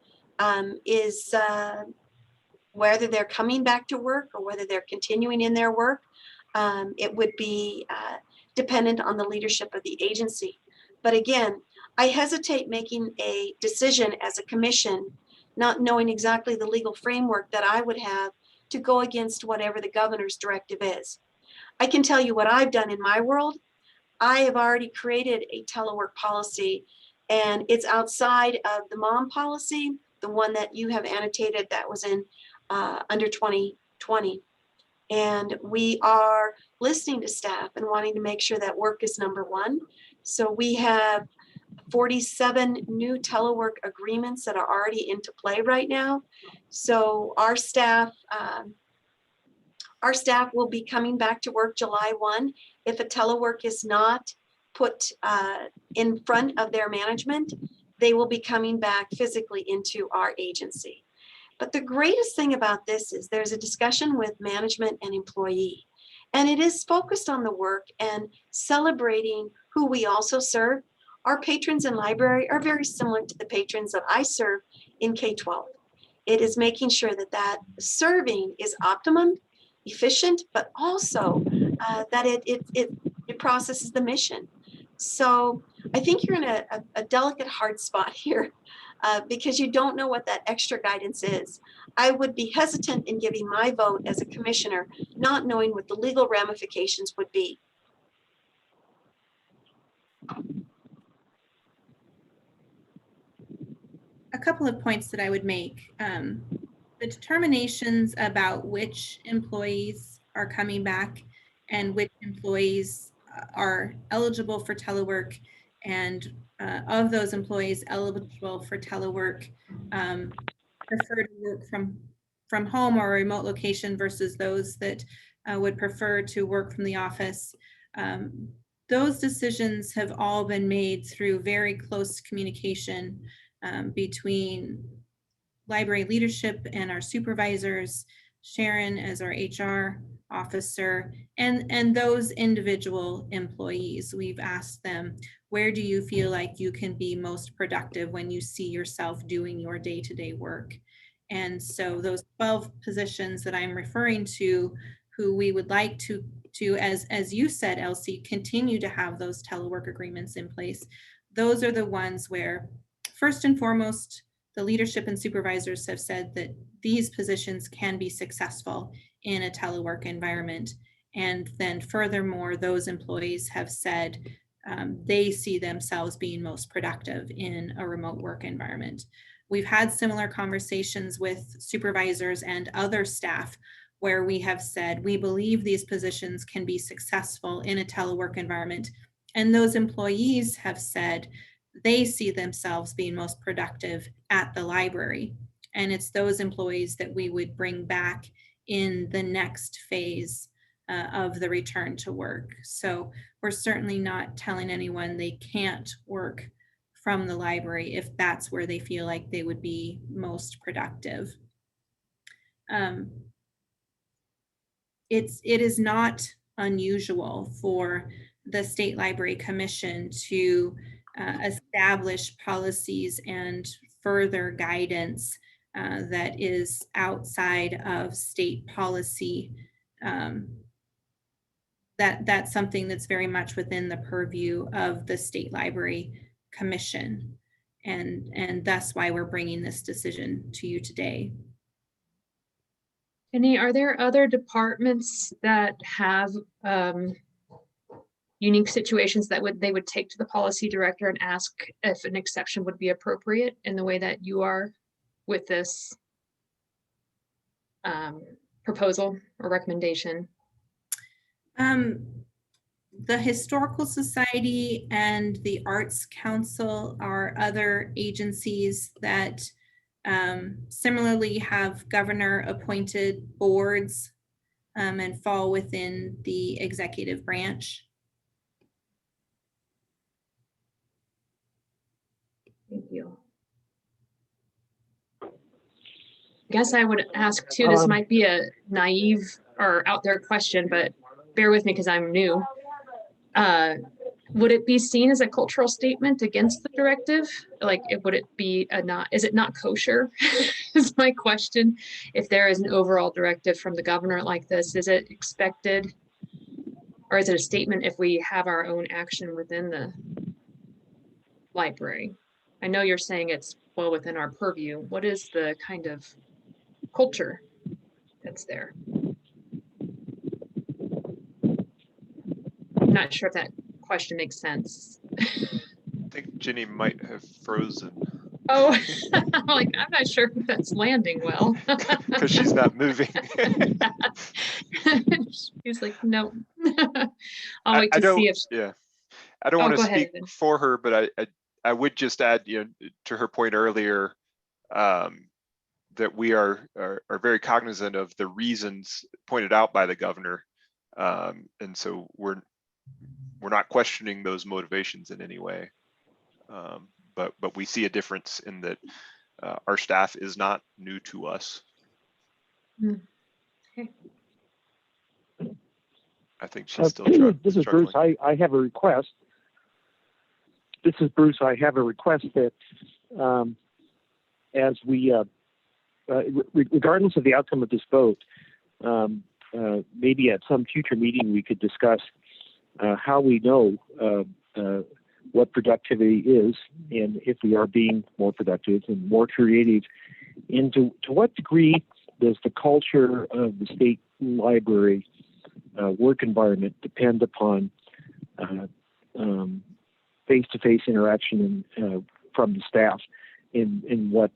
Speaker 5: is whether they're coming back to work or whether they're continuing in their work, it would be dependent on the leadership of the agency. But again, I hesitate making a decision as a commission, not knowing exactly the legal framework that I would have to go against whatever the governor's directive is. I can tell you what I've done in my world. I have already created a telework policy, and it's outside of the mom policy, the one that you have annotated that was in under 2020. And we are listening to staff and wanting to make sure that work is number one. So we have 47 new telework agreements that are already into play right now. So our staff will be coming back to work July 1. If a telework is not put in front of their management, they will be coming back physically into our agency. But the greatest thing about this is there's a discussion with management and employee, and it is focused on the work and celebrating who we also serve. Our patrons in library are very similar to the patrons that I serve in K-12. It is making sure that that serving is optimum, efficient, but also that it processes the mission. So I think you're in a delicate hard spot here because you don't know what that extra guidance is. I would be hesitant in giving my vote as a commissioner, not knowing what the legal ramifications would be.
Speaker 4: A couple of points that I would make. The determinations about which employees are coming back and which employees are eligible for telework, and of those employees eligible for telework prefer to work from home or a remote location versus those that would prefer to work from the office. Those decisions have all been made through very close communication between library leadership and our supervisors, Sharon as our HR officer, and those individual employees. We've asked them, where do you feel like you can be most productive when you see yourself doing your day-to-day work? And so those 12 positions that I'm referring to, who we would like to as you said, Elsie, continue to have those telework agreements in place. Those are the ones where, first and foremost, the leadership and supervisors have said that these positions can be successful in a telework environment. And then furthermore, those employees have said they see themselves being most productive in a remote work environment. We've had similar conversations with supervisors and other staff where we have said, we believe these positions can be successful in a telework environment. And those employees have said they see themselves being most productive at the library. And it's those employees that we would bring back in the next phase of the return to work. So we're certainly not telling anyone they can't work from the library if that's where they feel like they would be most productive. It is not unusual for the State Library Commission to establish policies and further guidance that is outside of state policy. That's something that's very much within the purview of the State Library Commission. And that's why we're bringing this decision to you today.
Speaker 9: Jenny, are there other departments that have unique situations that they would take to the policy director and ask if an exception would be appropriate in the way that you are with this proposal or recommendation?
Speaker 4: The Historical Society and the Arts Council are other agencies that similarly have governor appointed boards and fall within the executive branch.
Speaker 9: Thank you. I guess I would ask too, this might be a naive or out there question, but bear with me because I'm new. Would it be seen as a cultural statement against the directive? Like, would it be is it not kosher is my question. If there is an overall directive from the governor like this, is it expected, or is it a statement if we have our own action within the library? I know you're saying it's well within our purview. What is the kind of culture that's there? I'm not sure if that question makes sense.
Speaker 8: I think Jenny might have frozen.
Speaker 9: Oh, I'm not sure if that's landing well.
Speaker 8: Because she's not moving.
Speaker 9: She's like, no. I'll wait to see if.
Speaker 8: Yeah, I don't want to speak
Speaker 9: ahead,
Speaker 8: for her, but I would just add, to her point earlier, that we are very cognizant of the reasons pointed out by the governor, and so we're not questioning those motivations in any way, but we see a difference in that our staff is not new to us.
Speaker 9: Okay.
Speaker 8: I think she's still
Speaker 20: This is Bruce. I have a request. This is Bruce. I have a request that as we, regardless of the outcome of this vote, maybe at some future meeting we could discuss how we know what productivity is and if we are being more productive and more creative, and to what degree does the culture of the state library work environment depend upon face-to-face interaction from the staff in what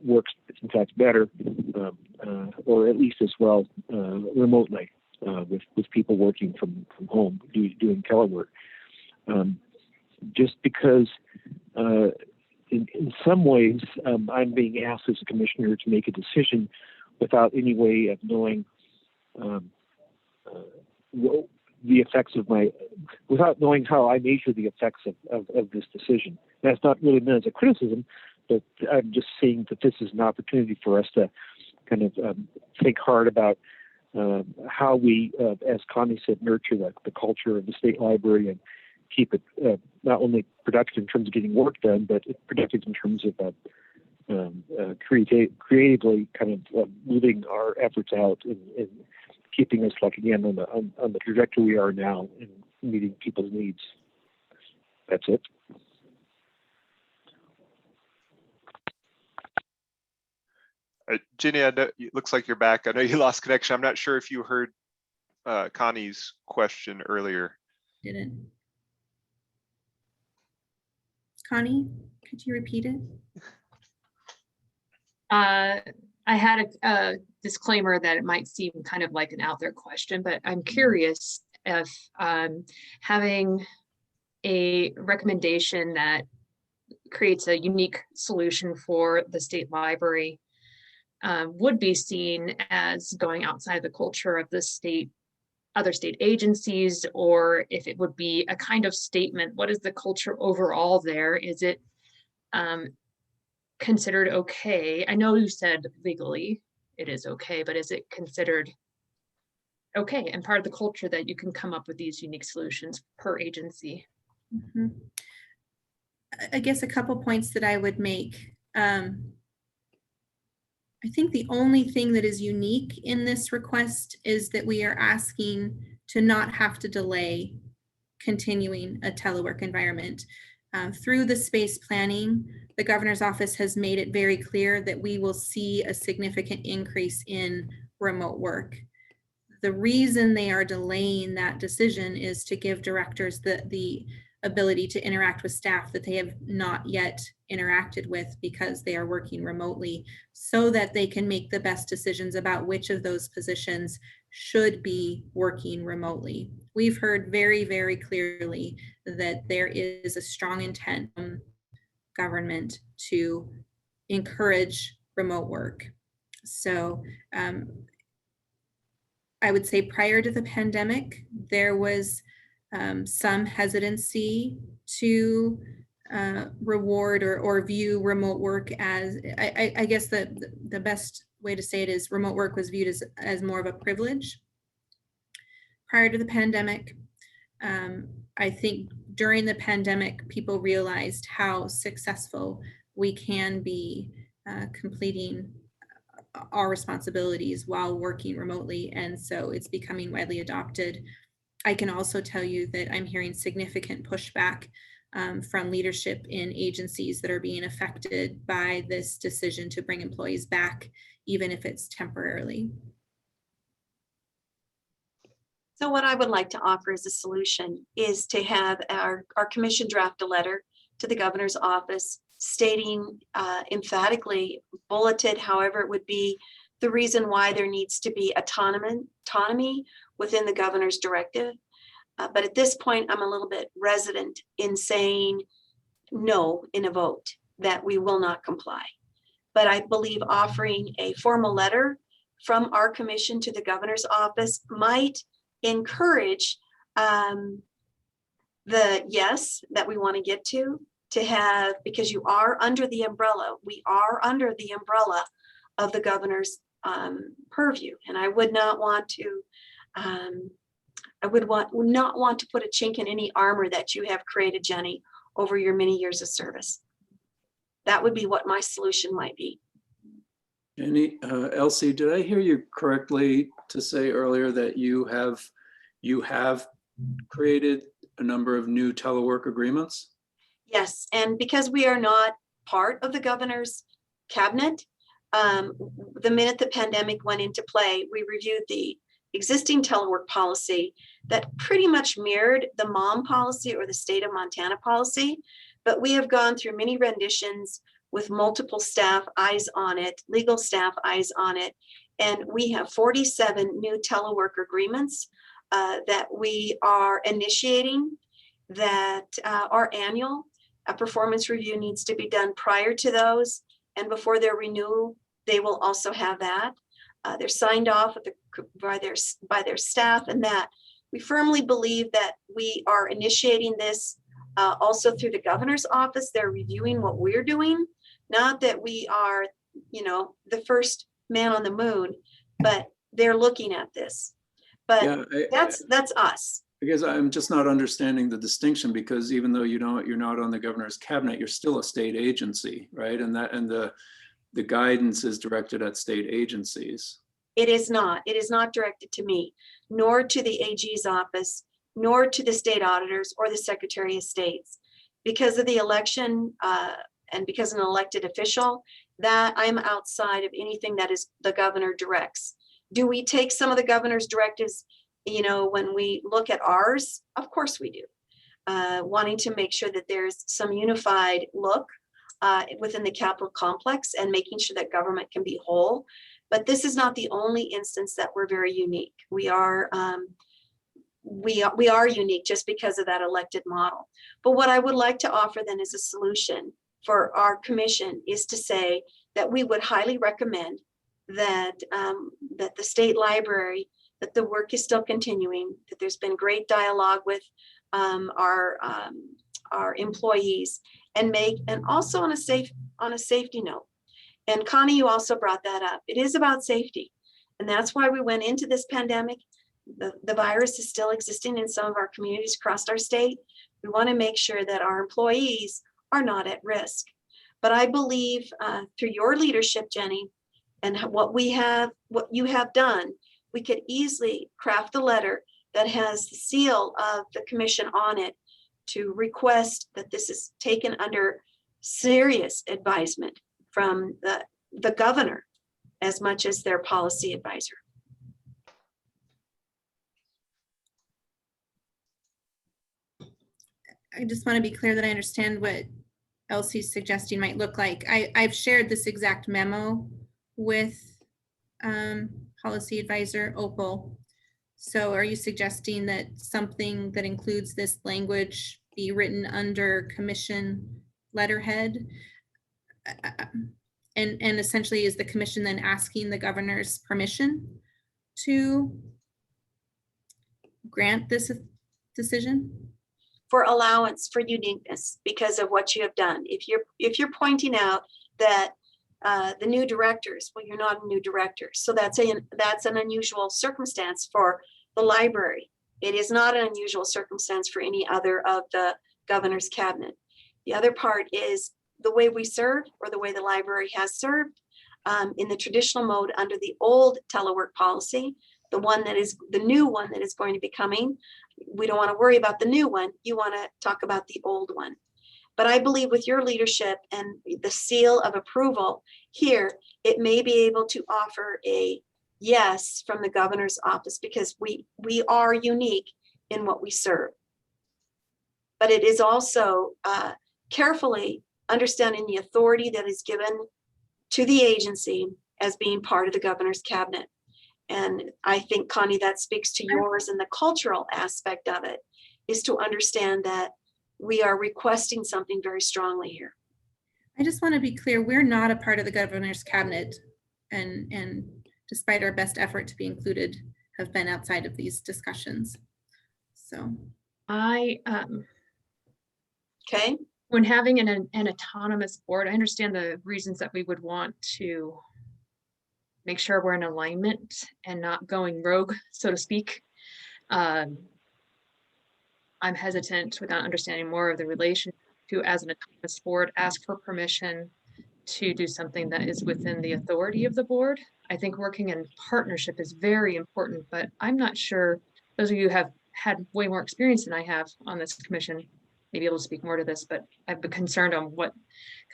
Speaker 20: works in fact better or at least as well remotely with people working from home doing telework. Just because in some ways I'm being asked as a commissioner to make a decision without any way of knowing the effects of without knowing how I measure the effects of this decision. That's not really meant as a criticism, but I'm just saying that this is an opportunity for us to kind of think hard about how we, as Connie said, nurture the culture of the state library and keep it not only productive in terms of getting work done, but productive in terms of creatively kind of moving our efforts out and keeping us, like, again, on the trajectory we are now in meeting people's needs. That's it.
Speaker 8: Jenny, I know it looks like you're back. I know you lost connection. I'm not sure if you heard Connie's question earlier.
Speaker 4: Didn't. Connie, could you repeat it?
Speaker 9: I had a disclaimer that it might seem kind of like an out there question, but I'm curious if having a recommendation that creates a unique solution for the state library would be seen as going outside the culture of the state, other state agencies, or if it would be a kind of statement. What is the culture overall there? Is it considered okay? I know you said legally it is okay, but is it considered okay and part of the culture that you can come up with these unique solutions per agency?
Speaker 4: Mhm. I guess a couple points that I would make. I think the only thing that is unique in this request is that we are asking to not have to delay continuing a telework environment. Through the space planning, the governor's office has made it very clear that we will see a significant increase in remote work. The reason they are delaying that decision is to give directors the ability to interact with staff that they have not yet interacted with because they are working remotely, so that they can make the best decisions about which of those positions should be working remotely. We've heard very, very clearly that there is a strong intent from government to encourage remote work. So I would say prior to the pandemic, there was some hesitancy to reward or view remote work as, I guess the best way to say it is remote work was viewed as more of a privilege prior to the pandemic. I think during the pandemic, people realized how successful we can be completing our responsibilities while working remotely. And so it's becoming widely adopted. I can also tell you that I'm hearing significant pushback from leadership in agencies that are being affected by this decision to bring employees back, even if it's temporarily.
Speaker 5: So what I would like to offer as a solution is to have our commission draft a letter to the governor's office stating emphatically, bulleted, however it would be, the reason why there needs to be autonomy within the governor's directive. But at this point, I'm a little bit resident in saying no in a vote, that we will not comply. But I believe offering a formal letter from our commission to the governor's office might encourage the yes that we want to get to have, because you are under the umbrella, we are under the umbrella of the governor's purview. And I would not want to, not want to put a chink in any armor that you have created, Jenny, over your many years of service. That would be what my solution might be.
Speaker 1: Jenny, Elsie, did I hear you correctly to say earlier that you have created a number of new telework agreements?
Speaker 5: Yes, and because we are not part of the governor's cabinet, the minute the pandemic went into play, we reviewed the existing telework policy that pretty much mirrored the MOM policy or the state of Montana policy, but we have gone through many renditions with multiple staff eyes on it, legal staff eyes on it, and we have 47 new telework agreements that we are initiating that are annual. A performance review needs to be done prior to those, and before their renewal, they will also have that. They're signed off by their staff, and that we firmly believe that we are initiating this also through the governor's office. They're reviewing what we're doing, not that we are, the first man on the moon, but they're looking at this. But yeah, that's us.
Speaker 1: Because I'm just not understanding the distinction, because even though you're not on the governor's cabinet, you're still a state agency, right? And the guidance is directed at state agencies.
Speaker 5: It is not. It is not directed to me, nor to the AG's office, nor to the state auditors or the Secretary of State's. Because of the election and because an elected official, that I'm outside of anything that is the governor directs. Do we take some of the governor's directives, when we look at ours? Of course we do. Wanting to make sure that there's some unified look within the Capitol complex and making sure that government can be whole. But this is not the only instance that we're very unique. We are unique just because of that elected model. But what I would like to offer then is a solution for our commission is to say that we would highly recommend that that the state library, that the work is still continuing, that there's been great dialogue with our employees, and also on a safety note. And Connie, you also brought that up. It is about safety. And that's why we went into this pandemic. The virus is still existing in some of our communities across our state. We want to make sure that our employees are not at risk. But I believe through your leadership, Jenny, and what you have done, we could easily craft a letter that has the seal of the commission on it to request that this is taken under serious advisement from the governor as much as their policy advisor.
Speaker 4: I just want to be clear that I understand what Elsie's suggesting might look like. I've shared this exact memo with policy advisor Opal. So are you suggesting that something that includes this language be written under commission letterhead? And essentially, is the commission then asking the governor's permission to grant this decision?
Speaker 5: For allowance for uniqueness because of what you have done. If you're pointing out that the new directors, well, you're not a new director, so that's an unusual circumstance for the library. It is not an unusual circumstance for any other of the governor's cabinet. The other part is the way we serve, or the way the library has served in the traditional mode under the old telework policy, the new one that is going to be coming. We don't want to worry about the new one. You want to talk about the old one. But I believe with your leadership and the seal of approval here, it may be able to offer a yes from the governor's office, because we are unique in what we serve. But it is also carefully understanding the authority that is given to the agency as being part of the governor's cabinet. And I think, Connie, that speaks to yours, and the cultural aspect of it is to understand that we are requesting something very strongly here.
Speaker 4: I just want to be clear, we're not a part of the governor's cabinet, and despite our best effort to be included, have been outside of these discussions. So
Speaker 5: okay.
Speaker 9: When having an autonomous board, I understand the reasons that we would want to make sure we're in alignment and not going rogue, so to speak. I'm hesitant, without understanding more of the relation to, as an autonomous board, ask for permission to do something that is within the authority of the board. I think working in partnership is very important, but I'm not sure, those of you who have had way more experience than I have on this commission may be able to speak more to this, but I've been concerned on what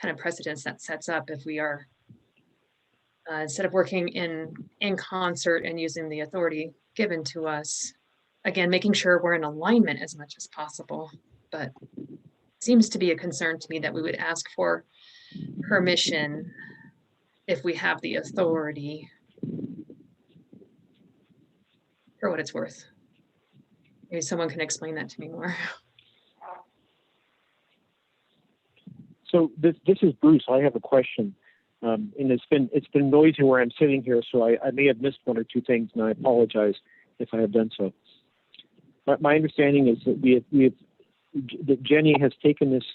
Speaker 9: kind of precedence that sets up if we are instead of working in concert and using the authority given to us, again, making sure we're in alignment as much as possible. But it seems to be a concern to me that we would ask for permission if we have the authority, for what it's worth. Maybe someone can explain that to me more.
Speaker 20: So this is Bruce. I have a question. And it's been noisy where I'm sitting here, so I may have missed one or two things, and I apologize if I have done so. But my understanding is that that Jenny has taken this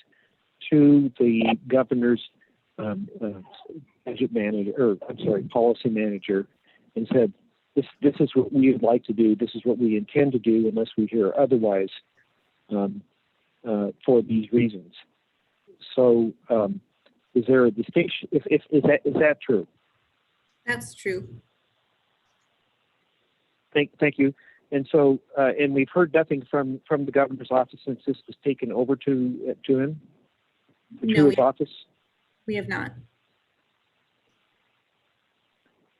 Speaker 20: to the governor's budget manager, or I'm sorry, policy manager, and said, this is what we would like to do. This is what we intend to do, unless we hear otherwise, for these reasons. So. Is there a distinction? Is that true?
Speaker 4: That's true.
Speaker 20: Thank you. And so, and we've heard nothing from the governor's office since this was taken over to him, to his office.
Speaker 4: We have not.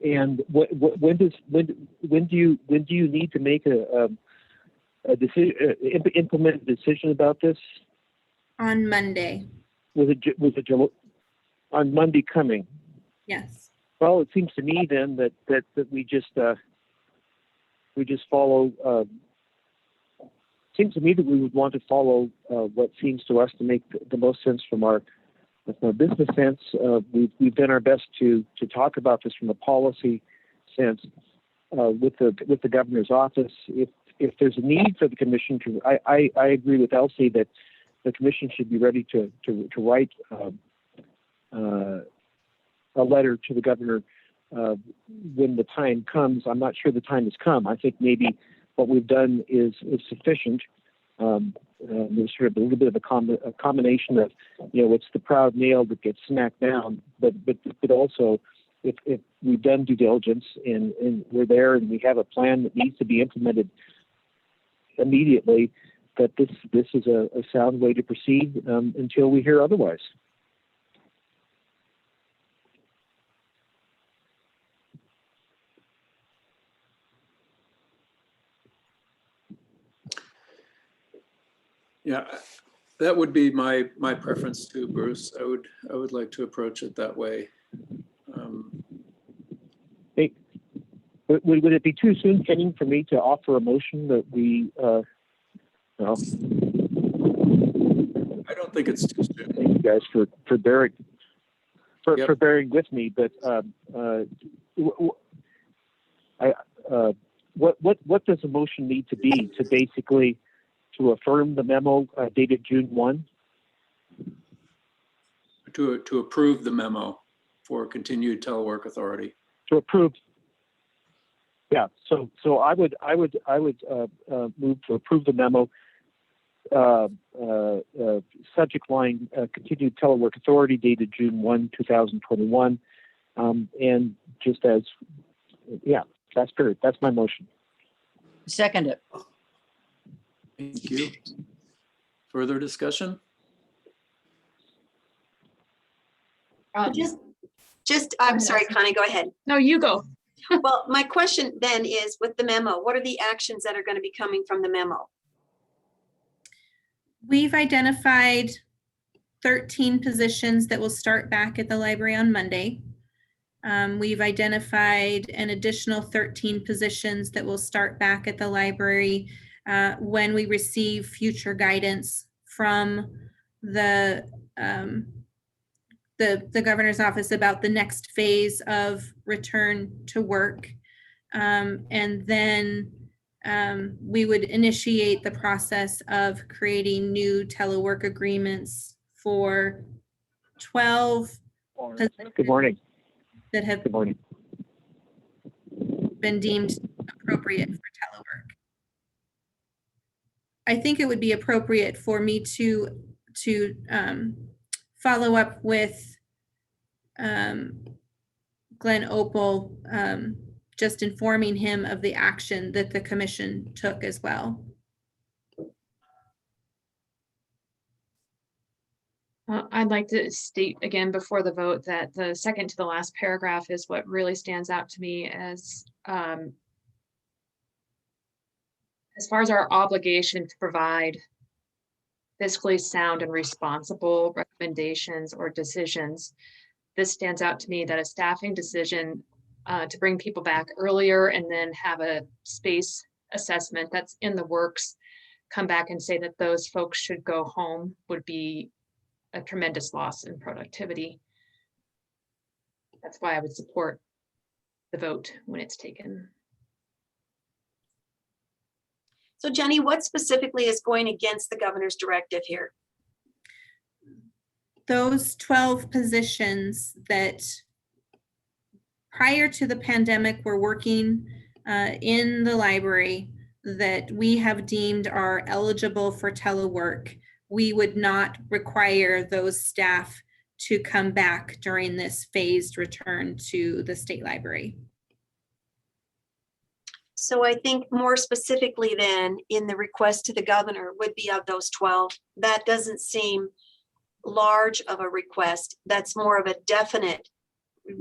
Speaker 20: And when do you need to make a decision, implement a decision about this?
Speaker 4: On Monday.
Speaker 20: Was it on Monday coming?
Speaker 4: Yes.
Speaker 20: Well, it seems to me then that we just follow. Seems to me that we would want to follow what seems to us to make the most sense from our a business sense. We've done our best to talk about this from a policy sense with the governor's office. If there's a need for the commission to, I agree with Elsie that the commission should be ready to write a letter to the governor when the time comes. I'm not sure the time has come. I think maybe what we've done is sufficient. There's sort of a little bit of a combination of, it's the proud male that gets smacked down, but also if we've done due diligence and we're there and we have a plan that needs to be implemented immediately, that this is a sound way to proceed until we hear otherwise.
Speaker 1: Yeah, that would be my preference too, Bruce. I would like to approach it that way.
Speaker 20: Hey, would it be too soon, Kenny, for me to offer a motion that we? No.
Speaker 1: I don't think it's too soon.
Speaker 20: Thank you guys for bearing for bearing with me, but what does a motion need to be to basically to affirm the memo dated June 1?
Speaker 1: To approve the memo for continued telework authority.
Speaker 20: To approve. Yeah. So I would move to approve the memo. Subject line: continued telework authority dated June 1, 2021, and just as, that's good. That's my motion.
Speaker 21: Second it.
Speaker 1: Thank you. Further discussion?
Speaker 5: I'm sorry, Connie, go ahead.
Speaker 9: No, you go.
Speaker 5: Well, my question then is, with the memo, what are the actions that are going to be coming from the memo?
Speaker 4: We've identified 13 positions that will start back at the library on Monday. We've identified an additional 13 positions that will start back at the library when we receive future guidance from the governor's office about the next phase of return to work. And then we would initiate the process of creating new telework agreements for 12
Speaker 20: Good morning.
Speaker 4: that have
Speaker 20: Good morning.
Speaker 4: been deemed appropriate for telework. I think it would be appropriate for me to follow up with Glenn Opal, just informing him of the action that the commission took as well.
Speaker 9: I'd like to state again before the vote that the second to the last paragraph is what really stands out to me as far as our obligation to provide fiscally sound and responsible recommendations or decisions. This stands out to me that a staffing decision to bring people back earlier and then have a space assessment that's in the works, come back and say that those folks should go home would be a tremendous loss in productivity. That's why I would support the vote when it's taken.
Speaker 5: So Jenny, what specifically is going against the governor's directive here?
Speaker 4: Those 12 positions that prior to the pandemic were working in the library that we have deemed are eligible for telework, we would not require those staff to come back during this phased return to the state library.
Speaker 5: So I think more specifically then in the request to the governor would be of those 12. That doesn't seem large of a request. That's more of a definite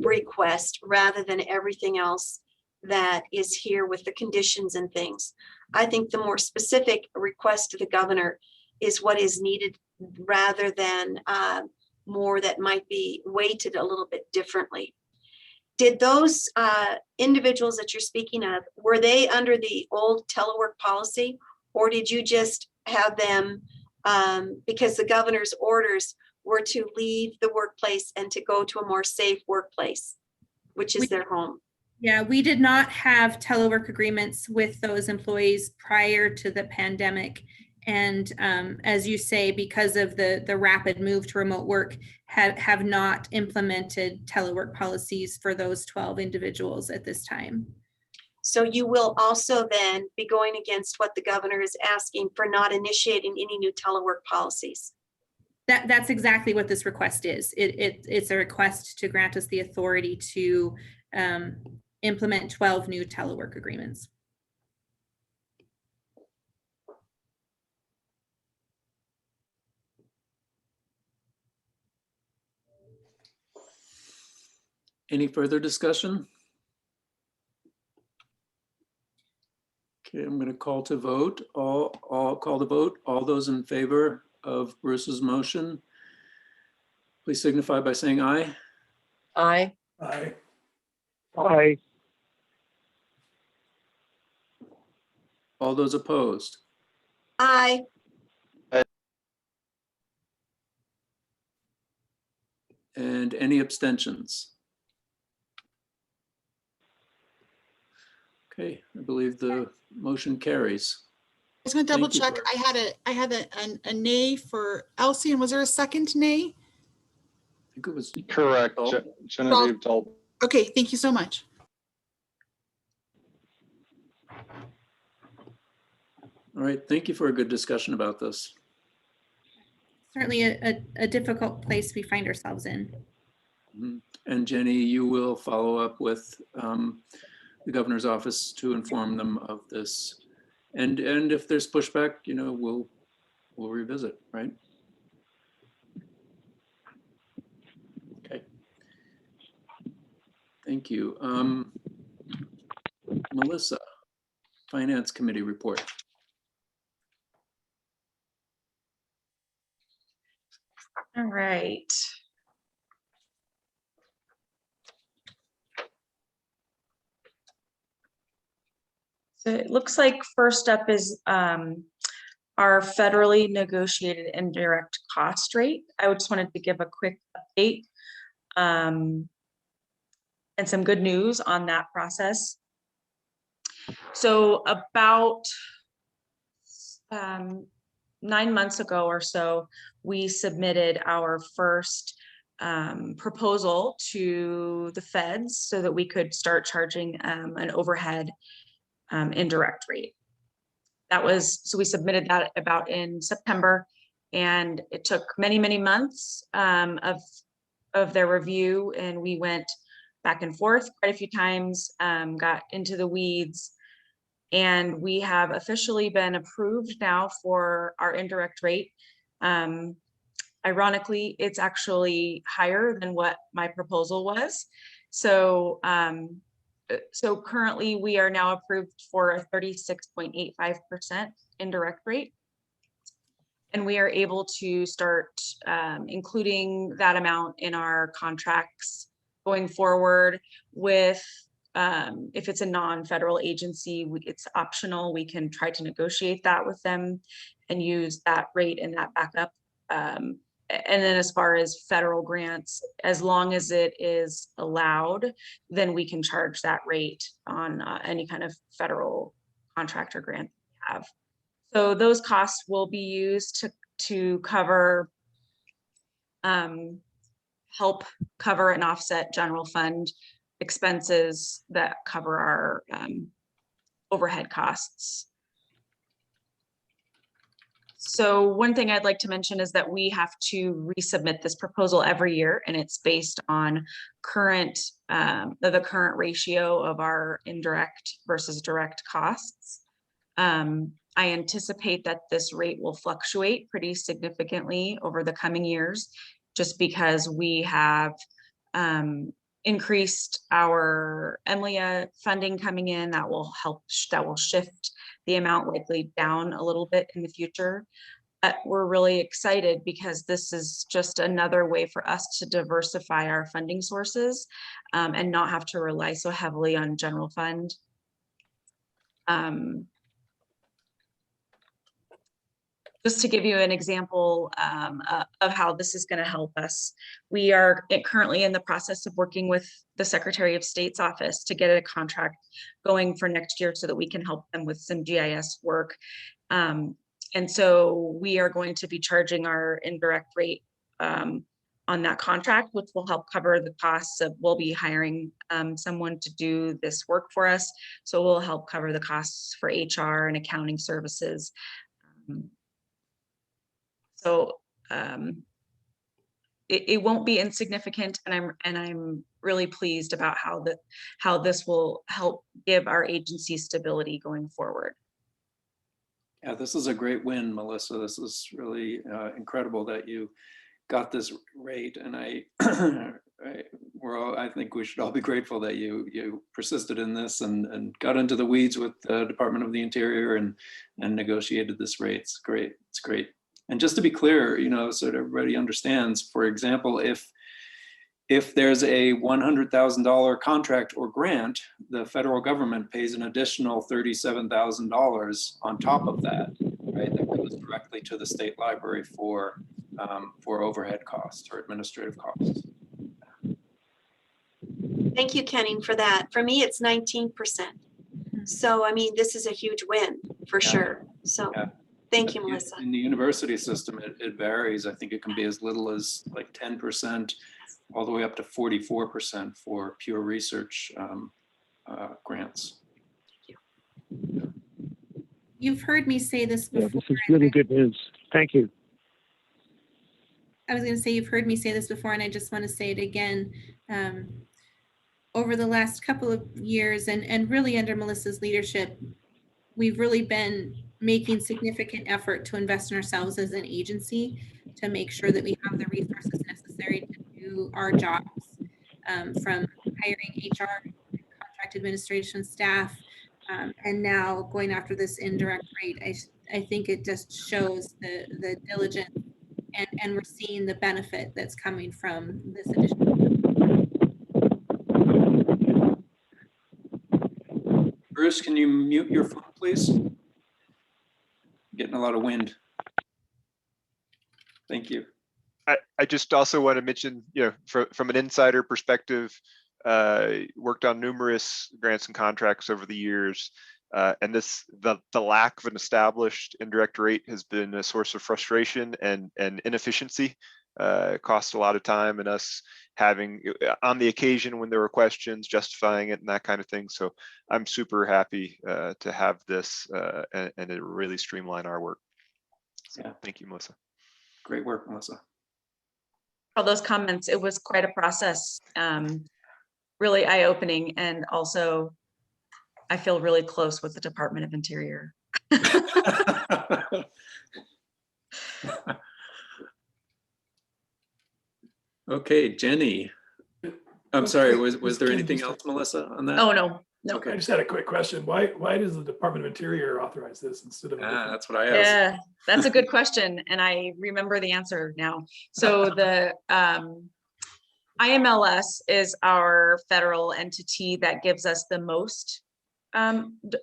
Speaker 5: request rather than everything else that is here with the conditions and things. I think the more specific request to the governor is what is needed rather than more that might be weighted a little bit differently. Did those individuals that you're speaking of, were they under the old telework policy, or did you just have them, because the governor's orders were to leave the workplace and to go to a more safe workplace, which is their home.
Speaker 4: Yeah, we did not have telework agreements with those employees prior to the pandemic. And as you say, because of the rapid move to remote work, have not implemented telework policies for those 12 individuals at this time.
Speaker 5: So you will also then be going against what the governor is asking for not initiating any new telework policies.
Speaker 4: That's exactly what this request is. It's a request to grant us the authority to implement 12 new telework agreements.
Speaker 1: Any further discussion? Okay, I'm going to call to vote. I'll call the vote. All those in favor of Bruce's motion, please signify by saying aye.
Speaker 21: Aye.
Speaker 11: Aye.
Speaker 20: Aye.
Speaker 1: All those opposed?
Speaker 5: Aye.
Speaker 1: And any abstentions? Okay, I believe the motion carries.
Speaker 2: I just want to double
Speaker 1: Thank you,
Speaker 2: check.
Speaker 1: Barbara.
Speaker 2: I had a nay for Elsie, and was there a second nay?
Speaker 1: I think it was
Speaker 10: Correct.
Speaker 1: Oh.
Speaker 10: Genevieve Dalton.
Speaker 2: Okay, thank you so much.
Speaker 1: All right, thank you for a good discussion about this.
Speaker 4: Certainly a difficult place we find ourselves in.
Speaker 1: Mhm. And Jenny, you will follow up with the governor's office to inform them of this. And if there's pushback, you know, we'll revisit, right? Okay. Thank you. Melissa, Finance Committee report.
Speaker 3: All right. So it looks like first up is our federally negotiated indirect cost rate. I just wanted to give a quick update and some good news on that process. So about 9 months ago or so, we submitted our first proposal to the feds so that we could start charging an overhead indirect rate. So we submitted that about in September, and it took many, many months of their review, and we went back and forth quite a few times, got into the weeds, and we have officially been approved now for our indirect rate. Ironically, it's actually higher than what my proposal was. So currently we are now approved for a 36.85% indirect rate. And we are able to start including that amount in our contracts going forward with, if it's a non-federal agency, it's optional. We can try to negotiate that with them and use that rate and that backup. And then as far as federal grants, as long as it is allowed, then we can charge that rate on any kind of federal contract or grant we have. So those costs will be used to cover, help cover and offset general fund expenses that cover our overhead costs. So one thing I'd like to mention is that we have to resubmit this proposal every year, and it's based on the current ratio of our indirect versus direct costs. I anticipate that this rate will fluctuate pretty significantly over the coming years, just because we have increased our EMLIA funding coming in that will help, that will shift the amount likely down a little bit in the future. But we're really excited because this is just another way for us to diversify our funding sources and not have to rely so heavily on general fund. just to give you an example of how this is going to help us, we are currently in the process of working with the Secretary of State's office to get a contract going for next year so that we can help them with some GIS work. And so we are going to be charging our indirect rate on that contract, which will help cover the costs of, we'll be hiring someone to do this work for us. So we'll help cover the costs for HR and accounting services. So it won't be insignificant, and I'm really pleased about how this will help give our agency stability going forward.
Speaker 1: Yeah, this is a great win, Melissa. This is really incredible that you got this rate, and I think we should all be grateful that you persisted in this and got into the weeds with the Department of the Interior and negotiated this rate. It's great. It's great. And just to be clear, you know, so that everybody understands, for example, if there's a $100,000 contract or grant, the federal government pays an additional $37,000 on top of that, right? That goes directly to the state library for overhead costs or administrative costs.
Speaker 5: Thank you, Kenny, for that. For me, it's 19%. So, I mean, this is a huge win for sure. So thank you, Melissa.
Speaker 1: In the university system, it varies. I think it can be as little as like 10% all the way up to 44% for pure research grants.
Speaker 4: You've heard me say this before.
Speaker 20: Yeah, this is really good news. Thank you.
Speaker 4: I was going to say, you've heard me say this before, and I just want to say it again. Over the last couple of years, and really under Melissa's leadership, we've really been making significant effort to invest in ourselves as an agency to make sure that we have the resources necessary to do our jobs, from hiring HR, contract administration staff, and now going after this indirect rate. I think it just shows the diligence, and we're seeing the benefit that's coming from this initiative.
Speaker 1: Bruce, can you mute your phone, please? Getting a lot of wind. Thank you.
Speaker 8: I just also want to mention, you know, from an insider perspective, worked on numerous grants and contracts over the years. And the lack of an established indirect rate has been a source of frustration and inefficiency. It cost a lot of time, and us having, on the occasion when there were questions, justifying it and that kind of thing. So I'm super happy to have this and it really streamline our work. So yeah. Thank you, Melissa.
Speaker 1: Great work, Melissa.
Speaker 3: All those comments, it was quite a process, really eye-opening, and also I feel really close with the Department of Interior.
Speaker 1: Okay, Jenny. I'm sorry, was there anything else, Melissa, on that?
Speaker 3: Oh, no.
Speaker 11: Okay. I just had a quick question. Why does the Department of Interior authorize this instead of?
Speaker 1: That's what I asked.
Speaker 3: Yeah, that's a good question, and I remember the answer now. So the IMLS is our federal entity that gives us the most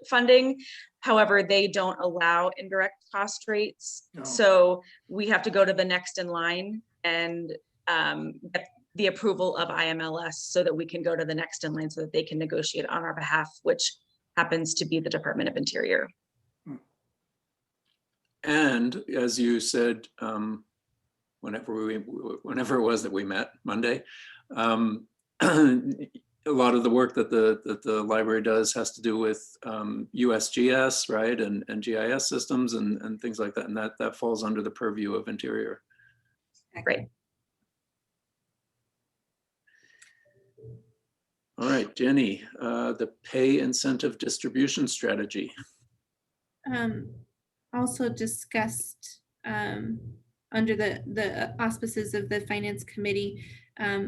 Speaker 3: funding. However, they don't allow indirect cost rates.
Speaker 11: No.
Speaker 3: So we have to go to the next in line and get the approval of IMLS so that we can go to the next in line so that they can negotiate on our behalf, which happens to be the Department of Interior.
Speaker 1: And as you said, whenever it was that we met Monday, a lot of the work that the library does has to do with USGS, right, and GIS systems and things like that, and that falls under the purview of Interior.
Speaker 3: Great.
Speaker 1: All right, Jenny, the pay incentive distribution strategy.
Speaker 4: Also discussed under the auspices of the Finance Committee.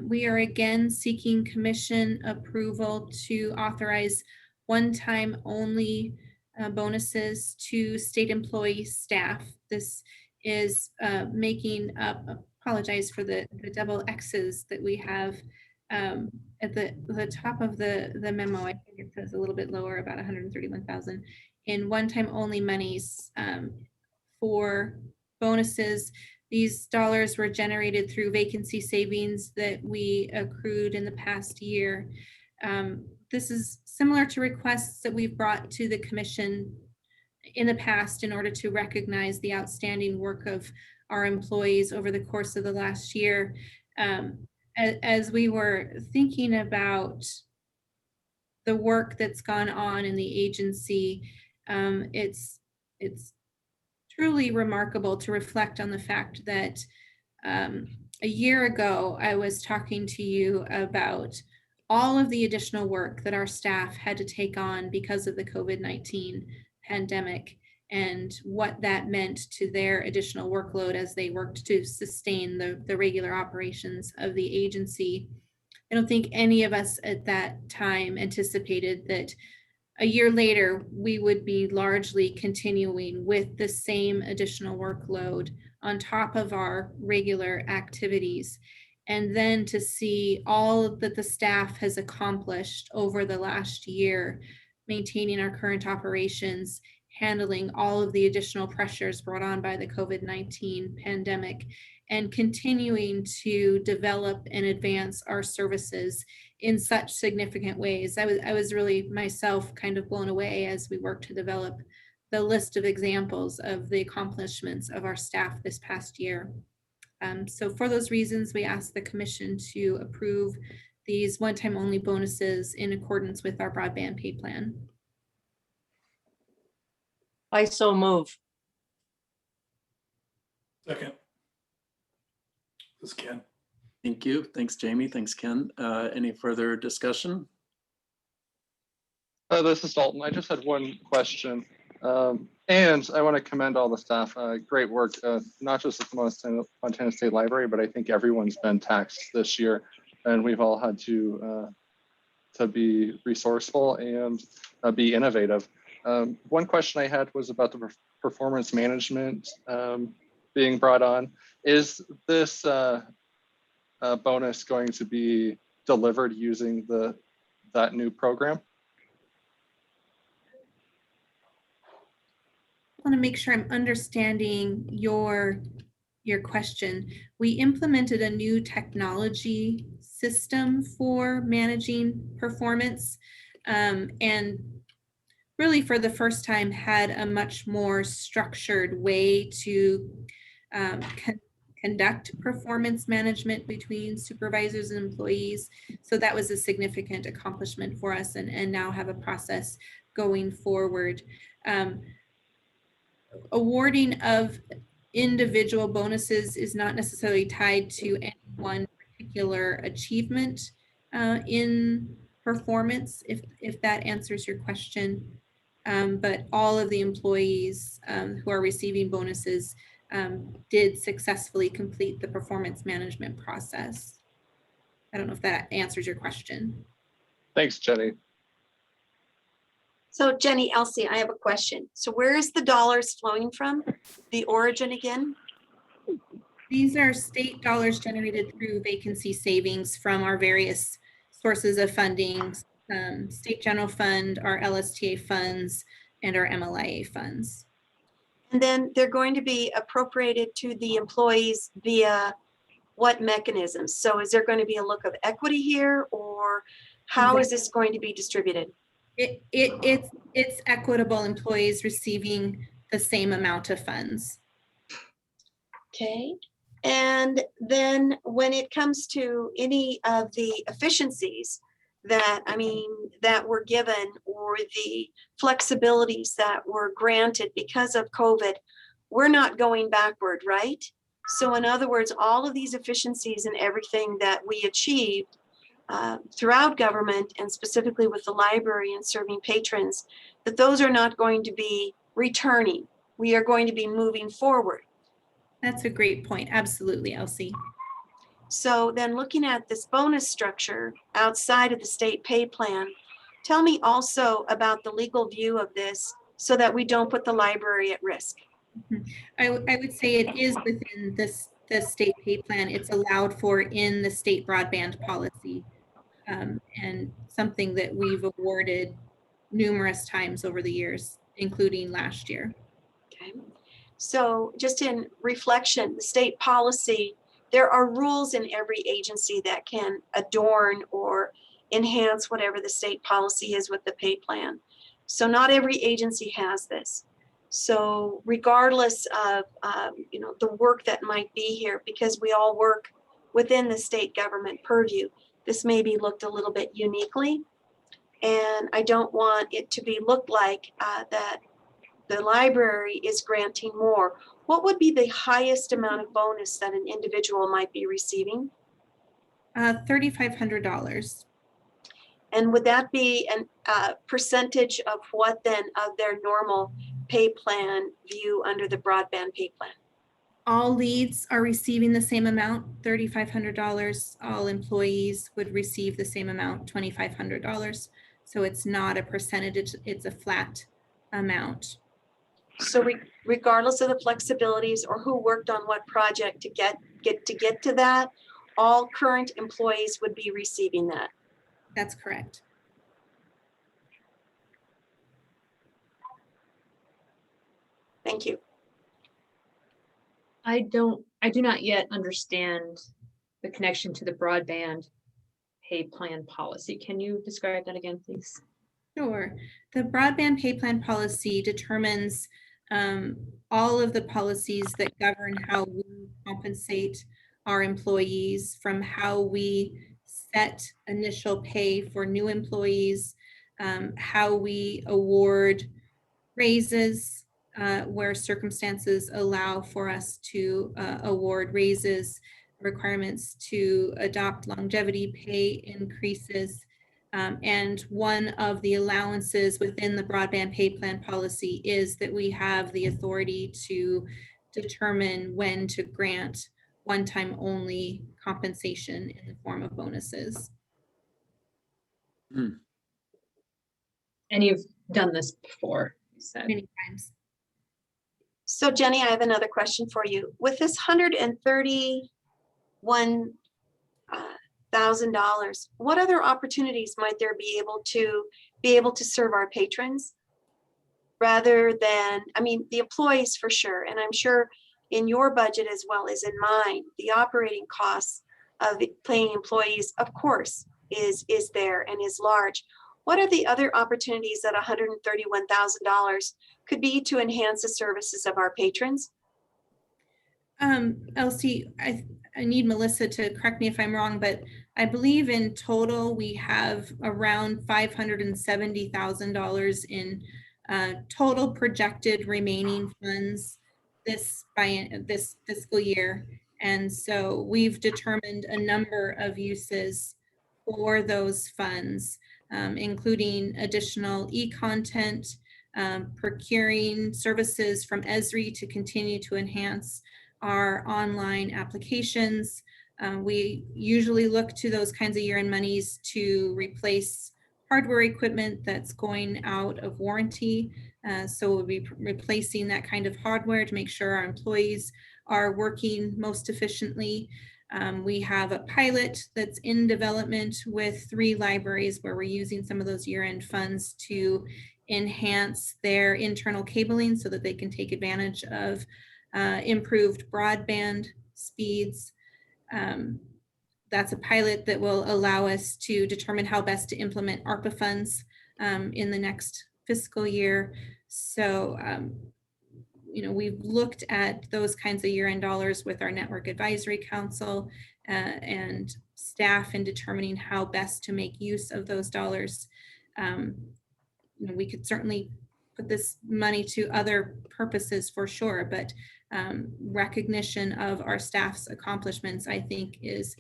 Speaker 4: We are again seeking commission approval to authorize one-time only bonuses to state employee staff. This is making up, apologize for the double X's that we have at the top of the memo. I think it says a little bit lower, about 131,000 in one-time only monies for bonuses. These dollars were generated through vacancy savings that we accrued in the past year. This is similar to requests that we've brought to the commission in the past in order to recognize the outstanding work of our employees over the course of the last year. As we were thinking about the work that's gone on in the agency, it's truly remarkable to reflect on the fact that a year ago, I was talking to you about all of the additional work that our staff had to take on because of the COVID-19 pandemic and what that meant to their additional workload as they worked to sustain the regular operations of the agency. I don't think any of us at that time anticipated that a year later, we would be largely continuing with the same additional workload on top of our regular activities. And then to see all that the staff has accomplished over the last year, maintaining our current operations, handling all of the additional pressures brought on by the COVID-19 pandemic, and continuing to develop and advance our services in such significant ways. I was really myself kind of blown away as we worked to develop the list of examples of the accomplishments of our staff this past year. So for those reasons, we ask the commission to approve these one-time only bonuses in accordance with our broadband pay plan.
Speaker 21: I so move.
Speaker 11: Second. This is Ken.
Speaker 1: Thank you. Thanks, Jamie. Thanks, Ken. Any further discussion?
Speaker 10: This is Dalton. I just had one question. And I want to commend all the staff. Great work, not just at the Montana State Library, but I think everyone's been taxed this year, and we've all had to be resourceful and be innovative. One question I had was about the performance management being brought on. Is this bonus going to be delivered using that new program?
Speaker 4: I want to make sure I'm understanding your question. We implemented a new technology system for managing performance, and really for the first time had a much more structured way to conduct performance management between supervisors and employees. So that was a significant accomplishment for us, and now have a process going forward. Awarding of individual bonuses is not necessarily tied to any one particular achievement in performance, if that answers your question. But all of the employees who are receiving bonuses did successfully complete the performance management process. I don't know if that answers your question.
Speaker 10: Thanks, Jenny.
Speaker 5: So Jenny, Elsie, I have a question. So where is the dollars flowing from? The origin again?
Speaker 4: These are state dollars generated through vacancy savings from our various sources of funding, state general fund, our LSTA funds, and our MLIA funds.
Speaker 5: And then they're going to be appropriated to the employees via what mechanisms? So is there going to be a look of equity here, or how is this going to be distributed?
Speaker 4: It's equitable employees receiving the same amount of funds.
Speaker 5: Okay. And then when it comes to any of the efficiencies that were given, or the flexibilities that were granted because of COVID, we're not going backward, right? So in other words, all of these efficiencies and everything that we achieved throughout government, and specifically with the library and serving patrons, that those are not going to be returning. We are going to be moving forward.
Speaker 4: That's a great point. Absolutely, Elsie.
Speaker 5: So then, looking at this bonus structure outside of the state pay plan, tell me also about the legal view of this so that we don't put the library at risk.
Speaker 4: I would say it is within the state pay plan. It's allowed for in the state broadband policy, and something that we've awarded numerous times over the years, including last year.
Speaker 5: Okay. So just in reflection, the state policy, there are rules in every agency that can adorn or enhance whatever the state policy is with the pay plan. So not every agency has this. So regardless of the work that might be here, because we all work within the state government purview, this may be looked a little bit uniquely. And I don't want it to be looked like that the library is granting more. What would be the highest amount of bonus that an individual might be receiving?
Speaker 4: $3,500.
Speaker 5: And would that be a percentage of what then of their normal pay plan view under the broadband pay plan?
Speaker 4: All leads are receiving the same amount, $3,500. All employees would receive the same amount, $2,500. So it's not a percentage, it's a flat amount.
Speaker 5: So regardless of the flexibilities or who worked on what project to get to that, all current employees would be receiving that.
Speaker 4: That's correct.
Speaker 5: Thank you.
Speaker 9: I do not yet understand the connection to the broadband pay plan policy. Can you describe that again, please?
Speaker 4: Sure. The broadband pay plan policy determines all of the policies that govern how we compensate our employees, from how we set initial pay for new employees, how we award raises where circumstances allow for us to award raises, requirements to adopt longevity pay increases. And one of the allowances within the broadband pay plan policy is that we have the authority to determine when to grant one-time only compensation in the form of bonuses.
Speaker 9: And you've done this before, you said.
Speaker 4: Many times.
Speaker 5: So Jenny, I have another question for you. With this $131,000, what other opportunities might there be able to serve our patrons rather than, I mean, the employees for sure, and I'm sure in your budget as well as in mine, the operating costs of paying employees, of course, is there and is large. What are the other opportunities that $131,000 could be to enhance the services of our patrons?
Speaker 4: Elsie, I need Melissa to correct me if I'm wrong, but I believe in total we have around $570,000 in total projected remaining funds this fiscal year. And so we've determined a number of uses for those funds, including additional e-content, procuring services from Esri to continue to enhance our online applications. We usually look to those kinds of year-end monies to replace hardware equipment that's going out of warranty. So we'll be replacing that kind of hardware to make sure our employees are working most efficiently. We have a pilot that's in development with 3 libraries where we're using some of those year-end funds to enhance their internal cabling so that they can take advantage of improved broadband speeds. That's a pilot that will allow us to determine how best to implement ARPA funds in the next fiscal year. So, we've looked at those kinds of year-end dollars with our Network Advisory Council and staff in determining how best to make use of those dollars. We could certainly put this money to other purposes for sure, but recognition of our staff's accomplishments, I think, is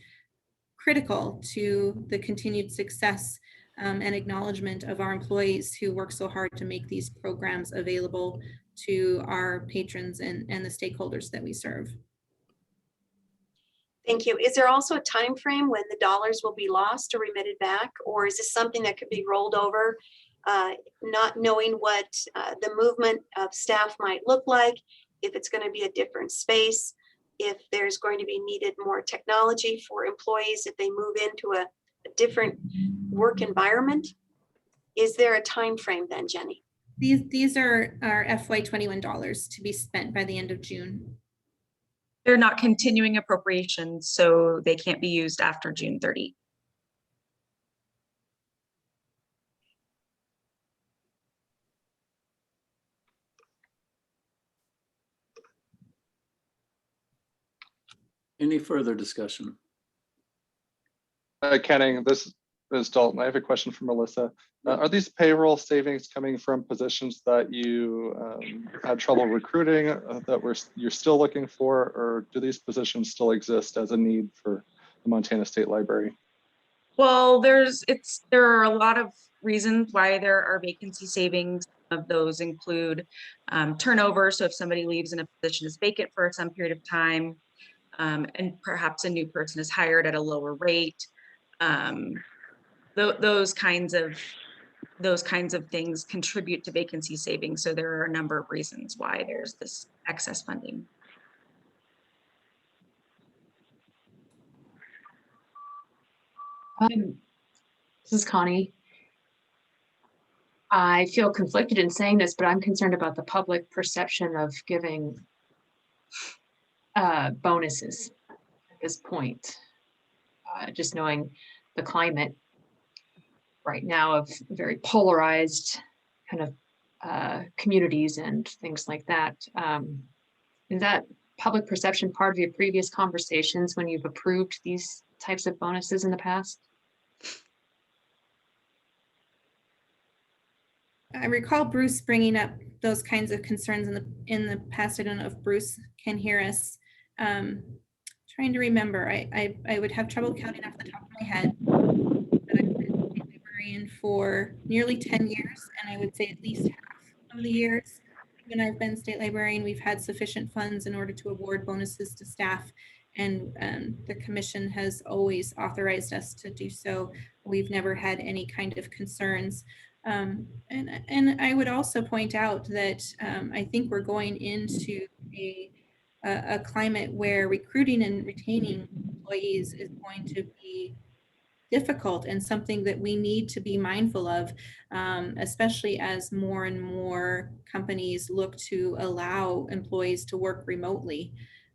Speaker 4: critical to the continued success and acknowledgement of our employees who work so hard to make these programs available to our patrons and the stakeholders that we serve.
Speaker 5: Thank you. Is there also a time frame when the dollars will be lost or remitted back, or is this something that could be rolled over, not knowing what the movement of staff might look like, if it's going to be a different space, if there's going to be needed more technology for employees if they move into a different work environment? Is there a time frame then, Jenny?
Speaker 4: These are our FY21 dollars to be spent by the end of June.
Speaker 3: They're not continuing appropriations, so they can't be used after June 30.
Speaker 1: Any further discussion?
Speaker 10: Kenning, this is Dalton. I have a question for Melissa. Are these payroll savings coming from positions that you had trouble recruiting that you're still looking for, or do these positions still exist as a need for the Montana State Library?
Speaker 3: Well, there are a lot of reasons why there are vacancy savings. Some of those include turnover. So if somebody leaves and a position is vacant for some period of time, and perhaps a new person is hired at a lower rate, those kinds of things contribute to vacancy savings. So there are a number of reasons why there's this excess funding.
Speaker 9: This is Connie. I feel conflicted in saying this, but I'm concerned about the public perception of giving bonuses at this point. Just knowing the climate right now of very polarized kind of communities and things like that. Is that public perception part of your previous conversations when you've approved these types of bonuses in the past?
Speaker 4: I recall Bruce bringing up those kinds of concerns in the past. I don't know if Bruce can hear us. Trying to remember, I would have trouble counting off the top of my head. But I've been a librarian for nearly 10 years, and I would say at least half of the years when I've been state librarian, we've had sufficient funds in order to award bonuses to staff, and the commission has always authorized us to do so. We've never had any kind of concerns. And I would also point out that I think we're going into a climate where recruiting and retaining employees is going to be difficult and something that we need to be mindful of, especially as more and companies look to allow employees to work remotely.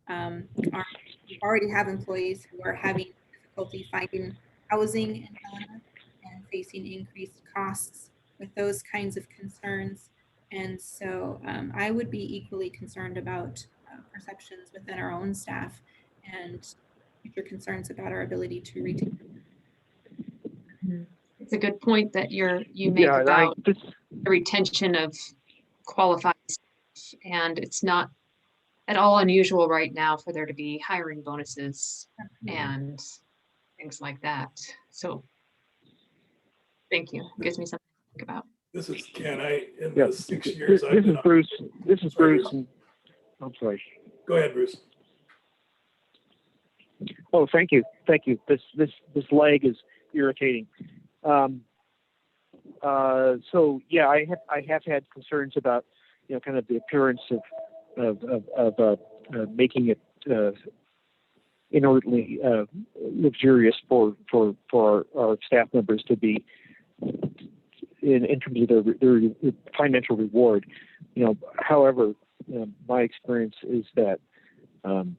Speaker 4: We already have employees who are having difficulty finding housing in Helena and facing increased costs with those kinds of concerns. And so I would be equally concerned about perceptions within our own staff and future concerns about our ability to retain.
Speaker 9: It's a good point that you make about the retention of qualified staff, and it's not at all unusual right now for there to be hiring bonuses and things like that. So thank you. It gives me something to think about.
Speaker 11: This is Ken. In the 6 years
Speaker 20: this is Bruce. This is Bruce. I'm sorry.
Speaker 11: Go ahead, Bruce.
Speaker 20: Oh, thank you. This lag is irritating. So yeah, I have had concerns about kind of the appearance of making it inordinately luxurious for our staff members to be in terms of their financial reward. However, my experience is that the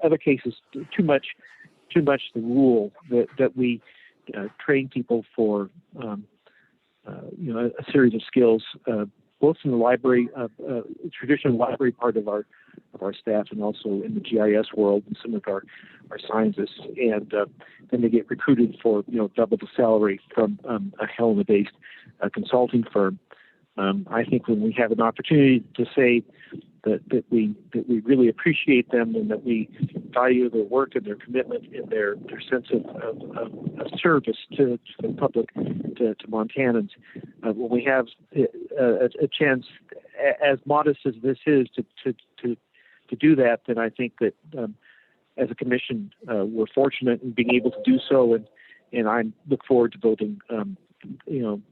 Speaker 20: other cases too much the rule that we train people for a series of skills, both in the library, traditional library part of our staff, and also in the GIS world and some of our scientists, and then they get recruited for double the salary from a Helena-based consulting firm. I think when we have an opportunity to say that we really appreciate them and that we value their work and their commitment and their sense of service to the public, to Montanans, when we have a chance as modest as this is to do that, then I think that as a commission we're fortunate in being able to do so, and I look forward to voting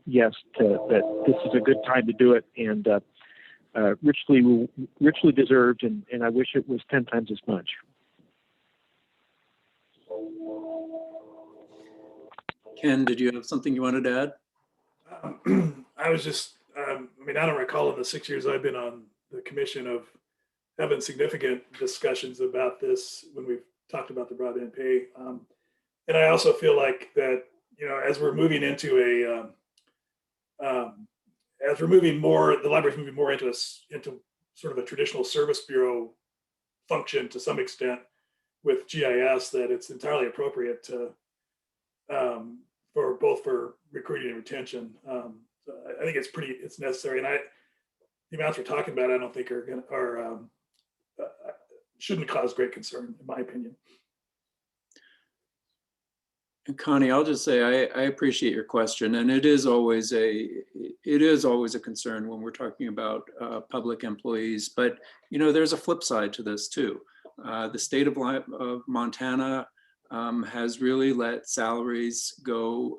Speaker 20: yes that this is a good time to do it, and richly deserved, and I wish it was 10 times as much.
Speaker 1: Ken, did you have something you wanted to add?
Speaker 11: I was just, I mean, I don't recall in the 6 years I've been on the commission of having significant discussions about this when we've talked about the broadband pay. And I also feel like that, you know, as we're moving into as we're moving more, the library's moving more into sort of a traditional service bureau function to some extent with GIS, that it's entirely appropriate to for recruiting and retention. So I think it's necessary, and the amounts we're talking about, I don't think shouldn't cause great concern, in my opinion.
Speaker 1: And Connie, I'll just say I appreciate your question, and it is always a concern when we're talking about public employees. But you know, there's a flip side to this too. The state of Montana has really let salaries go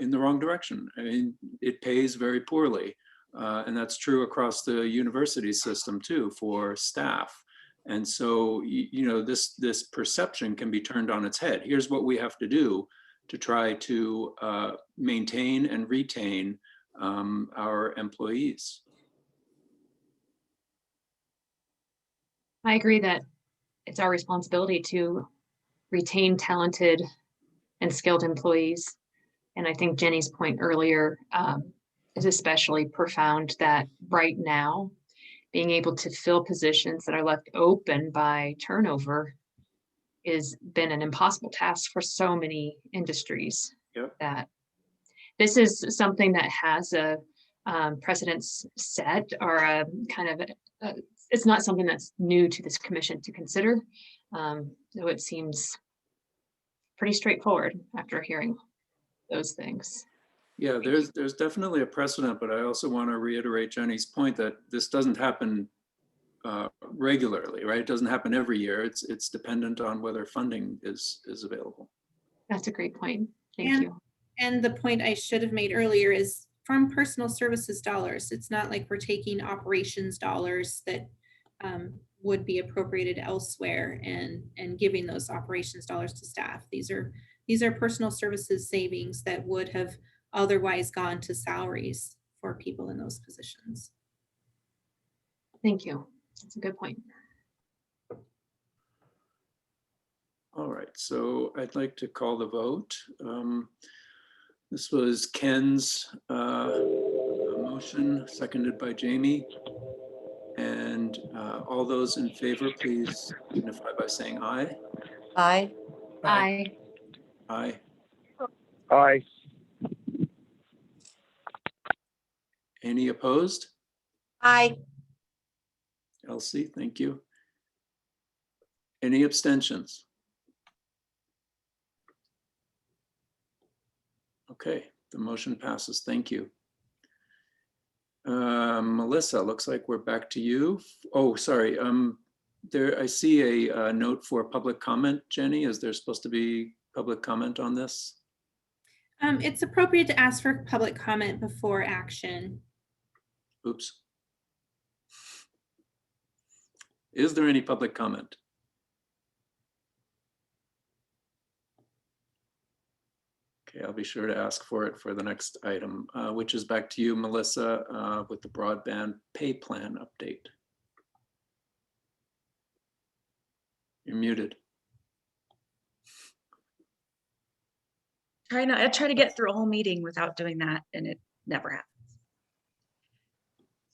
Speaker 1: in the wrong direction. I mean, it pays very poorly, and that's true across the university system too for staff. And so, you know, this perception can be turned on its head. Here's what we have to do to try to maintain and retain our employees.
Speaker 9: I agree that it's our responsibility to retain talented and skilled employees. And I think Jenny's point earlier is especially profound, that right now, being able to fill positions that are left open by turnover has been an impossible task for so many industries.
Speaker 1: Yep.
Speaker 9: That this is something that has a precedence set, or a kind of it's not something that's new to this commission to consider. So it seems pretty straightforward after hearing those things.
Speaker 1: Yeah, there's definitely a precedent, but I also want to reiterate Jenny's point that this doesn't happen regularly, right? It doesn't happen every year. It's dependent on whether funding is available.
Speaker 9: That's a great point. Thank you.
Speaker 4: And the point I should have made earlier is from personal services dollars. It's not like we're taking operations dollars that would be appropriated elsewhere and giving those operations dollars to staff. These are personal services savings that would have otherwise gone to salaries for people in those positions.
Speaker 9: Thank you. That's a good point.
Speaker 1: All right, so I'd like to call the vote. This was Ken's motion, seconded by Jamie. And all those in favor, please signify by saying aye.
Speaker 21: Aye.
Speaker 9: Aye.
Speaker 1: Aye.
Speaker 20: Aye.
Speaker 1: Any opposed?
Speaker 5: Aye.
Speaker 1: Elsie, thank you. Any abstentions? Okay, the motion passes. Thank you. Melissa, looks like we're back to you. Oh, sorry. I see a note for public comment. Jenny, is there supposed to be public comment on this?
Speaker 4: It's appropriate to ask for public comment before action.
Speaker 1: Oops. Is there any public comment? Okay, I'll be sure to ask for it for the next item, which is back to you, Melissa, with the broadband pay plan update. You're muted.
Speaker 3: I try to get through a whole meeting without doing that, and it never happens.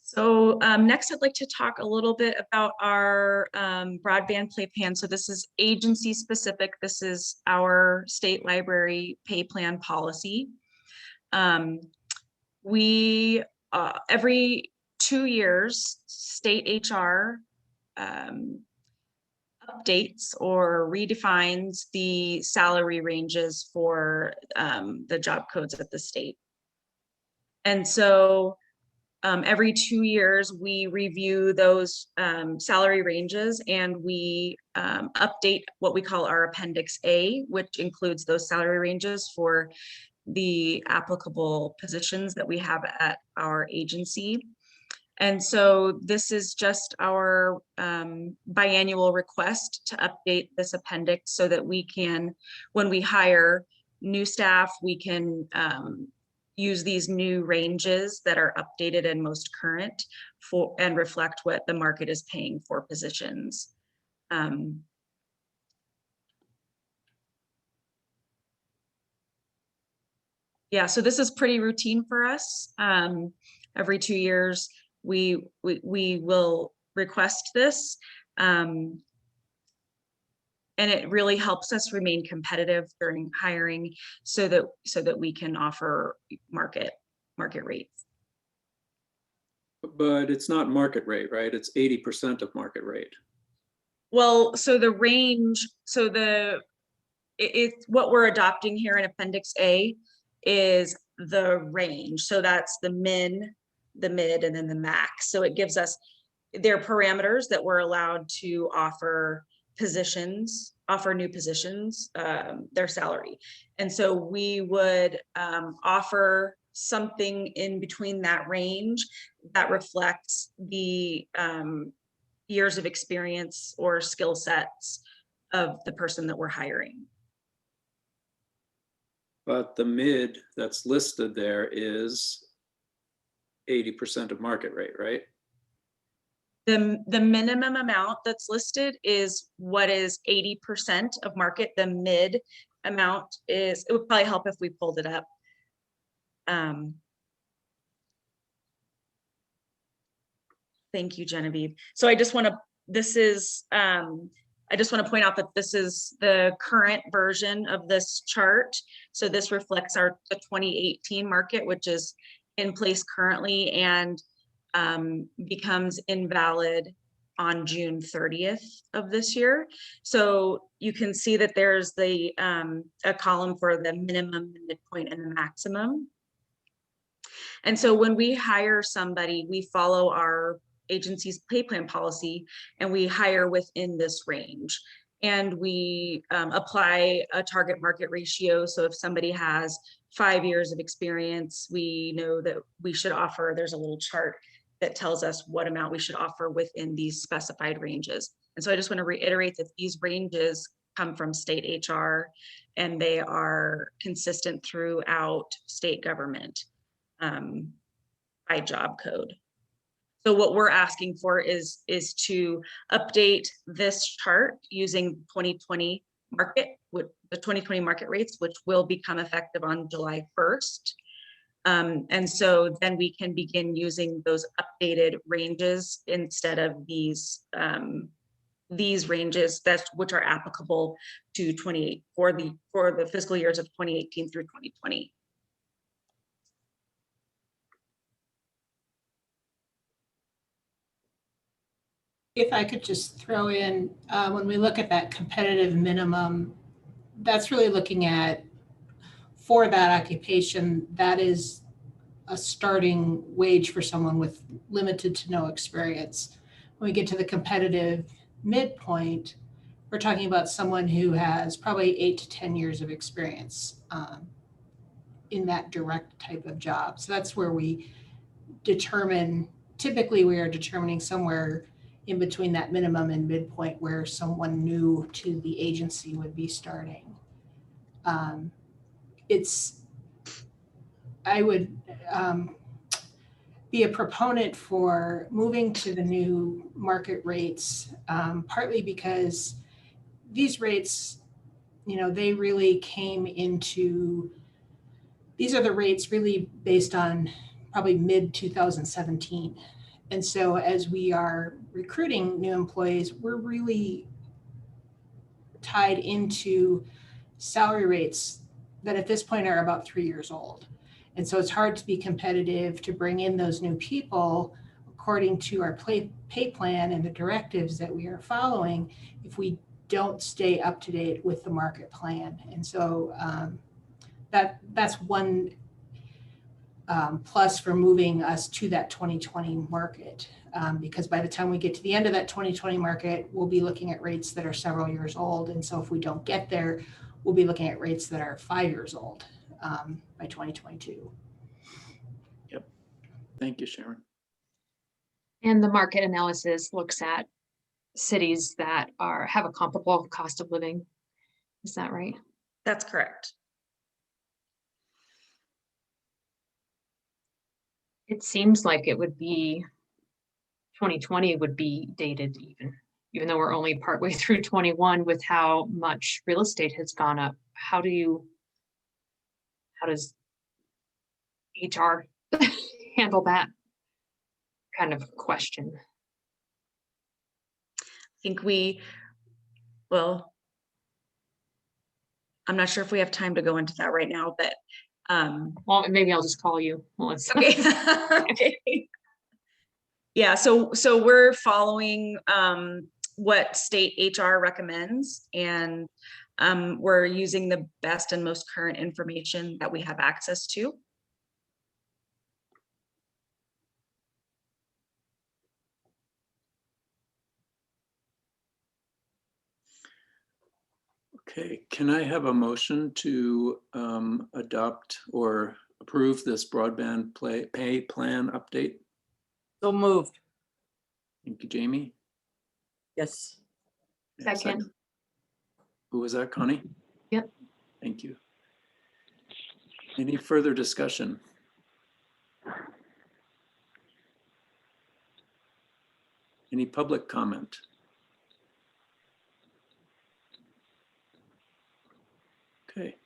Speaker 3: So next, I'd like to talk a little bit about our broadband pay plan. So this is agency specific. This is our state library pay plan policy. We every 2 years, state HR updates or redefines the salary ranges for the job codes at the state. And so every 2 years, we review those salary ranges, and we update what we call our Appendix A, which includes those salary ranges for the applicable positions that we have at our agency. And so this is just our biannual request to update this appendix so that we can, when we hire new staff, we can use these new ranges that are updated and most current for and reflect what the market is paying for positions. Yeah, so this is pretty routine for us. Every 2 years, we will request this. And it really helps us remain competitive during hiring so that we can offer market rates.
Speaker 1: But it's not market rate, right? It's 80% of market rate.
Speaker 3: Well, so the range, so it's what we're adopting here in Appendix A is the range. So that's the min, the mid, and then the max. So it gives us their parameters that we're allowed to offer positions, offer new positions, their salary. And so we would offer something in between that range that reflects the years of experience or skill sets of the person that we're hiring.
Speaker 1: But the mid that's listed there is 80% of market rate, right?
Speaker 3: The minimum amount that's listed is what is 80% of market. The mid amount is, it would probably help if we pulled it up. Thank you, Genevieve. So I just want to, I just want to point out that this is the current version of this chart. So this reflects the 2018 market, which is in place currently and becomes invalid on June 30th of this year. So you can see that there's a column for the minimum, the midpoint, and the maximum. And so when we hire somebody, we follow our agency's pay plan policy and we hire within this range. And we apply a target market ratio. So if somebody has 5 years of experience, we know that we should offer, there's a little chart that tells us what amount we should offer within these specified ranges. And so I just want to reiterate that these ranges come from state HR and they are consistent throughout state government by job code. So what we're asking for is to update this chart using 2020 market, with the 2020 market rates, which will become effective on July 1st. And so then we can begin using those updated ranges instead of these ranges which are applicable to for the fiscal years of 2018 through 2020.
Speaker 18: If I could just throw in, when we look at that competitive minimum, that's really looking at, for that occupation, that is a starting wage for someone with limited to no experience. When we get to the competitive midpoint, we're talking about someone who has probably 8 to 10 years of experience in that direct type of job. So that's where we determine, typically we are determining somewhere in between that minimum and midpoint where someone new to the agency would be starting. I would be a proponent for moving to the new market rates, partly because these rates, they really came into, these are the rates really based on probably mid 2017. And so as we are recruiting new employees, we're really tied into salary rates that at this point are about 3 years old. And so it's hard to be competitive to bring in those new people according to our pay plan and the directives that we are following if we don't stay up to date with the market plan. And so that's one plus for moving us to that 2020 market, because by the time we get to the end of that 2020 market, we'll be looking at rates that are several years old. And so if we don't get there, we'll be looking at rates that are 5 years old by 2022.
Speaker 1: Yep. Thank you, Sharon.
Speaker 9: And the market analysis looks at cities that have a comparable cost of living. Is that right?
Speaker 3: That's correct.
Speaker 9: It seems like it would be 2020 would be dated even though we're only partway through 21 with how much real estate has gone up. How does HR handle that kind of question?
Speaker 3: I think well, I'm not sure if we have time to go into that right now, but
Speaker 9: well, maybe I'll just call you. Well, it's
Speaker 3: okay. Okay. Yeah, so we're following what state HR recommends, and we're using the best and most current information that we have access to.
Speaker 1: Okay, can I have a motion to adopt or approve this broadband pay plan update?
Speaker 21: So moved.
Speaker 1: Thank you, Jamie.
Speaker 21: Yes.
Speaker 1: And
Speaker 9: Second.
Speaker 1: Who was that, Connie?
Speaker 9: Yep.
Speaker 1: Thank you. Any further discussion? Any public comment? Okay,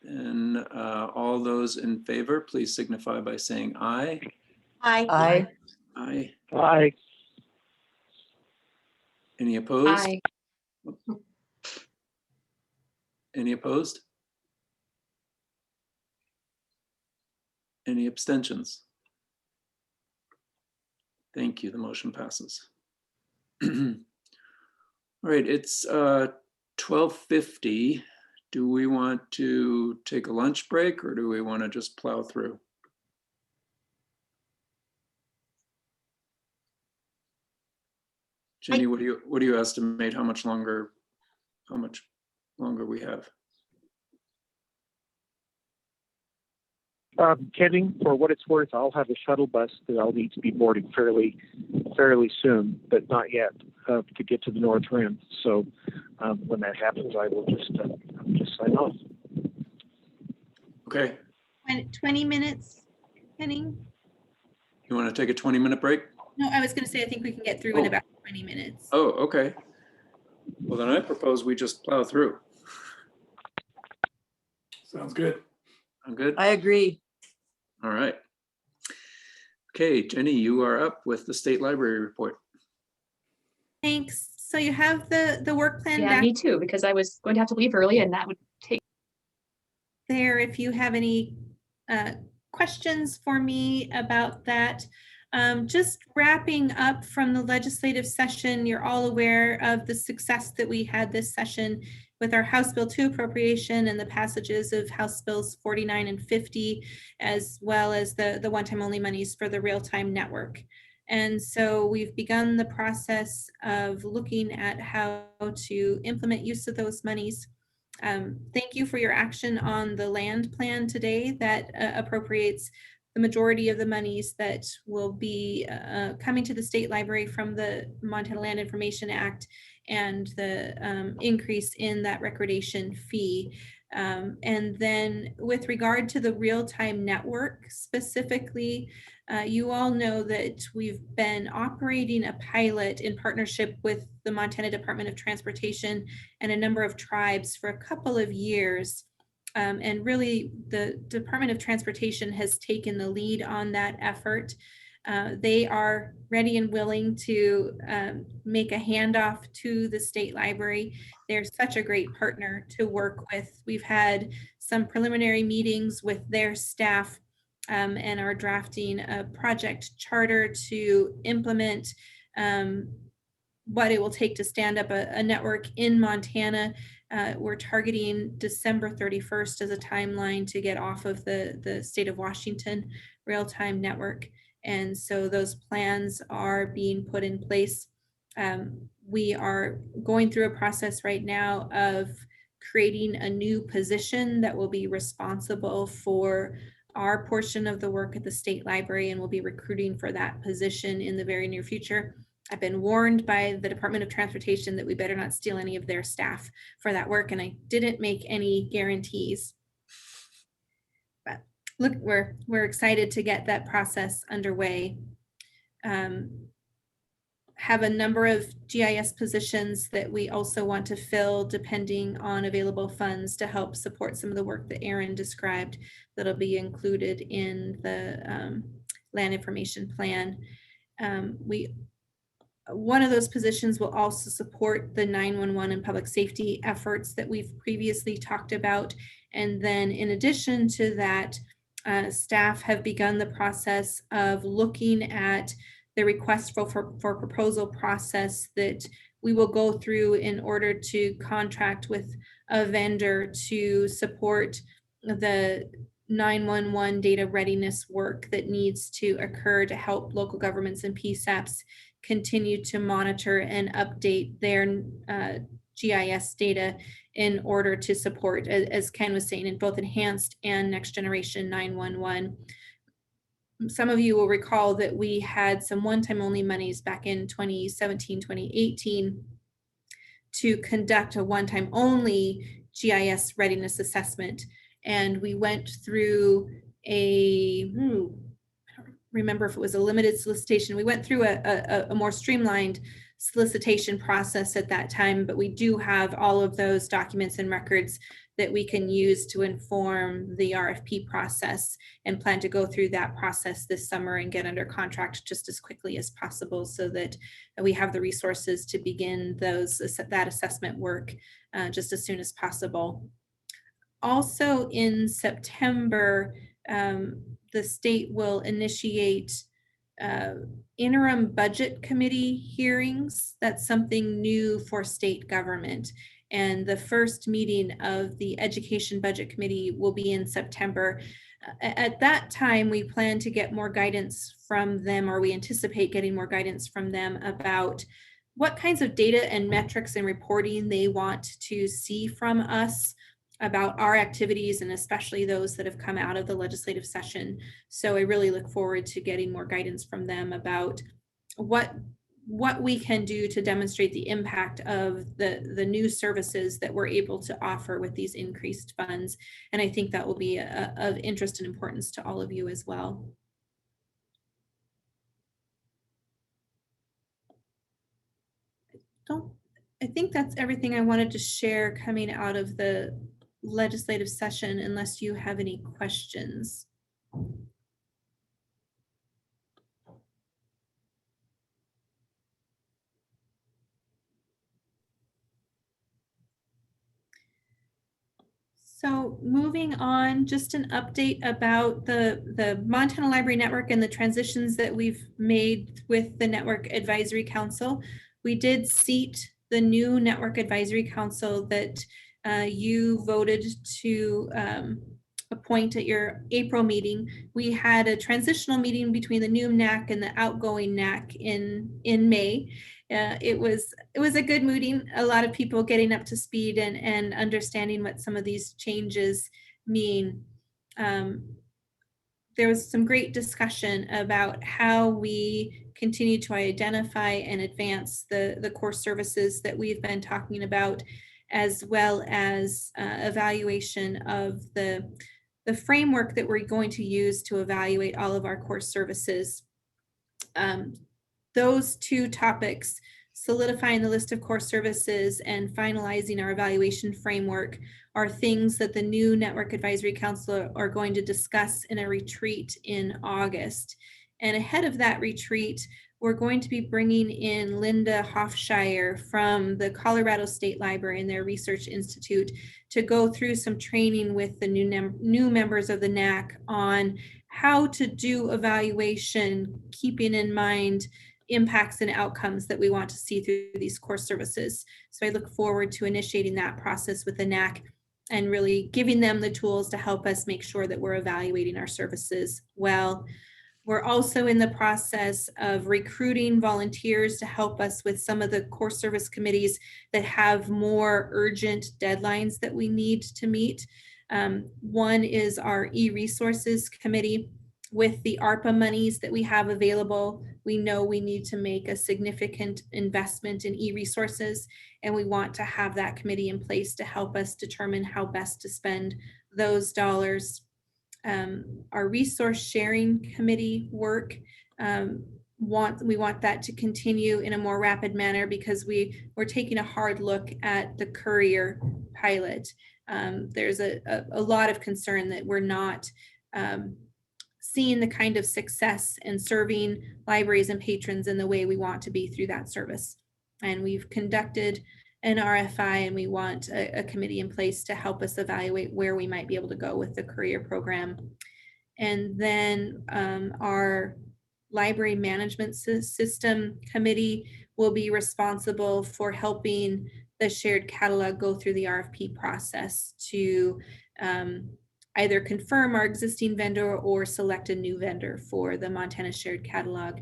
Speaker 1: then all those in favor, please signify by saying aye.
Speaker 5: Aye.
Speaker 21: Aye.
Speaker 1: Aye.
Speaker 20: Aye.
Speaker 1: Any opposed?
Speaker 9: Aye.
Speaker 1: Any opposed? Any abstentions? Thank you, the motion passes. All right, it's 12:50. Do we want to take a lunch break or do we want to just plow through? Jenny, what do you estimate how much longer we have?
Speaker 20: Kenny, for what it's worth, I'll have a shuttle bus that I'll need to be boarding fairly soon, but not yet, to get to the North Rim. So when that happens, I will just sign off.
Speaker 1: Okay.
Speaker 4: 20 minutes, Kenny?
Speaker 1: You want to take a 20-minute break?
Speaker 4: No, I was going to say, I think we can get through in about 20 minutes.
Speaker 1: Oh, okay. Well, then I propose we just plow through.
Speaker 11: Sounds good.
Speaker 1: I'm good.
Speaker 21: I agree.
Speaker 1: All right. Okay, Jenny, you are up with the State Library report.
Speaker 4: Thanks. So you have the work plan
Speaker 9: Yeah,
Speaker 4: back
Speaker 9: me too, because I was going to have to leave early and that would take
Speaker 4: there. If you have any questions for me about that. Just wrapping up from the legislative session, you're all aware of the success that we had this session with our House Bill 2 appropriation and the passages of House Bills 49 and 50, as well as the one-time only monies for the real-time network. And so we've begun the process of looking at how to implement use of those monies. Thank you for your action on the land plan today that appropriates the majority of the monies that will be coming to the state library from the Montana Land Information Act and the increase in that recordation fee. And then with regard to the real-time network specifically, you all know that we've been operating a pilot in partnership with the Montana Department of Transportation and a number of tribes for a couple of years. And really, the Department of Transportation has taken the lead on that effort. They are ready and willing to make a handoff to the state library. They're such a great partner to work with. We've had some preliminary meetings with their staff and are drafting a project charter to implement what it will take to stand up a network in Montana. We're targeting December 31st as a timeline to get off of the state of Washington real-time network. And so those plans are being put in place. We are going through a process right now of creating a new position that will be responsible for our portion of the work at the state library, and we'll be recruiting for that position in the very near future. I've been warned by the Department of Transportation that we better not steal any of their staff for that work, and I didn't make any guarantees. But we're excited to get that process underway. Have a number of GIS positions that we also want to fill depending on available funds to help support some of the work that Aaron described that'll be included in the land information plan. One of those positions will also support the 911 and public safety efforts that we've previously talked about. And then in addition to that, staff have begun the process of looking at the request for proposal process that we will go through in order to contract with a vendor to support the 911 data readiness work that needs to occur to help local governments and PSAPs continue to monitor and update their GIS data in order to support, as Ken was saying, in both enhanced and next generation 911. Some of you will recall that we had some one-time only monies back in 2017, 2018 to conduct a one-time only GIS readiness assessment. And we went through I don't remember if it was a limited solicitation. We went through a more streamlined solicitation process at that time, but we do have all of those documents and records that we can use to inform the RFP process, and plan to go through that process this summer and get under contract just as quickly as possible so that we have the resources to begin that assessment work just as soon as possible. Also in September, the state will initiate interim budget committee hearings. That's something new for state government. And the first meeting of the Education Budget Committee will be in September. At that time, we plan to get more guidance from them, or we anticipate getting more guidance from them about what kinds of data and metrics and reporting they want to see from us about our activities, and especially those that have come out of the legislative session. So I really look forward to getting more guidance from them about what we can do to demonstrate the impact of the new services that we're able to offer with these increased funds. And I think that will be of interest and importance to all of you as well. I think that's everything I wanted to share coming out of the legislative session, unless you have any questions. So moving on, just an update about the Montana Library Network and the transitions that we've made with the Network Advisory Council. We did seat the new Network Advisory Council that you voted to appoint at your April meeting. We had a transitional meeting between the new NAC and the outgoing NAC in May. It was a good meeting. A lot of people getting up to speed and understanding what some of these changes mean. There was some great discussion about how we continue to identify and advance the core services that we've been talking about, as well as evaluation of the framework that we're going to use to evaluate all of our core services. Those two topics, solidifying the list of core services and finalizing our evaluation framework, are things that the new Network Advisory Council are going to discuss in a retreat in August. And ahead of that retreat, we're going to be bringing in Linda Hofshire from the Colorado State Library and their Research Institute to go through some training with the new members of the NAC on how to do evaluation, keeping in mind impacts and outcomes that we want to see through these core services. So I look forward to initiating that process with the NAC and really giving them the tools to help us make sure that we're evaluating our services well. We're also in the process of recruiting volunteers to help us with some of the core service committees that have more urgent deadlines that we need to meet. One is our e-resources committee. With the ARPA monies that we have available, we know we need to make a significant investment in e-resources, and we want to have that committee in place to help us determine how best to spend those dollars. our resource sharing committee work. We want that to continue in a more rapid manner because we're taking a hard look at the courier pilot. There's a lot of concern that we're not seeing the kind of success in serving libraries and patrons in the way we want to be through that service. And we've conducted an RFI, and we want a committee in place to help us evaluate where we might be able to go with the courier program. And then our library management system committee will be responsible for helping the shared catalog go through the RFP process to either confirm our existing vendor or select a new vendor for the Montana shared catalog.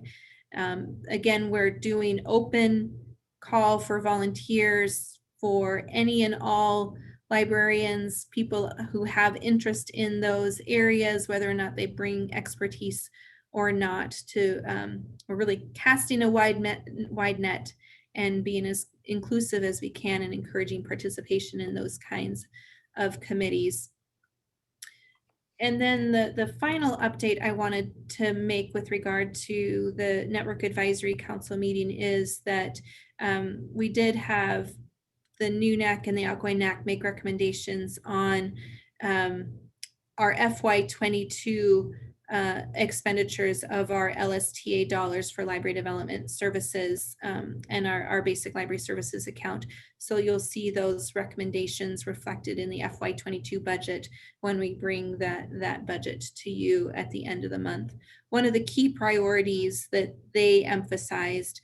Speaker 4: Again, we're doing open call for volunteers for any and all librarians, people who have interest in those areas, whether or not they bring expertise or not. We're really casting a wide net and being as inclusive as we can and encouraging participation in those kinds of committees. And then the final update I wanted to make with regard to the Network Advisory Council meeting is that we did have the new NAC and the outgoing NAC make recommendations on our FY22 expenditures of our LSTA dollars for library development services and our basic library services account. So you'll see those recommendations reflected in the FY22 budget when we bring that budget to you at the end of the month. One of the key priorities that they emphasized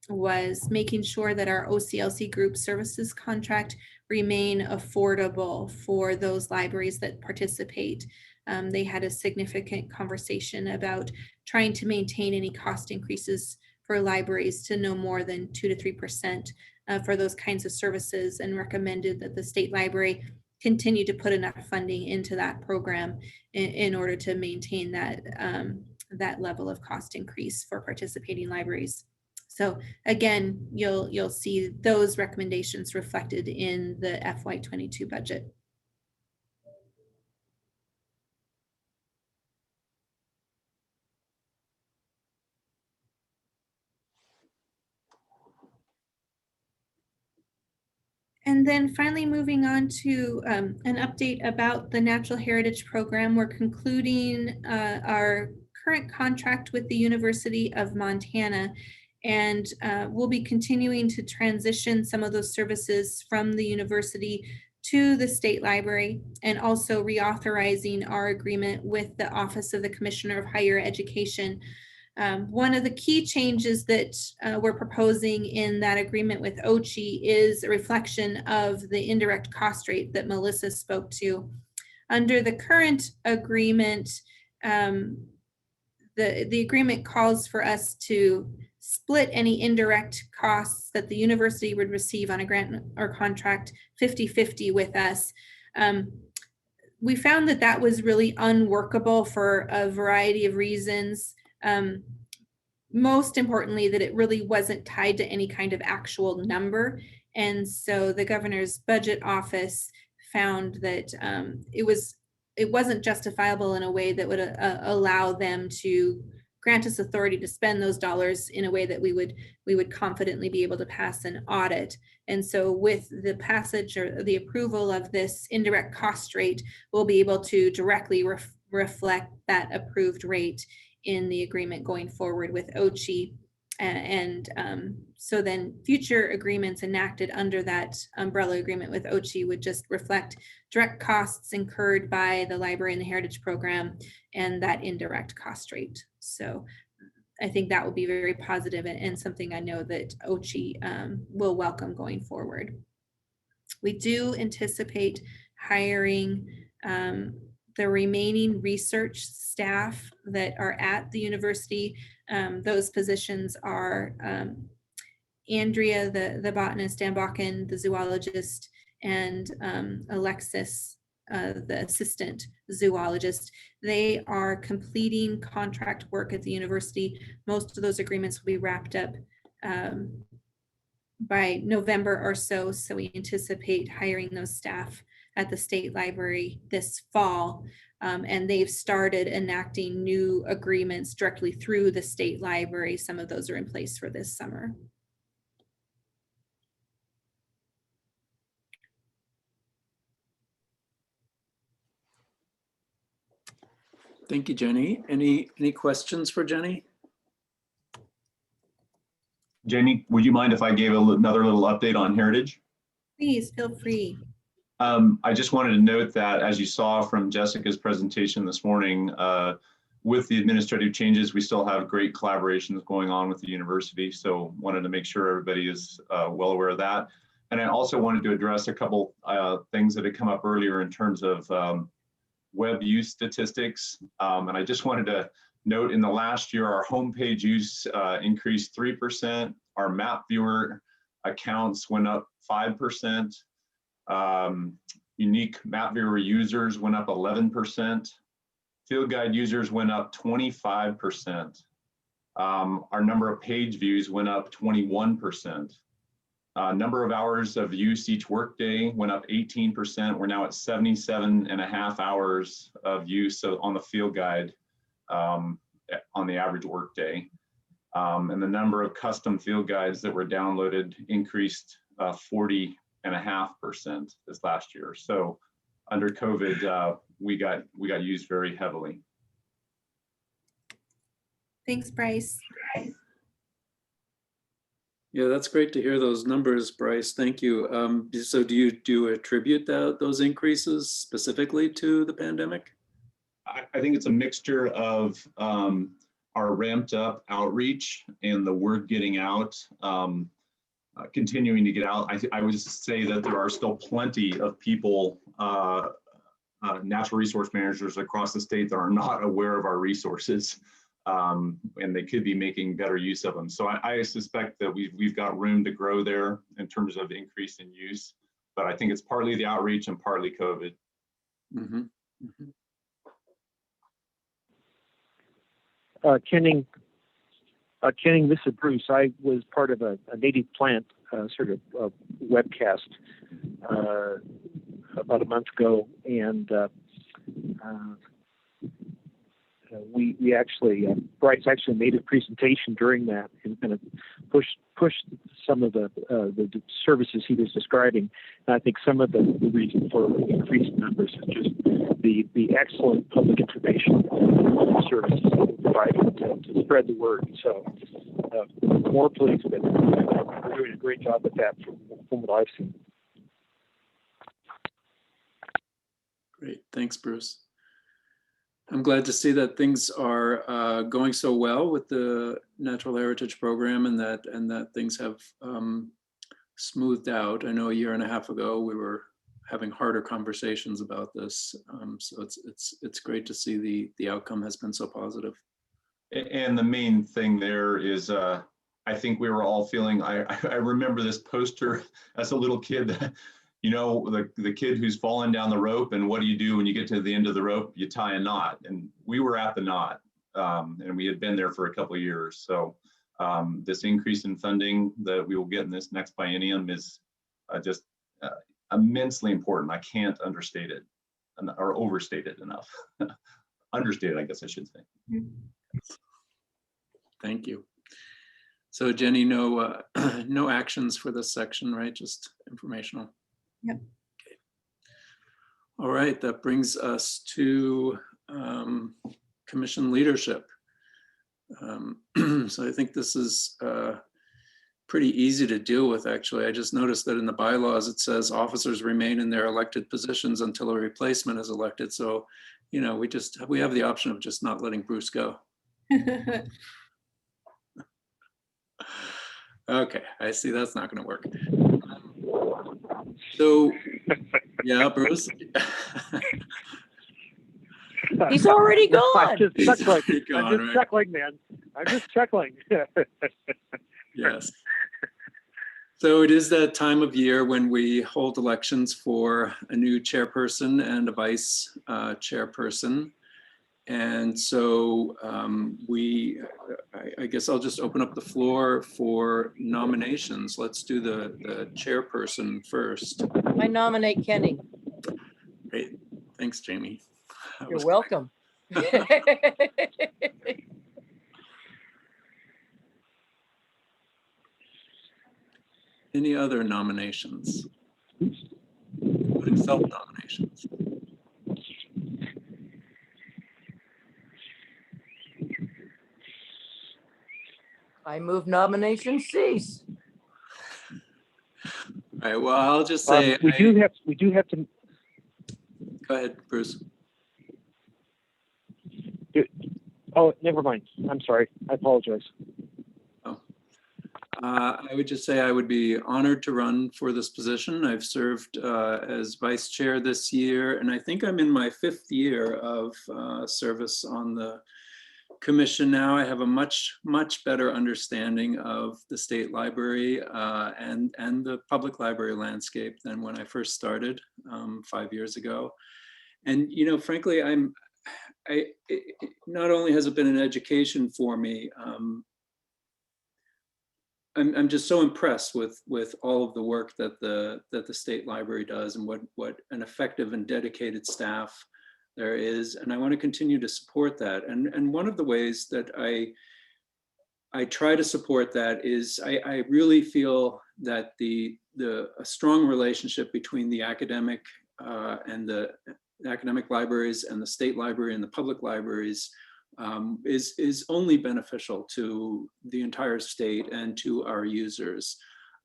Speaker 4: was making sure that our OCLC group services contract remain affordable for those libraries that participate. They had a significant conversation about trying to maintain any cost increases for libraries to no more than 2 to 3% for those kinds of services, and recommended that the state library continue to put enough funding into that program in order to maintain that level of cost increase for participating libraries. So again, you'll see those recommendations reflected in the FY22 budget. And then finally, moving on to an update about the Natural Heritage Program. We're concluding our current contract with the University of Montana, and we'll be continuing to transition some of those services from the university to the State Library, and also reauthorizing our agreement with the Office of the Commissioner of Higher Education. One of the key changes that we're proposing in that agreement with OCHI is a reflection of the indirect cost rate that Melissa spoke to. Under the current agreement, the agreement calls for us to split any indirect costs that the university would receive on a grant or contract 50-50 with us. We found that was really unworkable for a variety of reasons. Most importantly, that it really wasn't tied to any kind of actual number. And so the governor's budget office found that it wasn't justifiable in a way that would allow them to grant us authority to spend those dollars in a way that we would confidently be able to pass an audit. And so with the passage or the approval of this indirect cost rate, we'll be able to directly reflect that approved rate in the agreement going forward with OCHI. And so then future agreements enacted under that umbrella agreement with OCHI would just reflect direct costs incurred by the library and the heritage program and that indirect cost rate. So I think that will be very positive and something I know that OCHI will welcome going forward. We do anticipate hiring the remaining research staff that are at the university. Those positions are Andrea, the botanist, Dan Bakken, the zoologist, and Alexis, the assistant zoologist. They are completing contract work at the university. Most of those agreements will be wrapped up by November or so. So we anticipate hiring those staff at the State Library this fall. And they've started enacting new agreements directly through the State Library. Some of those are in place for this summer.
Speaker 1: Thank you, Jenny. Any questions for Jenny?
Speaker 14: Jenny, would you mind if I gave another little update on Heritage?
Speaker 4: Please feel free.
Speaker 14: I just wanted to note that, as you saw from Jessica's presentation this morning, with the administrative changes, we still have great collaborations going on with the university. So wanted to make sure everybody is well aware of that. And I also wanted to address a couple things that had come up earlier in terms of web use statistics. And I just wanted to note, in the last year, our homepage use increased 3%. Our map viewer accounts went up 5%. Unique map viewer users went up 11%. Field guide users went up 25%. Our number of page views went up 21%. Number of hours of use each workday went up 18%. We're now at 77.5 hours of use on the field guide on the average workday. And the number of custom field guides that were downloaded increased 40.5% this last year. So under COVID, we got used very heavily.
Speaker 4: Thanks, Bryce.
Speaker 1: Yeah, that's great to hear those numbers, Bryce. Thank you. So do you attribute those increases specifically to the pandemic?
Speaker 14: I think it's a mixture of our ramped up outreach and the word getting out, continuing to get out. I would say that there are still plenty of people, natural resource managers across the state, that are not aware of our resources. And they could be making better use of them. So I suspect that we've got room to grow there in terms of increase in use, but I think it's partly the outreach and partly COVID.
Speaker 1: Mm-hmm. Mm-hmm.
Speaker 20: Kenning, this is Bruce. I was part of a native plant sort of webcast about a month ago, and we actually, Bryce actually made a presentation during that and kind of pushed some of the services he was describing. And I think some of the reason for increased numbers is just the excellent public information services that we're providing to spread the word. So more pleased with it. We're doing a great job with that from what I've seen.
Speaker 1: Great, thanks, Bruce. I'm glad to see that things are going so well with the Natural Heritage Program, and that things have smoothed out. I know a year and a half ago we were having harder conversations about this, so it's great to see the outcome has been so positive.
Speaker 14: And the main thing there is, I think we were all feeling. I remember this poster as a little kid. You know, the kid who's fallen down the rope, and what do you do when you get to the end of the rope? You tie a knot, and we were at the knot, and we had been there for a couple of years. So this increase in funding that we will get in this next biennium is just immensely important. I can't understate it or overstate it enough. Understated, I guess I should say.
Speaker 1: Thank you. So Jenny, no actions for this section, right? Just informational.
Speaker 4: Yep.
Speaker 1: Okay. All right, that brings us to commission leadership. So I think this is pretty easy to deal with, actually. I just noticed that in the bylaws it says officers remain in their elected positions until a replacement is elected. So, you know, we have the option of just not letting Bruce go. Okay, I see that's not going to work. So, yeah, Bruce.
Speaker 21: He's already gone.
Speaker 20: I'm just chuckling.
Speaker 1: Gone,
Speaker 20: I'm just chuckling, man. I'm just chuckling.
Speaker 1: Yes. So it is that time of year when we hold elections for a new chairperson and a vice chairperson. And so I guess I'll just open up the floor for nominations. Let's do the chairperson first.
Speaker 21: I nominate Kenny.
Speaker 1: Thanks, Jamie. That
Speaker 21: You're
Speaker 1: was-
Speaker 21: welcome.
Speaker 1: Any other nominations? Including self-nominations.
Speaker 21: I move nomination cease.
Speaker 1: All right, well, I'll just say.
Speaker 20: We do have to.
Speaker 1: Go ahead, Bruce.
Speaker 20: Oh, never mind. I'm sorry. I apologize.
Speaker 1: I would just say I would be honored to run for this position. I've served as vice chair this year, and I think I'm in my 5th year of service on the commission now. I have a much better understanding of the state library and the public library landscape than when I first started 5 years ago. And frankly, not only has it been an education for me, I'm just so impressed with all of the work that the state library does and what an effective and dedicated staff there is, and I want to continue to support that. And one of the ways that I try to support that is I really feel that a strong relationship between the academic and the academic libraries and the state library and the public libraries is only beneficial to the entire state and to our users.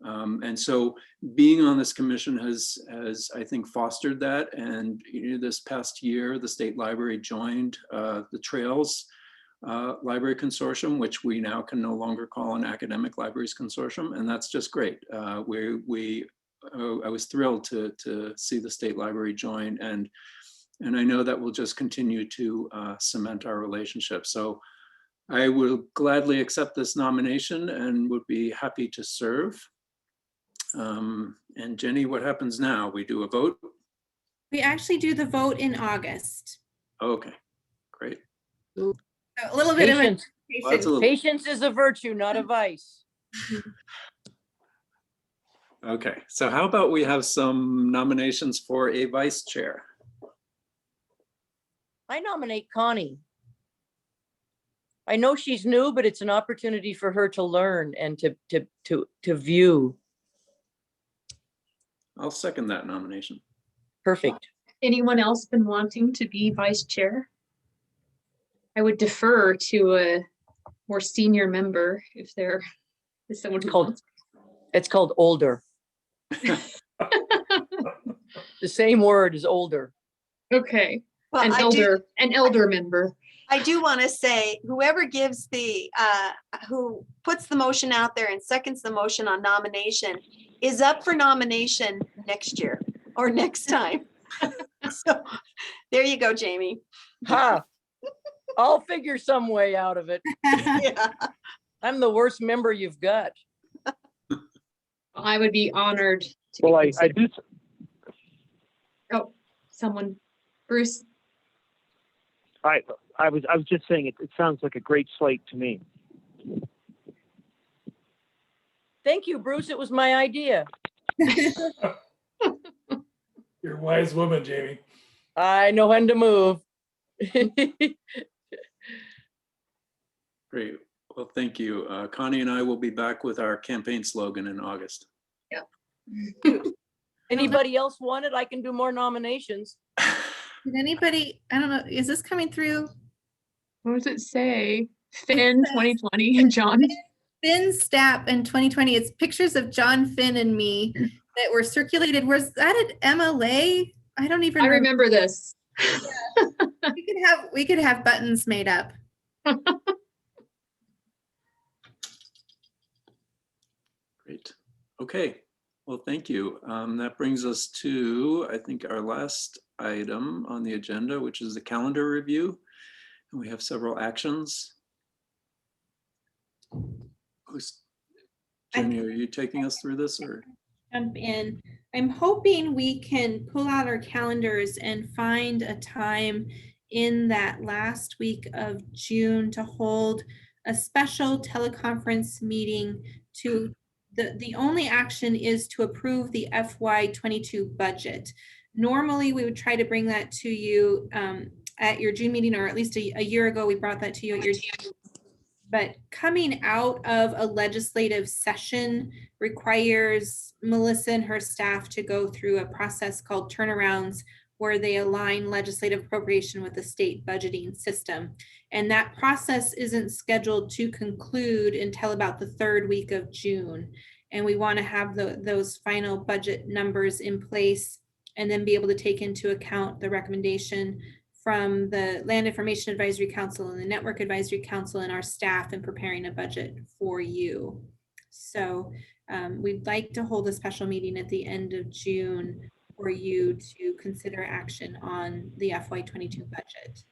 Speaker 1: And so being on this commission has I think fostered that. And this past year, the state library joined the Trails Library Consortium, which we now can no longer call an Academic Libraries Consortium. And that's just great. I was thrilled to see the state library join, and I know that will just continue to cement our relationship. So I will gladly accept this nomination and would be happy to serve. And Jenny, what happens now? We do a vote?
Speaker 4: We actually do the vote in August.
Speaker 1: Okay, great.
Speaker 4: So a little bit
Speaker 21: Patience.
Speaker 1: Well, that's a little-
Speaker 21: Patience is a virtue, not a vice.
Speaker 1: Okay, so how about we have some nominations for a vice chair?
Speaker 21: I nominate Connie. I know she's new, but it's an opportunity for her to learn and to view.
Speaker 1: I'll second that nomination.
Speaker 21: Perfect.
Speaker 9: Anyone else been wanting to be vice chair? I would defer to a more senior member if there is someone who wants.
Speaker 21: It's called older. The same word is older.
Speaker 9: Okay.
Speaker 5: Well,
Speaker 9: An elder member.
Speaker 5: I do want to say, whoever gives who puts the motion out there and seconds the motion on nomination is up for nomination next year or next time. So there you go, Jamie.
Speaker 21: Ha! I'll figure some way out of it.
Speaker 5: Yeah.
Speaker 21: I'm the worst member you've got.
Speaker 9: I would be honored to.
Speaker 20: Well,
Speaker 9: be
Speaker 20: I do.
Speaker 9: Oh, someone, Bruce.
Speaker 20: I was just saying it sounds like a great slate to me.
Speaker 21: Thank you, Bruce. It was my idea.
Speaker 11: You're a wise woman, Jamie.
Speaker 21: I know when to move.
Speaker 1: Great. Well, thank you. Connie and I will be back with our campaign slogan in August.
Speaker 21: Anybody else want it? I can do more nominations.
Speaker 4: Did anybody, I don't know, is this coming through?
Speaker 9: What does it say? Finn 2020 and John.
Speaker 4: Finn Stapp in 2020. It's pictures of John, Finn, and me that were circulated. Was that at MLA? I don't even.
Speaker 9: I remember this.
Speaker 4: Yeah. We could have buttons made up.
Speaker 1: Great. Okay. Well, thank you. That brings us to, I think, our last item on the agenda, which is the calendar review. And we have several actions. Jenny, are you taking us through this or?
Speaker 4: Jump in. I'm hoping we can pull out our calendars and find a time in that last week of June to hold a special teleconference meeting. To the only action is to approve the FY22 budget. Normally, we would try to bring that to you at your June meeting, or at least a year ago, we brought that to you at your June. But coming out of a legislative session requires Melissa and her staff to go through a process called turnarounds, where they align legislative appropriation with the state budgeting system. And that process isn't scheduled to conclude until about the third week of June. And we want to have those final budget numbers in place and then be able to take into account the recommendation from the Land Information Advisory Council and the Network Advisory Council and our staff in preparing a budget for you. So we'd like to hold a special meeting at the end of June for you to consider action on the FY22 budget.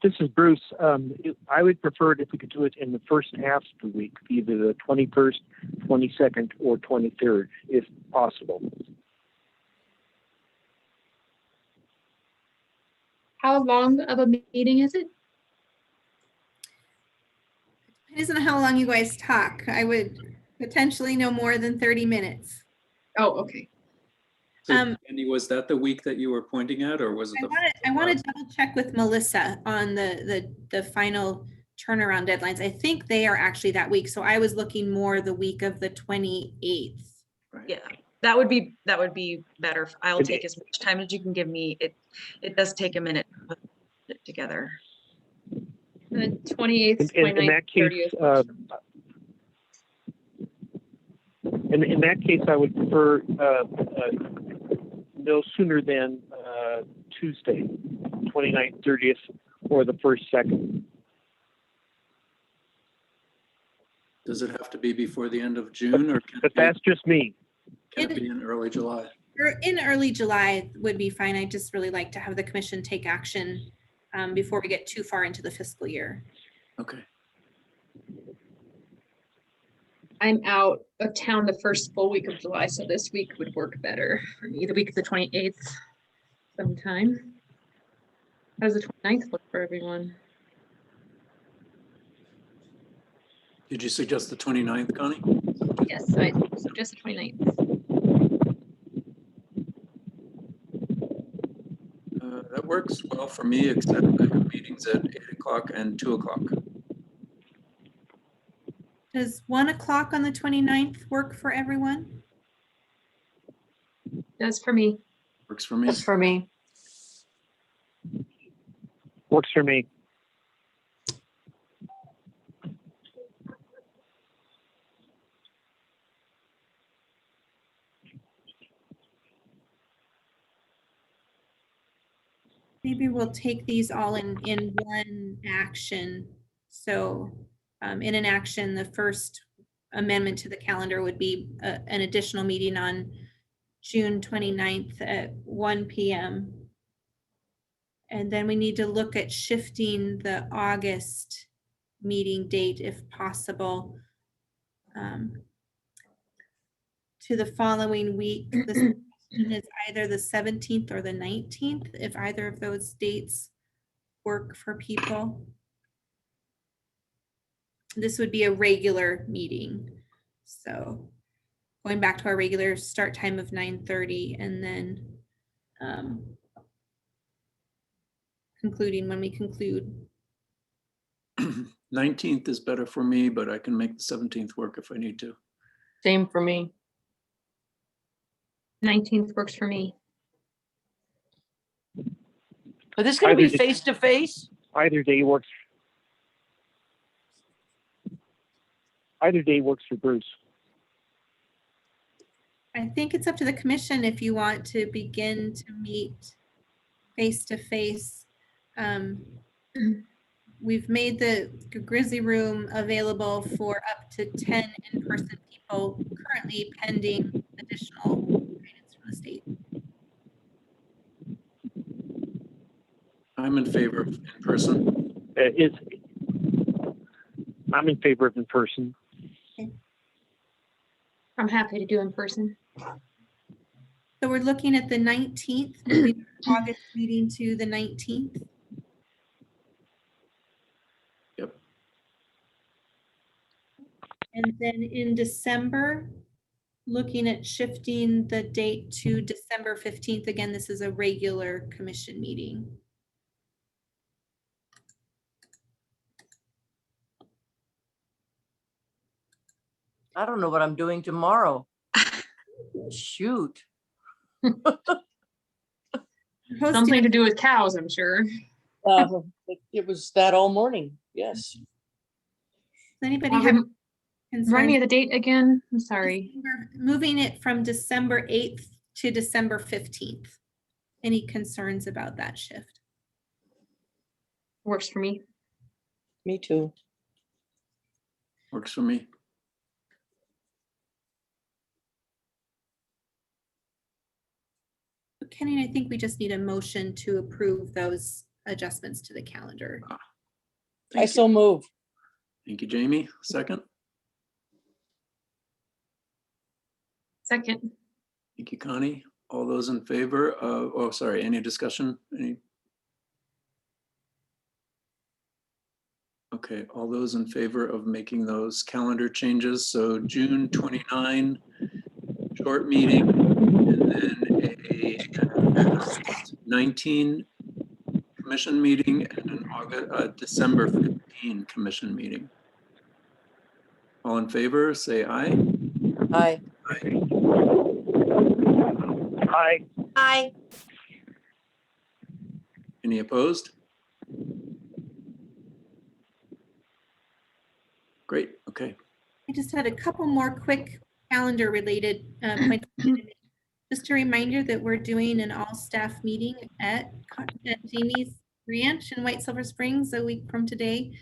Speaker 20: This is Bruce. I would prefer it if we could do it in the first half of the week, either the 21st, 22nd, or 23rd, if possible.
Speaker 9: How long of a meeting is it?
Speaker 4: It isn't how long you guys talk. I would potentially no more than 30 minutes.
Speaker 9: Oh, okay.
Speaker 1: So, Andy, was that the week that you were pointing at, or was it
Speaker 4: I want to double check with Melissa on the final turnaround deadlines. I think they are actually that week. So I was looking more the week of the 28th.
Speaker 3: Yeah, that would be better. I'll take as much time as you can give me. It does take a minute to put it together.
Speaker 9: The 28th,
Speaker 20: in that
Speaker 9: 29th,
Speaker 20: case,
Speaker 9: 30th.
Speaker 20: in that case, I would prefer no sooner than Tuesday, 29th, 30th, or the 1st, 2nd.
Speaker 1: Does it have to be before the end of June, or can
Speaker 20: But that's just me.
Speaker 1: Can it be in early July?
Speaker 4: In early July would be fine. I just really like to have the commission take action before we get too far into the fiscal year.
Speaker 1: Okay.
Speaker 9: I'm out of town the first full week of July, so this week would work better for me. The week of the 28th sometime. How does the 29th look for everyone?
Speaker 1: Did you suggest the 29th, Connie?
Speaker 9: Yes, I suggest the 29th.
Speaker 1: That works well for me, except I have meetings at 8 o'clock and 2 o'clock.
Speaker 4: Does 1 o'clock on the 29th work for everyone?
Speaker 9: Does for me.
Speaker 1: Works for me.
Speaker 21: That's for me.
Speaker 20: Works for me.
Speaker 4: Maybe we'll take these all in one action. So in an action, the first amendment to the calendar would be an additional meeting on June 29th at 1 p.m. And then we need to look at shifting the August meeting date if possible to the following week. This is either the 17th or the 19th, if either of those dates work for people. This would be a regular meeting. So going back to our regular start time of 9:30 and then concluding when we conclude.
Speaker 1: 19th is better for me, but I can make the 17th work if I need to.
Speaker 21: Same for me.
Speaker 9: 19th works for me.
Speaker 21: Are this going to be
Speaker 20: Either-
Speaker 21: face to face?
Speaker 20: Either day works. Either day works for Bruce.
Speaker 4: I think it's up to the commission if you want to begin to meet face to face. We've made the Grizzly Room available for up to 10 in-person people, currently pending additional guidance from the state.
Speaker 1: I'm in favor of in person.
Speaker 20: I'm in favor of in person.
Speaker 9: I'm happy to do in person.
Speaker 4: So we're looking at the 19th, moving August meeting to the 19th.
Speaker 1: Yep.
Speaker 4: And then in December, looking at shifting the date to December 15th. Again, this is a regular commission meeting.
Speaker 21: I don't know what I'm doing tomorrow. Shoot.
Speaker 9: Something to do with cows, I'm sure.
Speaker 21: It was that all morning. Yes.
Speaker 4: Does anybody have
Speaker 9: Remind me of
Speaker 4: concerns?
Speaker 9: the date again. I'm sorry.
Speaker 4: Moving it from December 8th to December 15th. Any concerns about that shift?
Speaker 9: Works for me.
Speaker 21: Me too.
Speaker 1: Works for me.
Speaker 4: Kenny, I think we just need a motion to approve those adjustments to the calendar.
Speaker 21: I so move.
Speaker 1: Thank you, Jamie. Second.
Speaker 9: Second.
Speaker 1: Thank you, Connie. All those in favor of, oh, sorry, any discussion? Any? Okay, all those in favor of making those calendar changes. So June 29, short meeting, and then a 19 commission meeting and an August, December 15 commission meeting. All in favor, say aye.
Speaker 21: Aye.
Speaker 20: Aye.
Speaker 5: Aye.
Speaker 1: Any opposed? Great, okay.
Speaker 4: I just had a couple more quick calendar related points. Just a reminder that we're doing an all staff meeting at Jamie's Ranch in White Silver Springs a week from today,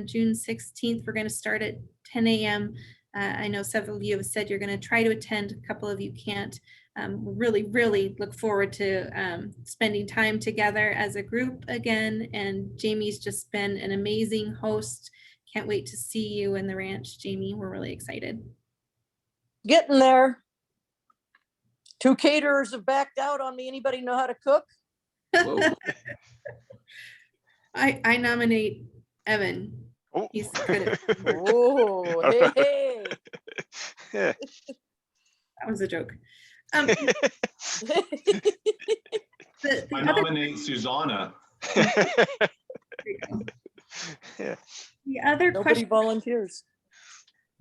Speaker 4: June 16th. We're going to start at 10 a.m. I know several of you have said you're going to try to attend. A couple of you can't. Really look forward to spending time together as a group again. And Jamie's just been an amazing host. Can't wait to see you in the ranch, Jamie. We're really excited.
Speaker 21: Getting there. 2 caterers have backed out on me. Anybody know how to cook?
Speaker 4: I nominate Evan.
Speaker 8: Oh.
Speaker 4: He's good.
Speaker 21: Oh, hey.
Speaker 8: Yeah.
Speaker 4: That was a joke.
Speaker 14: I
Speaker 4: The
Speaker 14: nominate Susanna.
Speaker 4: other
Speaker 21: Nobody
Speaker 4: question,
Speaker 21: volunteers.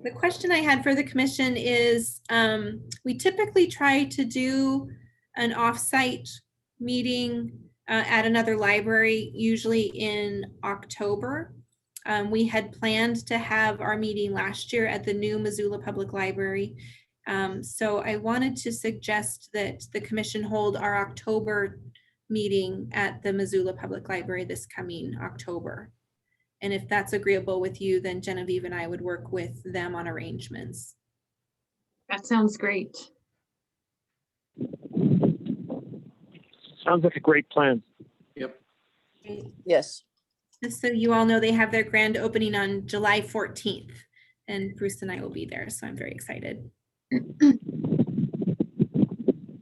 Speaker 4: the question I had for the commission is, we typically try to do an offsite meeting at another library, usually in October. We had planned to have our meeting last year at the new Missoula Public Library. So I wanted to suggest that the commission hold our October meeting at the Missoula Public Library this coming October. And if that's agreeable with you, then Genevieve and I would work with them on arrangements.
Speaker 9: That sounds great.
Speaker 20: Sounds like a great plan.
Speaker 1: Yep.
Speaker 21: Yes.
Speaker 4: Just so you all know, they have their grand opening on July 14th, and Bruce and I will be there, so I'm very excited.
Speaker 11: We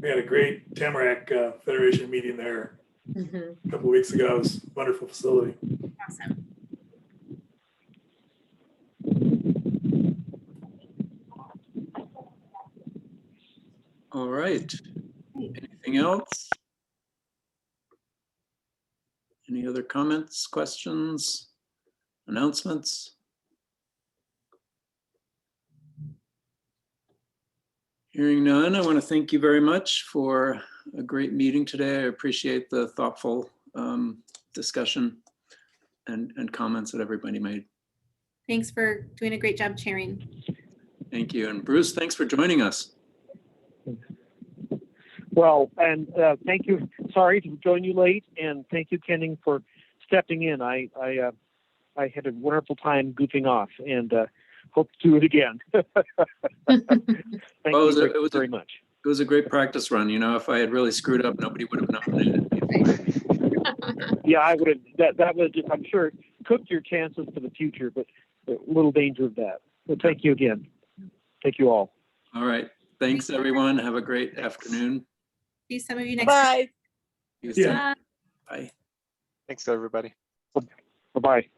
Speaker 11: had a great Tamarack Federation meeting there a couple of weeks ago. It was a wonderful facility.
Speaker 4: Awesome.
Speaker 1: All right. Anything else? Any other comments, questions, announcements? Hearing none, I want to thank you very much for a great meeting today. I appreciate the thoughtful discussion and comments that everybody made.
Speaker 4: Thanks for doing a great job chairing.
Speaker 1: Thank you. And Bruce, thanks for joining us.
Speaker 20: Well, and thank you. Sorry to join you late, and thank you, Kenning, for stepping in. I had a wonderful time goofing off, and hope to do it again. Thank you very much.
Speaker 1: It was a great practice run. You know, if I had really screwed up, nobody would have nominated me.
Speaker 20: Yeah, I would have. That would just, I'm sure, cooked your chances for the future, but a little danger of that. So thank you again. Thank you all.
Speaker 1: All right. Thanks, everyone. Have a great afternoon.
Speaker 4: See some of you next
Speaker 21: Bye.
Speaker 1: See you
Speaker 11: Yeah.
Speaker 1: soon. Bye.
Speaker 8: Thanks, everybody.
Speaker 20: Bye-bye.